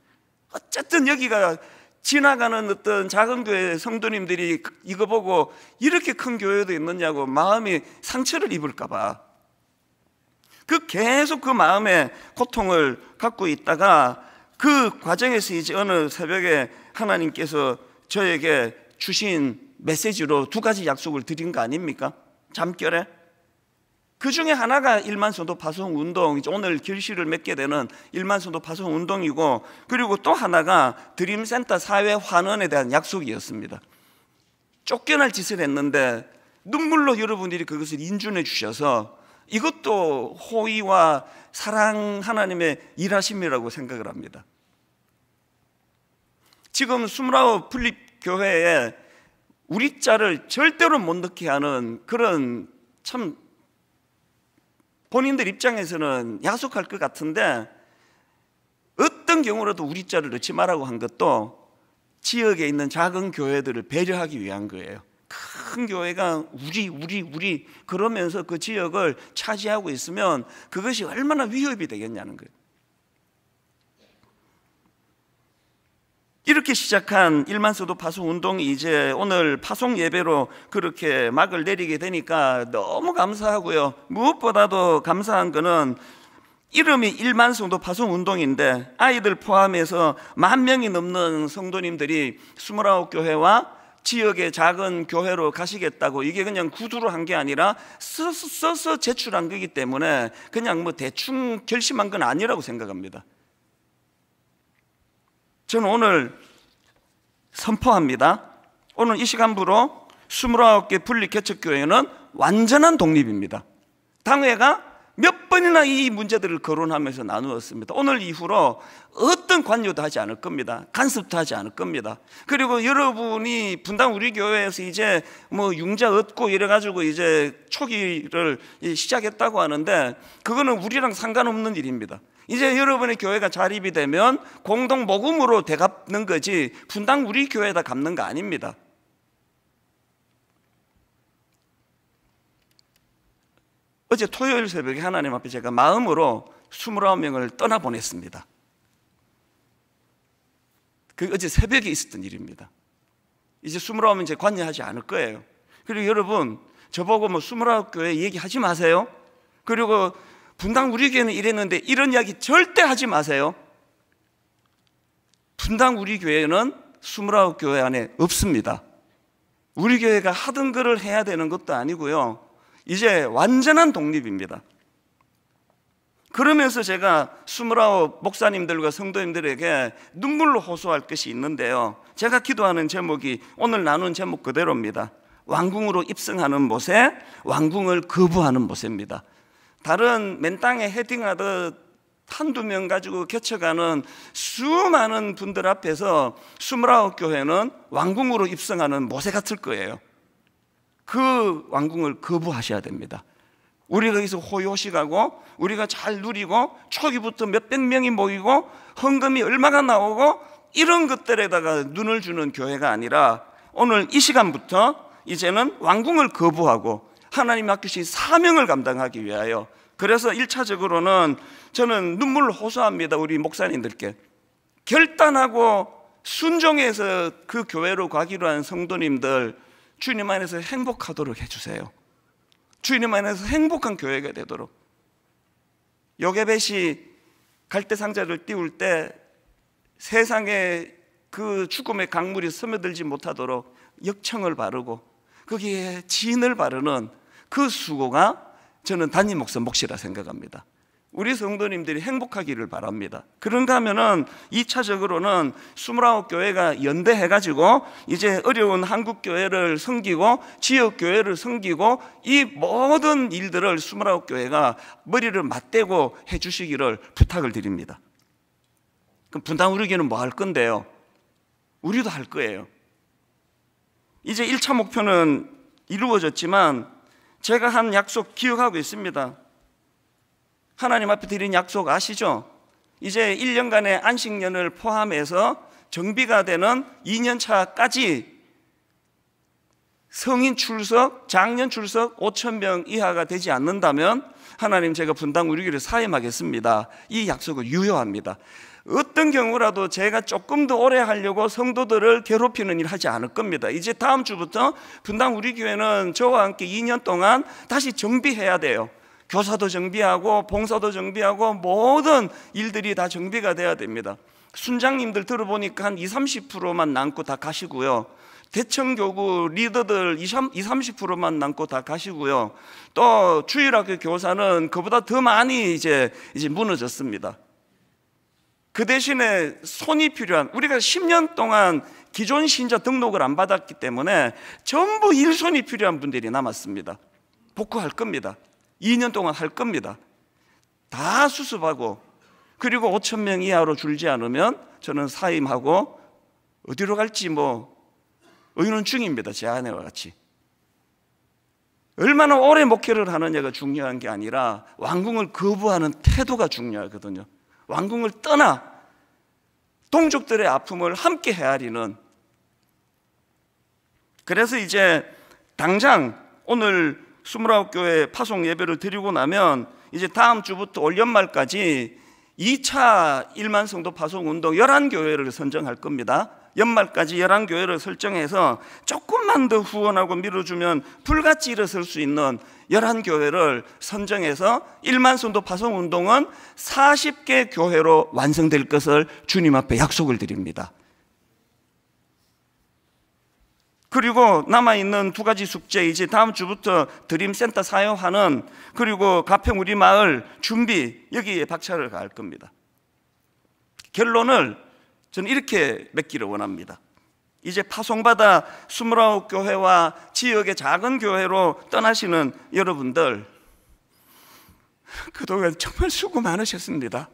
어쨌든 여기가 지나가는 어떤 작은 교회 성도님들이 이거 보고 이렇게 큰 교회도 있느냐고 마음이 상처를 입을까 봐 계속 그 마음에 고통을 갖고 있다가, 그 과정에서 이제 어느 새벽에 하나님께서 저에게 주신 메시지로 2가지 약속을 드린 거 아닙니까? 잠결에. 그 중에 하나가 1만 성도 파송 운동, 이제 오늘 결실을 맺게 되는 1만 성도 파송 운동이고, 그리고 또 하나가 드림센터 사회 환원에 대한 약속이었습니다. 쫓겨날 짓을 했는데 눈물로 여러분들이 그것을 인준해 주셔서 이것도 호의와 사랑, 하나님의 일하심이라고 생각을 합니다. 지금 29 분립교회에 우리 자를 절대로 못 넣게 하는 그런, 참 본인들 입장에서는 야속할 것 같은데, 어떤 경우라도 우리 자를 넣지 말라고 한 것도 지역에 있는 작은 교회들을 배려하기 위한 거예요. 큰 교회가 우리 그러면서 그 지역을 차지하고 있으면 그것이 얼마나 위협이 되겠냐는 거예요. 이렇게 시작한 1만 성도 파송 운동이 이제 오늘 파송 예배로 그렇게 막을 내리게 되니까 너무 감사하고요. 무엇보다도 감사한 거는 이름이 1만 성도 파송 운동인데, 아이들 포함해서 10,000명이 넘는 성도님들이 29교회와 지역의 작은 교회로 가시겠다고, 이게 그냥 구두로 한 게 아니라 써서 제출한 거기 때문에 그냥 뭐 대충 결심한 건 아니라고 생각합니다. 저는 오늘 선포합니다. 오늘 이 시간부로 29개 분립개척교회는 완전한 독립입니다. 당회가 몇 번이나 이 문제들을 거론하면서 나누었습니다. 오늘 이후로 어떤 관여도 하지 않을 겁니다. 간섭도 하지 않을 겁니다. 그리고 여러분이 분당 우리 교회에서 이제 뭐 융자 얻고 이래가지고 이제 초기를 시작했다고 하는데, 그거는 우리랑 상관없는 일입니다. 이제 여러분의 교회가 자립이 되면 공동 모금으로 되갚는 거지 분당 우리 교회에다 갚는 거 아닙니다. 어제 토요일 새벽에 하나님 앞에 제가 마음으로 29명을 떠나보냈습니다. 그 어제 새벽에 있었던 일입니다. 이제 29명 이제 관여하지 않을 거예요. 그리고 여러분, 저보고 뭐 29교회 얘기하지 마세요. 그리고 분당 우리 교회는 이랬는데 이런 이야기 절대 하지 마세요. 분당 우리 교회는 29교회 안에 없습니다. 우리 교회가 하던 거를 해야 되는 것도 아니고요, 이제 완전한 독립입니다. 그러면서 제가 29 목사님들과 성도님들에게 눈물로 호소할 것이 있는데요, 제가 기도하는 제목이 오늘 나눈 제목 그대로입니다. 왕궁으로 입성하는 모세, 왕궁을 거부하는 모세입니다. 다른 맨 땅에 헤딩하듯 한두 명 가지고 개척하는 수많은 분들 앞에서 29교회는 왕궁으로 입성하는 모세 같을 거예요. 그 왕궁을 거부하셔야 됩니다. 우리가 여기서 호요식하고 우리가 잘 누리고 초기부터 몇백 명이 모이고 헌금이 얼마가 나오고 이런 것들에다가 눈을 주는 교회가 아니라 오늘 이 시간부터 이제는 왕궁을 거부하고 하나님 맡기신 사명을 감당하기 위하여, 그래서 1차적으로는 저는 눈물을 호소합니다. 우리 목사님들께 결단하고 순종해서 그 교회로 가기로 한 성도님들, 주님 안에서 행복하도록 해주세요. 주님 안에서 행복한 교회가 되도록. 요게벳이 갈대상자를 띄울 때 세상에 그 죽음의 강물이 스며들지 못하도록 역청을 바르고 거기에 진을 바르는 그 수고가 저는 담임 목사 몫이라 생각합니다. 우리 성도님들이 행복하기를 바랍니다. 그런가 하면은 2차적으로는 29교회가 연대해가지고 이제 어려운 한국교회를 섬기고 지역교회를 섬기고 이 모든 일들을 29교회가 머리를 맞대고 해주시기를 부탁을 드립니다. 그럼 분당 우리 교회는 뭐 할 건데요? 우리도 할 거예요. 이제 1차 목표는 이루어졌지만 제가 한 약속 기억하고 있습니다. 하나님 앞에 드린 약속 아시죠? 이제 1년간의 안식년을 포함해서 정비가 되는 2년차까지 성인 출석, 장년 출석 5,000명 이하가 되지 않는다면 하나님 제가 분당 우리 교회를 사임하겠습니다. 이 약속은 유효합니다. 어떤 경우라도 제가 조금 더 오래 하려고 성도들을 괴롭히는 일 하지 않을 겁니다. 이제 다음 주부터 분당 우리 교회는 저와 함께 2년 동안 다시 정비해야 돼요. 교사도 정비하고 봉사도 정비하고 모든 일들이 다 정비가 돼야 됩니다. 순장님들 들어보니까 한 20-30%만 남고 다 가시고요, 대청교구 리더들 20-30%만 남고 다 가시고요, 또 주일학교 교사는 그보다 더 많이 이제 무너졌습니다. 그 대신에 손이 필요한, 우리가 10년 동안 기존 신자 등록을 안 받았기 때문에 전부 일손이 필요한 분들이 남았습니다. 복구할 겁니다. 2년 동안 할 겁니다. 다 수습하고, 그리고 5,000명 이하로 줄지 않으면 저는 사임하고 어디로 갈지 의논 중입니다. 제 아내와 같이. 얼마나 오래 목회를 하느냐가 중요한 게 아니라 왕궁을 거부하는 태도가 중요하거든요. 왕궁을 떠나 동족들의 아픔을 함께 헤아리는. 그래서 이제 당장 오늘 29교회 파송 예배를 드리고 나면 이제 다음 주부터 올 연말까지 2차 1만 성도 파송 운동 11교회를 선정할 겁니다. 연말까지 11교회를 설정해서 조금만 더 후원하고 밀어주면 불같이 일어설 수 있는 11교회를 선정해서 1만 성도 파송 운동은 40개 교회로 완성될 것을 주님 앞에 약속을 드립니다. 그리고 남아있는 2가지 숙제, 이제 다음 주부터 드림센터 사역하는, 그리고 가평 우리 마을 준비, 여기에 박차를 가할 겁니다. 결론을 저는 이렇게 맺기를 원합니다. 이제 파송받아 29교회와 지역의 작은 교회로 떠나시는 여러분들, 그동안 정말 수고 많으셨습니다.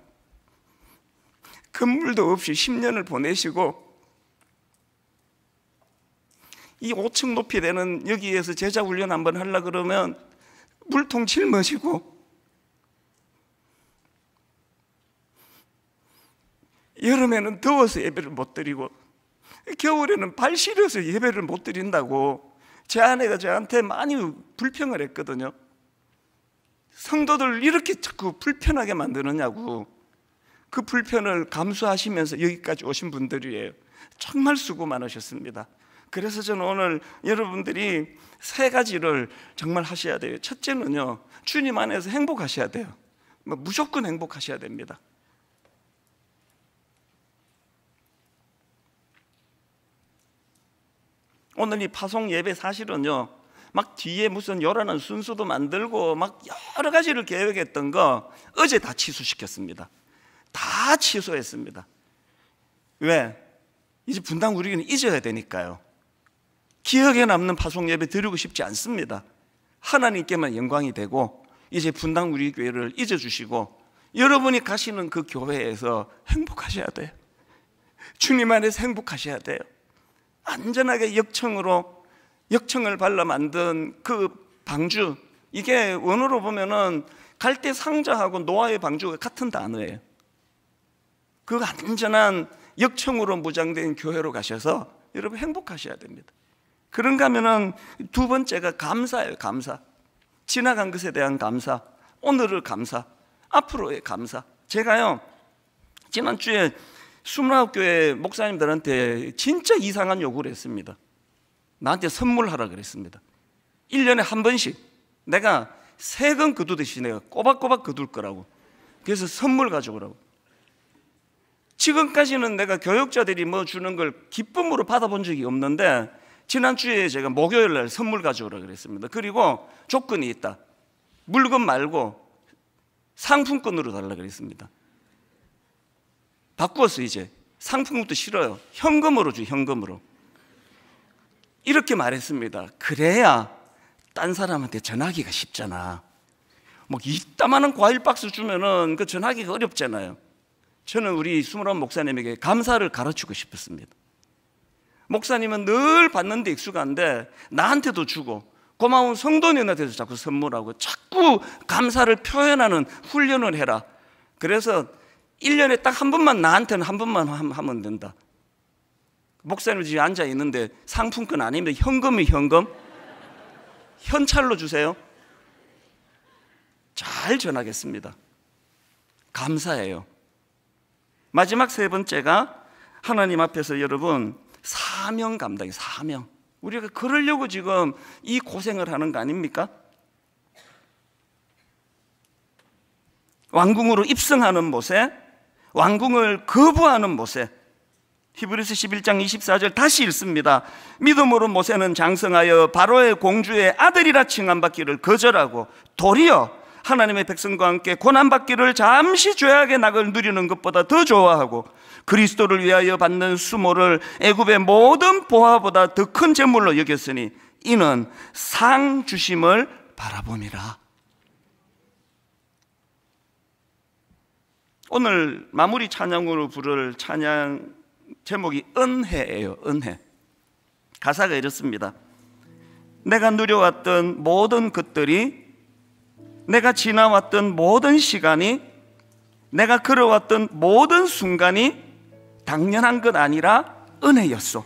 건물도 없이 10년을 보내시고 이 5층 높이 되는 여기에서 제자 훈련 한번 하려고 그러면 물통 짊어지고, 여름에는 더워서 예배를 못 드리고 겨울에는 발 시려서 예배를 못 드린다고 제 아내가 저한테 많이 불평을 했거든요. 성도들 이렇게 자꾸 불편하게 만드느냐고. 그 불편을 감수하시면서 여기까지 오신 분들이에요. 정말 수고 많으셨습니다. 그래서 저는 오늘 여러분들이 3가지를 정말 하셔야 돼요. 첫째는요, 주님 안에서 행복하셔야 돼요. 무조건 행복하셔야 됩니다. 오늘 이 파송 예배 사실은요, 막 뒤에 무슨 요란한 순서도 만들고 막 여러 가지를 계획했던 거 어제 다 취소시켰습니다. 다 취소했습니다. 왜? 이제 분당 우리는 잊어야 되니까요. 기억에 남는 파송 예배 드리고 싶지 않습니다. 하나님께만 영광이 되고 이제 분당 우리 교회를 잊어주시고 여러분이 가시는 그 교회에서 행복하셔야 돼요. 주님 안에서 행복하셔야 돼요. 안전하게 역청을 발라 만든 그 방주, 이게 원어로 보면은 갈대 상자하고 노아의 방주가 같은 단어예요. 그 안전한 역청으로 무장된 교회로 가셔서 여러분 행복하셔야 됩니다. 그런가 하면은 두 번째가 감사예요. 감사. 지나간 것에 대한 감사, 오늘을 감사, 앞으로의 감사. 제가요, 지난주에 29교회 목사님들한테 진짜 이상한 요구를 했습니다. 나한테 선물하라 그랬습니다. 1년에 한 번씩 내가 세금 거두듯이 내가 꼬박꼬박 거둘 거라고. 그래서 선물 가져오라고. 지금까지는 내가 교육자들이 뭐 주는 걸 기쁨으로 받아본 적이 없는데 지난주에 제가 목요일 날 선물 가져오라 그랬습니다. 그리고 조건이 있다. 물건 말고 상품권으로 달라 그랬습니다. 바꾸었어. 이제 상품도 싫어요. 현금으로 줘. 현금으로. 이렇게 말했습니다. 그래야 딴 사람한테 전하기가 쉽잖아. 뭐 이따만한 과일 박스 주면은 그 전하기가 어렵잖아요. 저는 우리 스물한 목사님에게 감사를 가르치고 싶었습니다. 목사님은 늘 받는 데 익숙한데 나한테도 주고 고마운 성도님한테도 자꾸 선물하고 자꾸 감사를 표현하는 훈련을 해라. 그래서 1년에 딱 한 번만, 나한테는 한 번만 하면 된다. 목사님 집에 앉아 있는데 상품권 아닙니다. 현금이 현금. 현찰로 주세요. 잘 전하겠습니다. 감사해요. 마지막 세 번째가 하나님 앞에서 여러분 사명 감당이에요. 사명. 우리가 그러려고 지금 이 고생을 하는 거 아닙니까? 왕궁으로 입성하는 모세, 왕궁을 거부하는 모세. 히브리서 11장 24절 다시 읽습니다. 믿음으로 모세는 장성하여 바로의 공주의 아들이라 칭함받기를 거절하고 도리어 하나님의 백성과 함께 고난받기를 잠시 죄악의 낙을 누리는 것보다 더 좋아하고 그리스도를 위하여 받는 수모를 애굽의 모든 보화보다 더 큰 재물로 여겼으니 이는 상 주심을 바라봄이라. 오늘 마무리 찬양으로 부를 찬양 제목이 은혜예요. 은혜. 가사가 이렇습니다. 내가 누려왔던 모든 것들이, 내가 지나왔던 모든 시간이, 내가 걸어왔던 모든 순간이 당연한 것 아니라 은혜였소.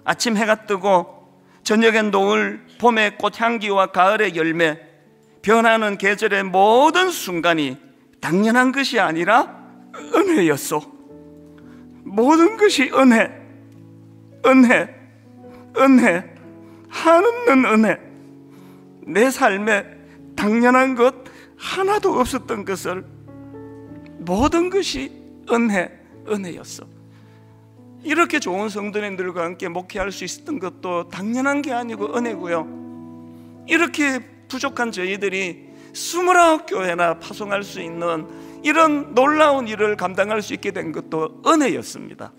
아침 해가 뜨고 저녁엔 노을, 봄의 꽃향기와 가을의 열매, 변하는 계절의 모든 순간이 당연한 것이 아니라 은혜였소. 모든 것이 은혜, 은혜, 은혜, 한없는 은혜. 내 삶에 당연한 것 하나도 없었던 것을 모든 것이 은혜, 은혜였어. 이렇게 좋은 성도님들과 함께 목회할 수 있었던 것도 당연한 게 아니고 은혜고요. 이렇게 부족한 저희들이 29교회나 파송할 수 있는 이런 놀라운 일을 감당할 수 있게 된 것도 은혜였습니다.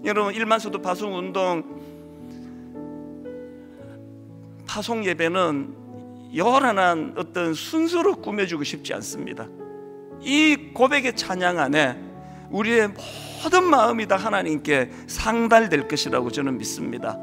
여러분, 일만수도 파송운동 파송 예배는 요란한 어떤 순서로 꾸며주고 싶지 않습니다. 이 고백의 찬양 안에 우리의 모든 마음이 다 하나님께 상달될 것이라고 저는 믿습니다.